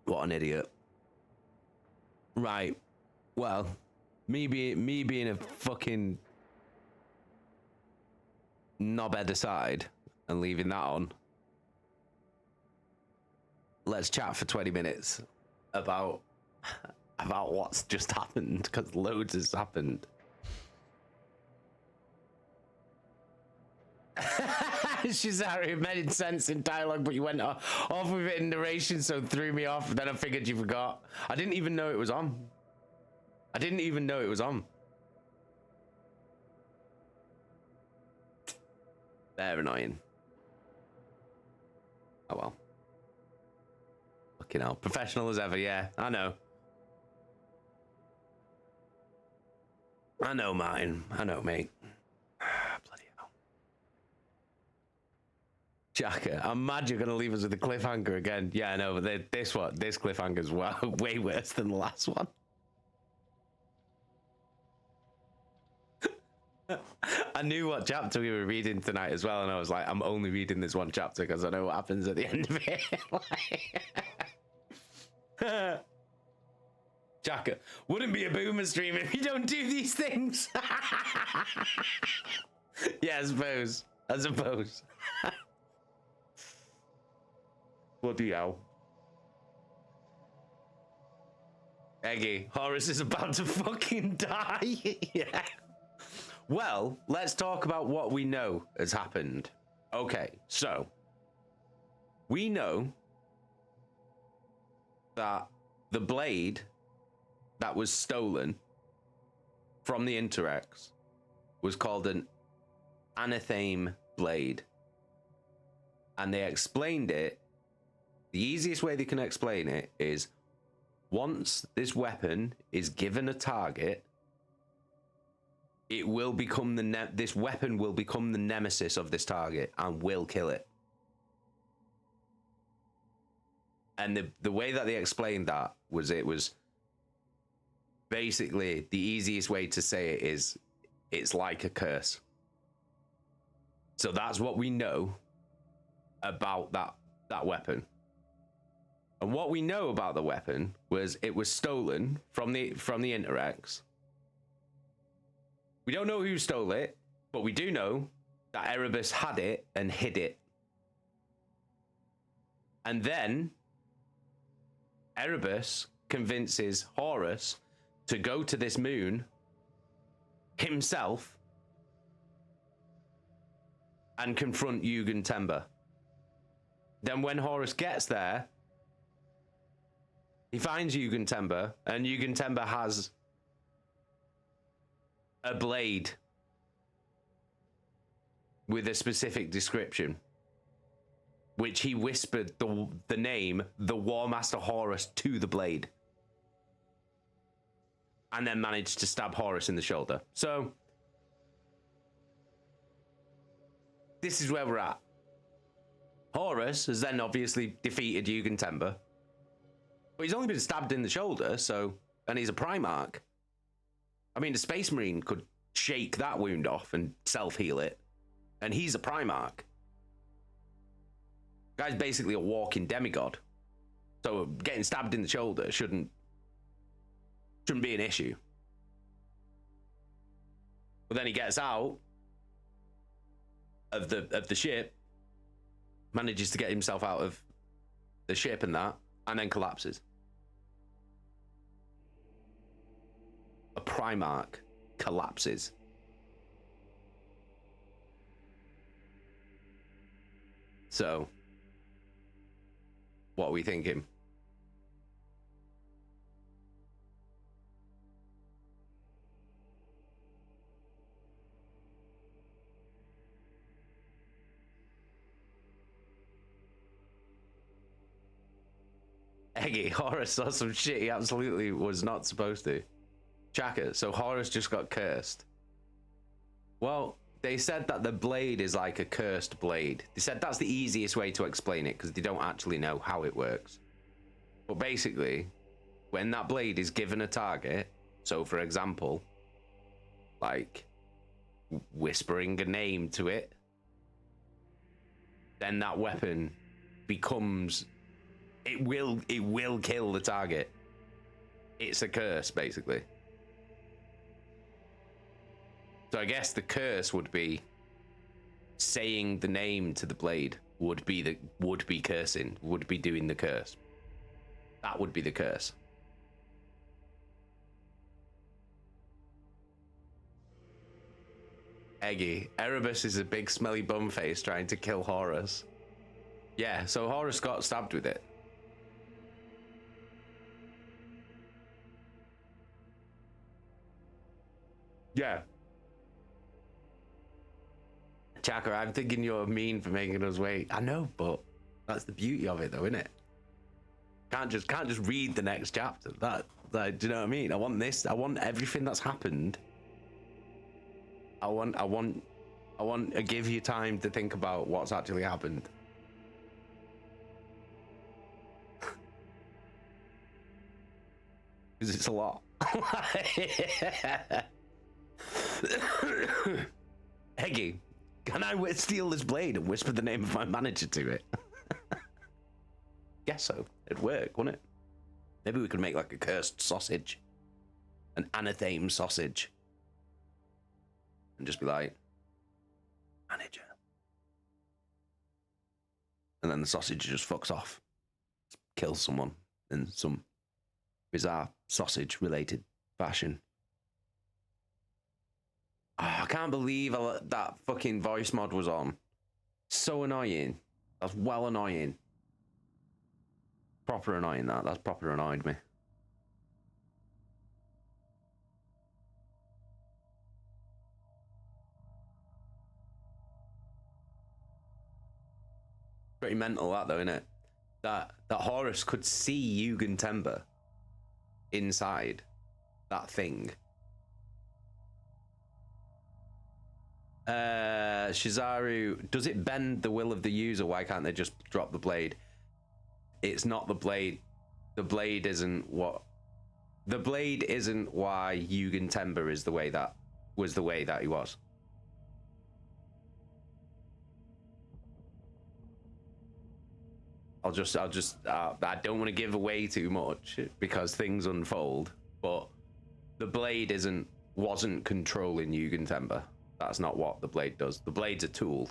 What an idiot. Right. Well, me being a fucking knobhead aside and leaving that on. Let's chat for 20 minutes about what's just happened, because loads has happened. Shazari, it made sense in dialogue, but you went off with it in narration, so it threw me off. Then I figured you forgot. I didn't even know it was on. They're annoying. Oh well. Fucking hell. Professional as ever, yeah. I know. I know mine. I know, mate. Bloody hell. Jacker, I'm mad you're going to leave us with a cliffhanger again. Yeah, I know, but this cliffhanger's way worse than the last one. I knew what chapter we were reading tonight as well, and I was like, I'm only reading this one chapter because I know what happens at the end of it. Chaka, wouldn't be a boomer stream if you don't do these things. Yeah, I suppose. Bloody hell. Eggy, Horus is about to fucking die. Yeah. Well, let's talk about what we know has happened. Okay, so we know that the blade that was stolen from the Interrex was called an anatheme blade. And they explained it. The easiest way they can explain it is once this weapon is given a target, it will become this weapon will become the nemesis of this target and will kill it. And the way that they explained that was it was basically the easiest way to say it is it's like a curse. So that's what we know about that weapon. And what we know about the weapon was it was stolen from the Interrex. We don't know who stole it, but we do know that Erebus had it and hid it. And then Erebus convinces Horus to go to this moon himself and confront Yugen Temba. Then when Horus gets there, he finds Yugen Temba, and Yugen Temba has a blade with a specific description, which he whispered the name, the War Master Horus, to the blade, and then managed to stab Horus in the shoulder. So this is where we're at. Horus has then obviously defeated Yugen Temba, but he's only been stabbed in the shoulder, so, and he's a Primarch. I mean, the Space Marine could shake that wound off and self-heal it, and he's a Primarch. Guy's basically a walking demigod, so getting stabbed in the shoulder shouldn't be an issue. But then he gets out of the ship, manages to get himself out of the ship and then collapses. A Primarch collapses. So, what are we thinking? Eggy, Horus saw some shit he absolutely was not supposed to. Chaka, so Horus just got cursed. Well, they said that the blade is like a cursed blade. They said that's the easiest way to explain it because they don't actually know how it works. But basically, when that blade is given a target, so for example, like whispering a name to it, then that weapon becomes, it will kill the target. It's a curse, basically. So I guess the curse would be saying the name to the blade would be cursing, would be doing the curse. That would be the curse. Eggy, Erebus is a big smelly bum face trying to kill Horus. Yeah, so Horus got stabbed with it. Yeah. Chaka, I'm thinking you're mean for making us wait. I know, but that's the beauty of it, though, isn't it? Can't just read the next chapter. Do you know what I mean? I want this. I want everything that's happened. I want to give you time to think about what's actually happened. Because it's a lot. Eggy, can I steal this blade and whisper the name of my manager to it? Guess so. It'd work, wouldn't it? Maybe we could make like a cursed sausage, an anathema sausage, and just be like, manager. And then the sausage just fucks off, kills someone in some bizarre sausage-related fashion. Oh, I can't believe that fucking voice mod was on. So annoying. That's well annoying. Proper annoying, that. That's proper annoyed me. Pretty mental, that, though, innit? That Horus could see Yugen Temba inside that thing. Shizaru, does it bend the will of the user? Why can't they just drop the blade? It's not the blade. The blade isn't what. The blade isn't why Yugen Temba is the way that was the way that he was. I don't want to give away too much because things unfold, but the blade wasn't controlling Yugen Temba. That's not what the blade does. The blade's a tool.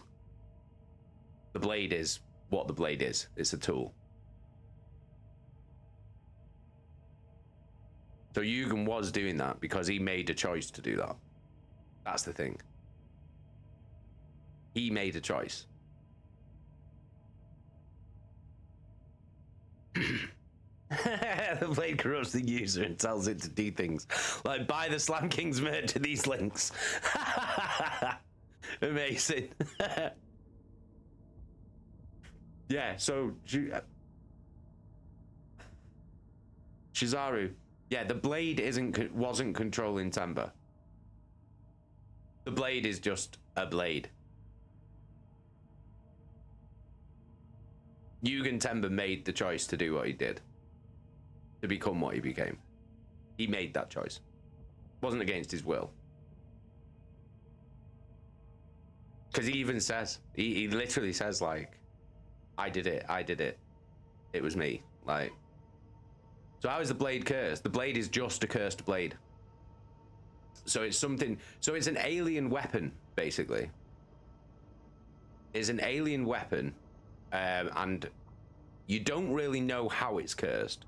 The blade is what the blade is. It's a tool. So Yugen was doing that because he made a choice to do that. That's the thing. He made a choice. The blade corrupts the user and tells it to do things like buy the Slam King's merch to these links. Amazing. Yeah, so Shizaru, yeah, the blade wasn't controlling Temba. The blade is just a blade. Yugen Temba made the choice to do what he did, to become what he became. He made that choice. Wasn't against his will. Because he even says, he literally says, like, I did it. It was me. Like, so how is the blade cursed? The blade is just a cursed blade. So it's something, so it's an alien weapon, basically. It's an alien weapon. And you don't really know how it's cursed,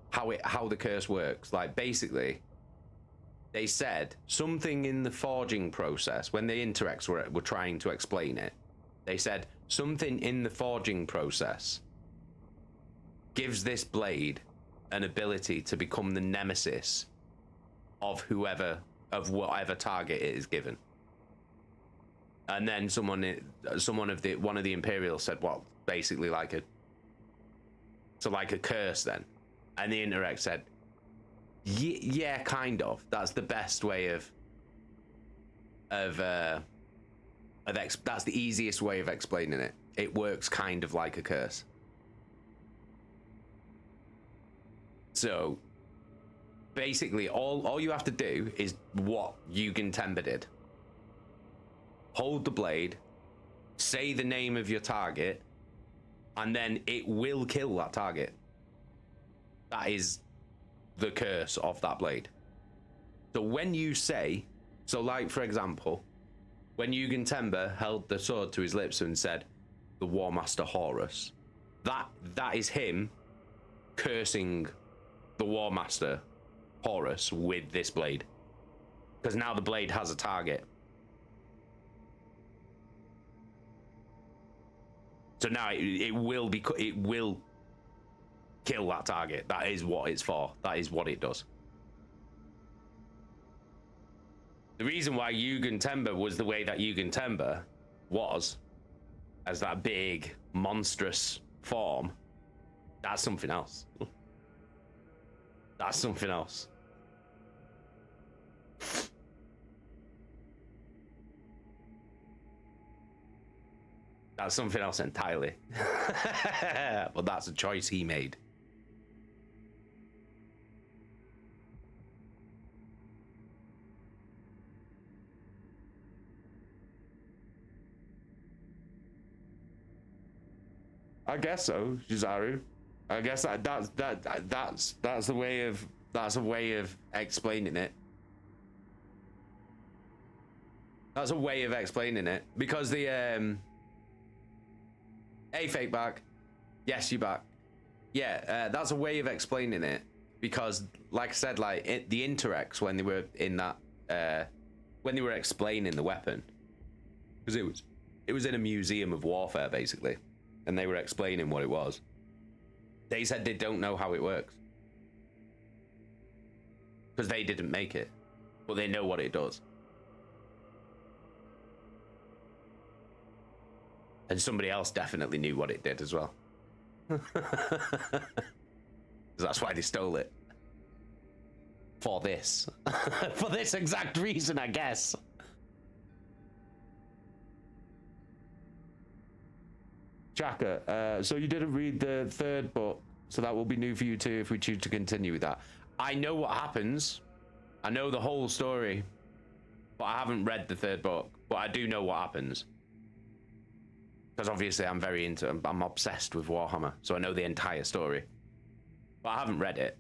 how the curse works. Like, basically, they said something in the forging process when the Interrex were trying to explain it. They said something in the forging process gives this blade an ability to become the nemesis of whatever target it is given. And then one of the Imperials said, "Well, basically like a curse then." And the Interrex said, "Yeah, kind of. That's the best way that's the easiest way of explaining it. It works kind of like a curse." So basically, all you have to do is what Yugen Temba did. Hold the blade, say the name of your target, and then it will kill that target. That is the curse of that blade. So when you say, so like for example, when Yugen Temba held the sword to his lips and said, "The War Master Horus," that is him cursing the War Master Horus with this blade. Because now the blade has a target. So now it will kill that target. That is what it's for. That is what it does. The reason why Yugen Temba was the way that Yugen Temba was, as that big, monstrous form, that's something else. That's something else. That's something else entirely. But that's a choice he made. I guess so, Shizaru. I guess that's a way of explaining it. That's a way of explaining it, because the hey, fake back, yes, you back, yeah, that's a way of explaining it, because like I said, like the Interex, when they were in that when they were explaining the weapon, because it was in a museum of warfare basically, and they were explaining what it was. They said they don't know how it works because they didn't make it, but they know what it does. And somebody else definitely knew what it did as well. That's why they stole it. For this. For this exact reason, I guess. Chaka, so you didn't read the third book, so that will be new for you too if we choose to continue with that. I know what happens. I know the whole story, but I haven't read the third book, but I do know what happens. Because obviously I'm obsessed with Warhammer, so I know the entire story. But I haven't read it.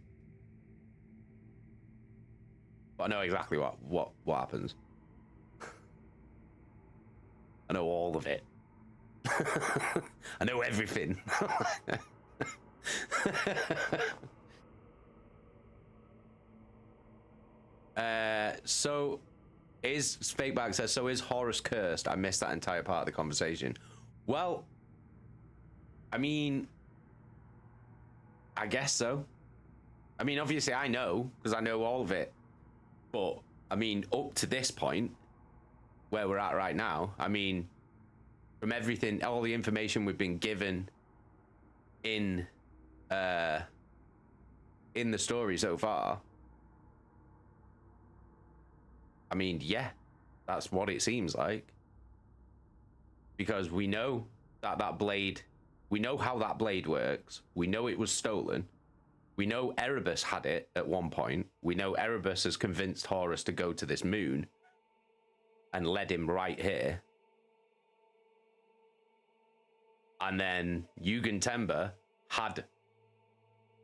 But I know exactly what happens. I know all of it. I know everything. So is Fakeback says, so is Horus cursed? I missed that entire part of the conversation. Well, I mean, I guess so. I mean, obviously I know, because I know all of it. But, I mean, up to this point, where we're at right now, I mean, from everything, all the information we've been given in the story so far, I mean, yeah, that's what it seems like. Because we know that blade, we know how that blade works. We know it was stolen. We know Erebus had it at one point. We know Erebus has convinced Horus to go to this moon and led him right here. And then Yugen Temba had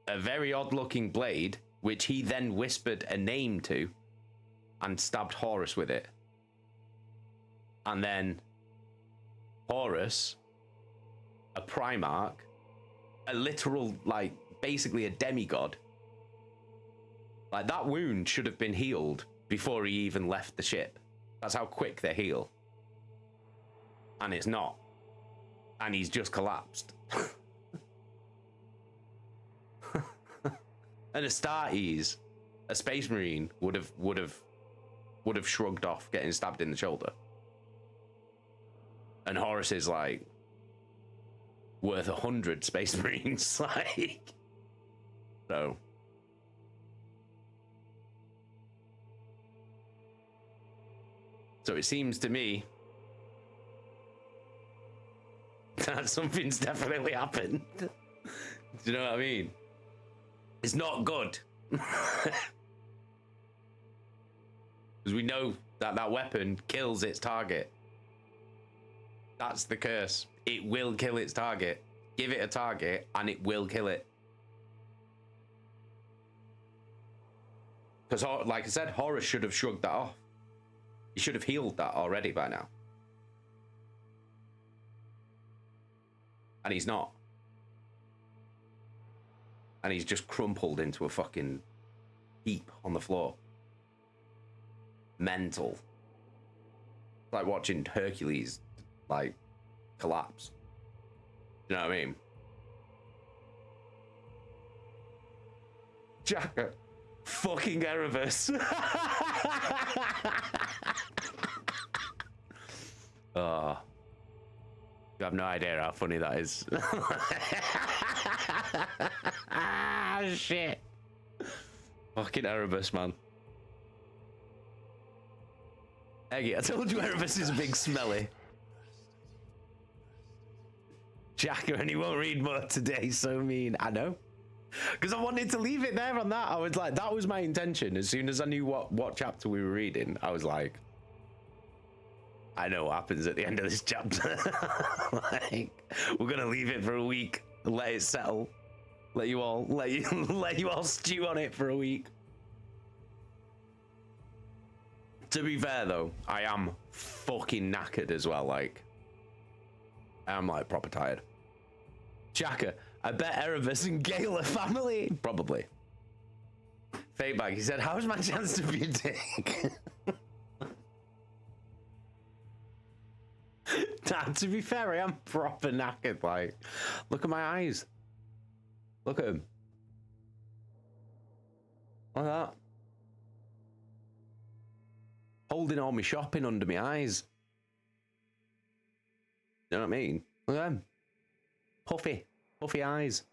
a very odd-looking blade, which he then whispered a name to and stabbed Horus with it. And then Horus, a Primarch, a literal, like, basically a demigod. Like, that wound should have been healed before he even left the ship. That's how quick they heal. And it's not. And he's just collapsed. And Astartes, a space marine, would have shrugged off getting stabbed in the shoulder. And Horus is like worth 100 space marines, like. So it seems to me that something's definitely happened. Do you know what I mean? It's not good. Because we know that weapon kills its target. That's the curse. It will kill its target. Give it a target and it will kill it. Because, like I said, Horus should have shrugged that off. He should have healed that already by now. And he's not. And he's just crumpled into a fucking heap on the floor. Mental. It's like watching Hercules, like, collapse. You know what I mean? Jacka. Fucking Erebus. Oh. You have no idea how funny that is. Ah, shit. Fucking Erebus, man. Eggy, I told you Erebus is big smelly. Jacka, and he won't read more today, so mean. I know. Because I wanted to leave it there on that. I was like, that was my intention. As soon as I knew what chapter we were reading, I was like, I know what happens at the end of this chapter. Like, we're going to leave it for a week and let it settle. Let you all stew on it for a week. To be fair though, I am fucking knackered as well. Like, I'm like proper tired. Chaka, I bet Erebus and Gale are family. Probably. Fadebag, he said, how's my chance to be a dick? Nah, to be fair, I am proper knackered. Like, look at my eyes. Look at them. Like that. Holding all my shopping under my eyes. You know what I mean? Look at them. Puffy eyes.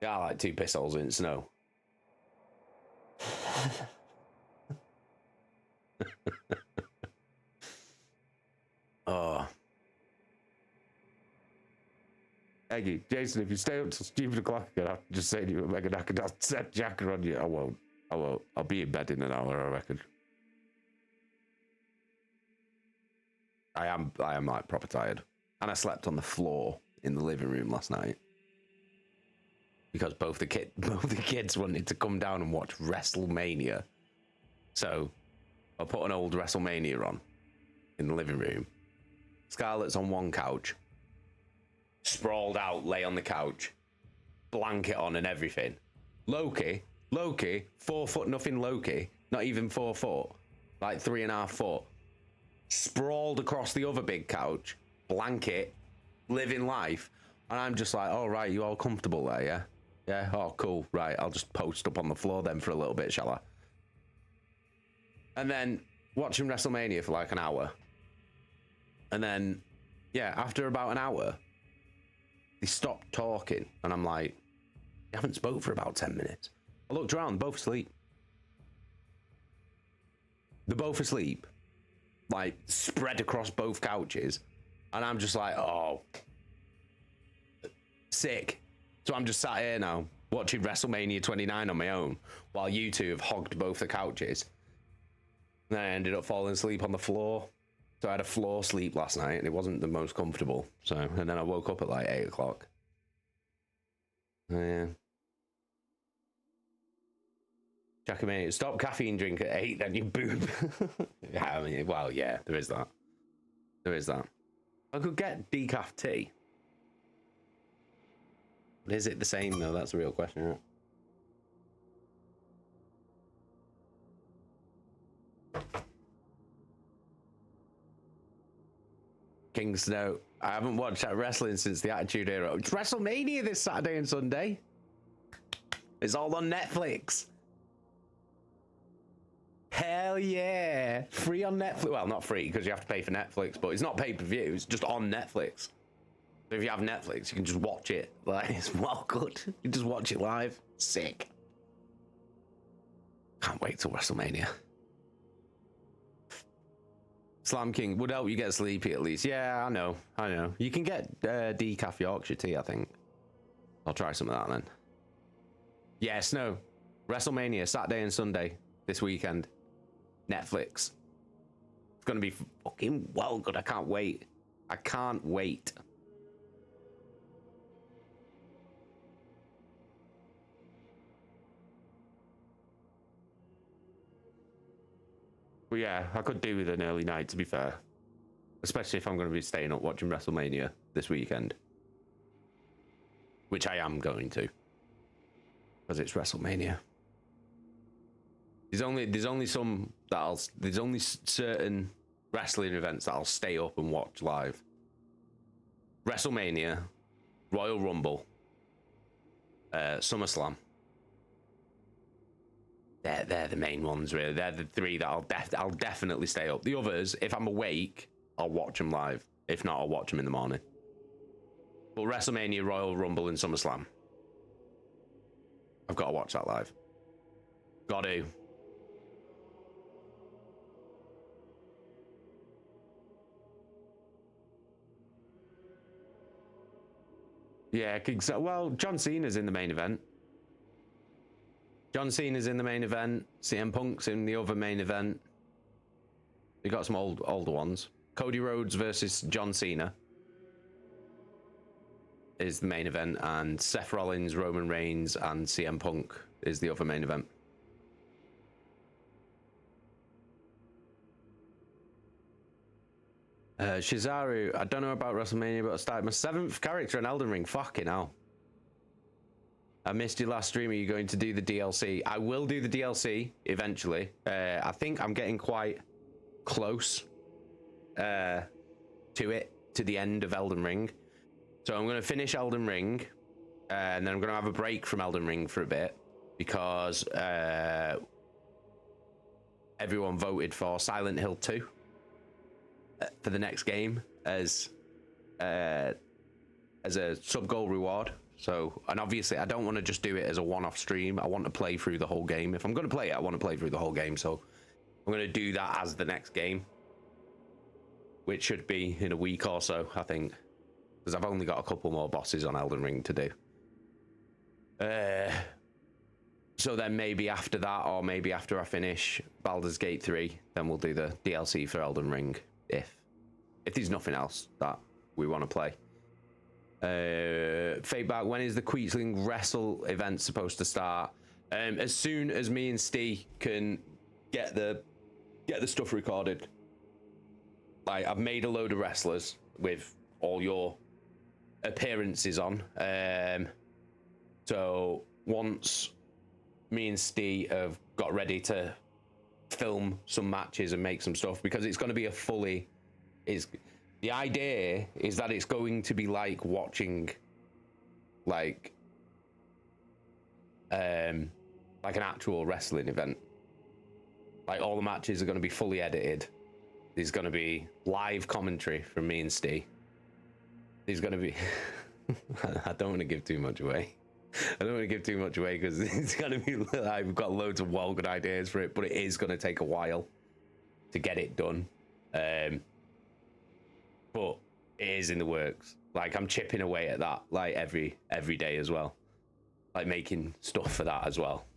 Yeah, I like 2 piss holes in snow. Oh. Eggy, Jason, if you stay up till stupid o'clock again, I'll just say to you, Megan, I could set Jacker on you. I won't. I'll be in bed in an hour, I reckon. I am like proper tired. And I slept on the floor in the living room last night. Because both the kids wanted to come down and watch WrestleMania. So I put an old WrestleMania on in the living room. Scarlett's on one couch. Sprawled out, lay on the couch. Blanket on and everything. Loki, 4 foot nothing Loki. Not even 4 foot. Like 3.5 foot. Sprawled across the other big couch. Blanket. Living life. And I'm just like, oh right, you all comfortable there, yeah? Yeah, oh cool, right, I'll just post up on the floor then for a little bit, shall I? And then watching WrestleMania for like an hour. And then, yeah, after about an hour, they stopped talking. And I'm like, you haven't spoke for about 10 minutes. I looked around, both asleep. They're both asleep. Like, spread across both couches. And I'm just like, oh, sick. So I'm just sat here now, watching WrestleMania 29 on my own, while you two have hogged both the couches. And then I ended up falling asleep on the floor. So I had a floor sleep last night, and it wasn't the most comfortable. So, and then I woke up at like 8 o'clock. Yeah. Jackamania, stop caffeine drink at 8, then you boob. Yeah, I mean, well, yeah, there is that. There is that. I could get decaf tea. But is it the same though? That's a real question, right? King Snow, I haven't watched that wrestling since the Attitude Era. It's WrestleMania this Saturday and Sunday. It's all on Netflix. Hell yeah. Free on Netflix. Well, not free because you have to pay for Netflix, but it's not pay-per-view. It's just on Netflix. So if you have Netflix, you can just watch it. Like, it's well good. You just watch it live. Sick. Can't wait till WrestleMania. Slam King would help you get sleepy at least. Yeah, I know. You can get decaf Yorkshire tea, I think. I'll try some of that then. Yeah, Snow. WrestleMania, Saturday and Sunday this weekend. Netflix. It's going to be fucking well good. I can't wait. I can't wait. Well, yeah, I could do with an early night, to be fair. Especially if I'm going to be staying up watching WrestleMania this weekend. Which I am going to. Because it's WrestleMania. There's only certain wrestling events that I'll stay up and watch live. WrestleMania, Royal Rumble, SummerSlam. They're the main ones, really. They're the 3 that I'll definitely stay up. The others, if I'm awake, I'll watch them live. If not, I'll watch them in the morning. But WrestleMania, Royal Rumble, and SummerSlam. I've got to watch that live. Got to. Yeah, well, John Cena's in the main event. John Cena's in the main event. CM Punk's in the other main event. We got some older ones. Cody Rhodes versus John Cena. is the main event, and Seth Rollins, Roman Reigns, and CM Punk is the other main event. Shizaru, I don't know about WrestleMania, but I started my 7th character in Elden Ring. Fucking hell. I missed your last stream. Are you going to do the DLC? I will do the DLC eventually. I think I'm getting quite close to the end of Elden Ring. So I'm going to finish Elden Ring, and then I'm going to have a break from Elden Ring for a bit, because everyone voted for Silent Hill 2 for the next game as a sub-goal reward. So, and obviously I don't want to just do it as a one-off stream. I want to play through the whole game. If I'm going to play it, I want to play through the whole game. So I'm going to do that as the next game, which should be in a week or so, I think, because I've only got a couple more bosses on Elden Ring to do. So then maybe after that, or maybe after I finish Baldur's Gate 3, then we'll do the DLC for Elden Ring, if there's nothing else that we want to play. Feedback, when is the Queetsling Wrestle event supposed to start? As soon as me and Steve can get the stuff recorded. Like, I've made a load of wrestlers with all your appearances on. So once me and Steve have got ready to film some matches and make some stuff, because it's going to be the idea is that it's going to be like watching like an actual wrestling event. Like, all the matches are going to be fully edited. There's going to be live commentary from me and Steve. There's going to be I don't want to give too much away. I don't want to give too much away, because it's going to be, I've got loads of well good ideas for it, but it is going to take a while to get it done. But it is in the works. Like, I'm chipping away at that, like, every day as well. Like, making stuff for that as well.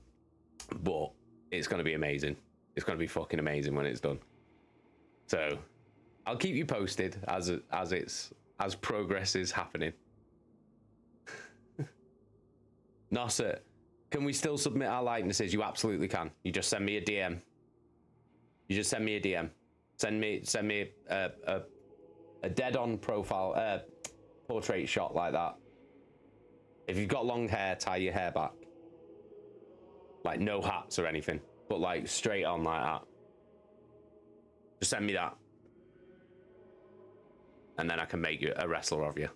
But it's going to be amazing. It's going to be fucking amazing when it's done. So I'll keep you posted as progress is happening. Nosset, can we still submit our likenesses? You absolutely can. You just send me a DM. Send me a dead-on profile, portrait shot like that. If you've got long hair, tie your hair back. Like, no hats or anything, but like straight on like that. Just send me that, and then I can make you a wrestler of you.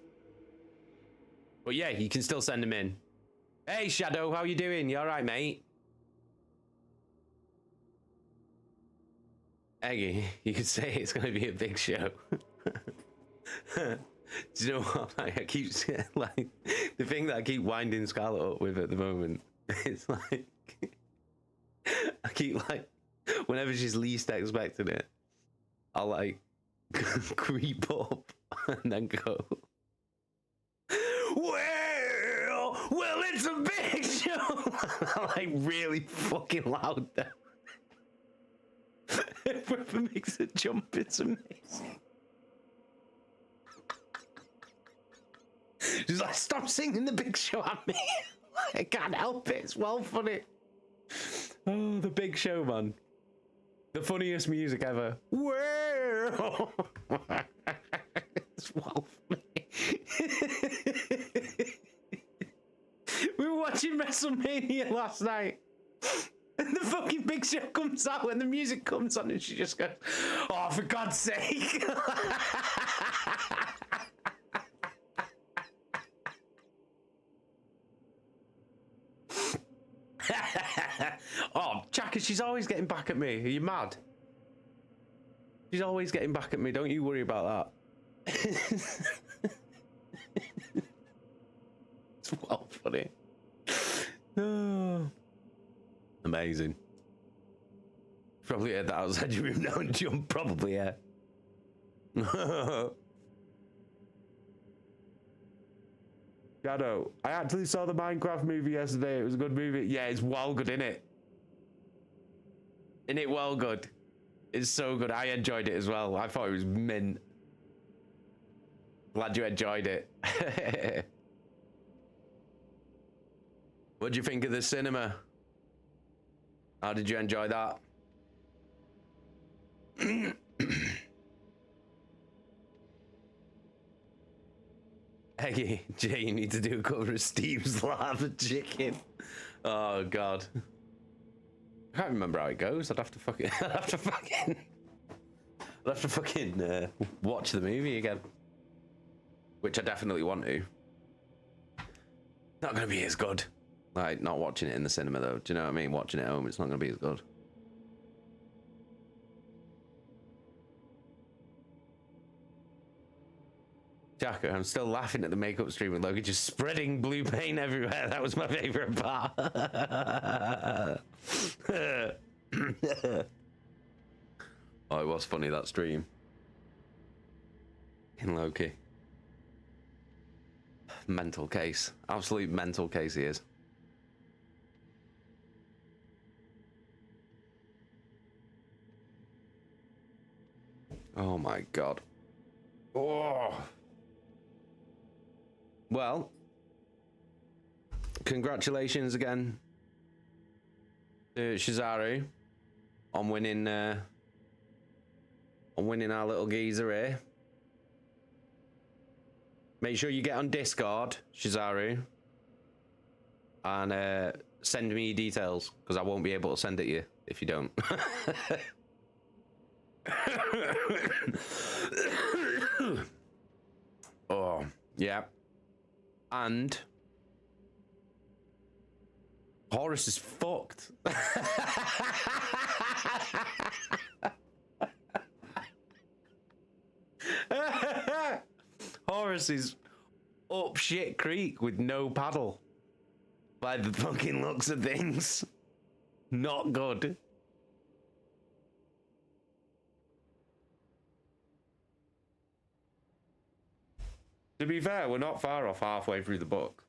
But yeah, you can still send them in. Hey Shadow, how you doing? You all right, mate? Eggy, you could say it's going to be a big show. Do you know what? Like, I keep like, the thing that I keep winding Scarlett up with at the moment. It's like, I keep like, whenever she's least expecting it, I'll like creep up and then go, well, it's a big show. I'm like really fucking loud there. Whoever makes a jump, it's amazing. She's like, stop singing the Big Show at me. I can't help it. It's well funny. Oh, the Big Show, man. The funniest music ever. Well, it's well funny. We were watching WrestleMania last night. And the fucking Big Show comes out and the music comes on and she just goes, oh, for God's sake. Oh, Chaka, she's always getting back at me. Are you mad? She's always getting back at me. Don't you worry about that. It's well funny. Oh. Amazing. Probably heard that outside your room now and jump. Probably, yeah. Shadow, I actually saw the Minecraft movie yesterday. It was a good movie. Yeah, it's well good, innit? Isn't it well good? It's so good. I enjoyed it as well. I thought it was mint. Glad you enjoyed it. What do you think of the cinema? How did you enjoy that? Eggy, Jay, you need to do a cover of Steve's Lava Chicken. Oh god. I can't remember how it goes. I'd have to fucking watch the movie again. Which I definitely want to. Not gonna be as good. Like, not watching it in the cinema though. Do you know what I mean? Watching it at home, it's not gonna be as good. Jacker, I'm still laughing at the makeup stream with Logan just spreading blue paint everywhere. That was my favorite part. Oh, it was funny, that stream. In Loki. Mental case. Absolute mental case he is. Oh my god. Oh. Well, congratulations again to Shizaru on winning our little geezer here. Make sure you get on Discord, Shizaru, and send me details, because I won't be able to send it you if you don't. Oh, yeah. And Horus is fucked. Horus is up shit creek with no paddle. By the fucking looks of things. Not good. To be fair, we're not far off halfway through the book.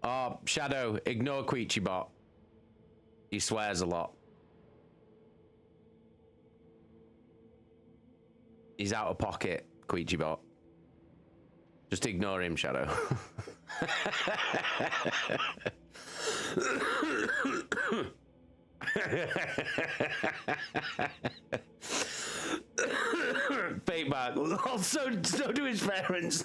Oh, Shadow, ignore Queechy Bot. He swears a lot. He's out of pocket, Queechy Bot. Just ignore him, Shadow. Fake back. Also, so do his parents.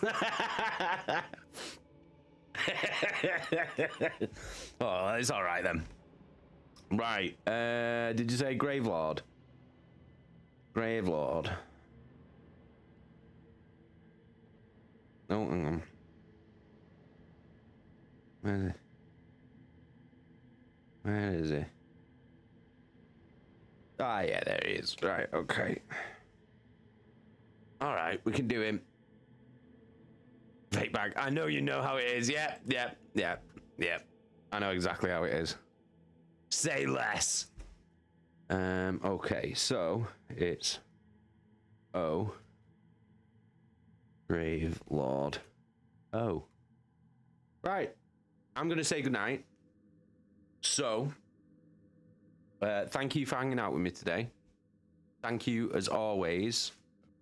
Oh, it's all right then. Right. Did you say Gravelord? Gravelord. Oh, hang on. Where is he? Where is he? Ah, yeah, there he is. Right, okay. All right, we can do him. Fake bag. I know you know how it is. Yep. I know exactly how it is. Say less. Okay, so it's O. Grave Lord. Oh. Right. I'm gonna say goodnight. So, thank you for hanging out with me today. Thank you, as always,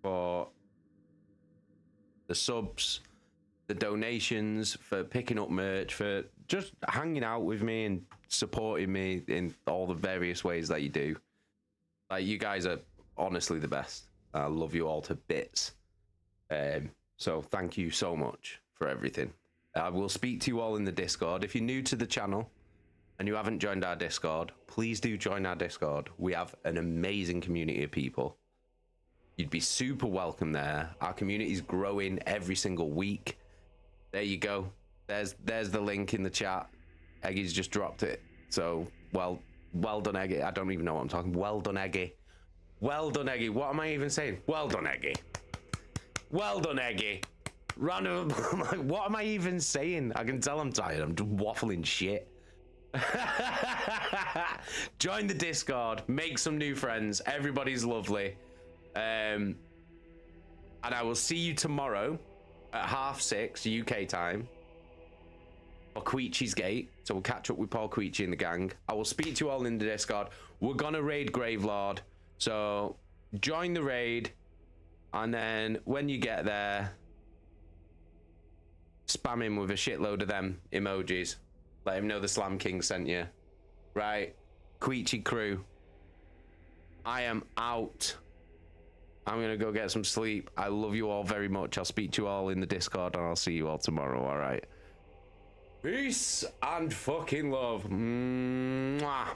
for the subs, the donations, for picking up merch, for just hanging out with me and supporting me in all the various ways that you do. Like, you guys are honestly the best. I love you all to bits. So thank you so much for everything. I will speak to you all in the Discord. If you're new to the channel and you haven't joined our Discord, please do join our Discord. We have an amazing community of people. You'd be super welcome there. Our community is growing every single week. There you go. There's the link in the chat. Eggy's just dropped it. So, well done, Eggy. I don't even know what I'm talking. Well done, Eggy. Well done, Eggy. What am I even saying? Well done, Eggy. Well done, Eggy. Round of what am I even saying? I can tell I'm tired. I'm just waffling shit. Join the Discord. Make some new friends. Everybody's lovely. And I will see you tomorrow at 6:30 UK time for Queechy's Gate. So we'll catch up with Paul Queechy and the gang. I will speak to you all in the Discord. We're gonna raid Gravelord. So join the raid. And then when you get there, spam him with a shitload of them emojis. Let him know the Slam King sent you. Right. Queechy crew. I am out. I'm going to go get some sleep. I love you all very much. I'll speak to you all in the Discord and I'll see you all tomorrow. All right. Peace and fucking love. Mwah.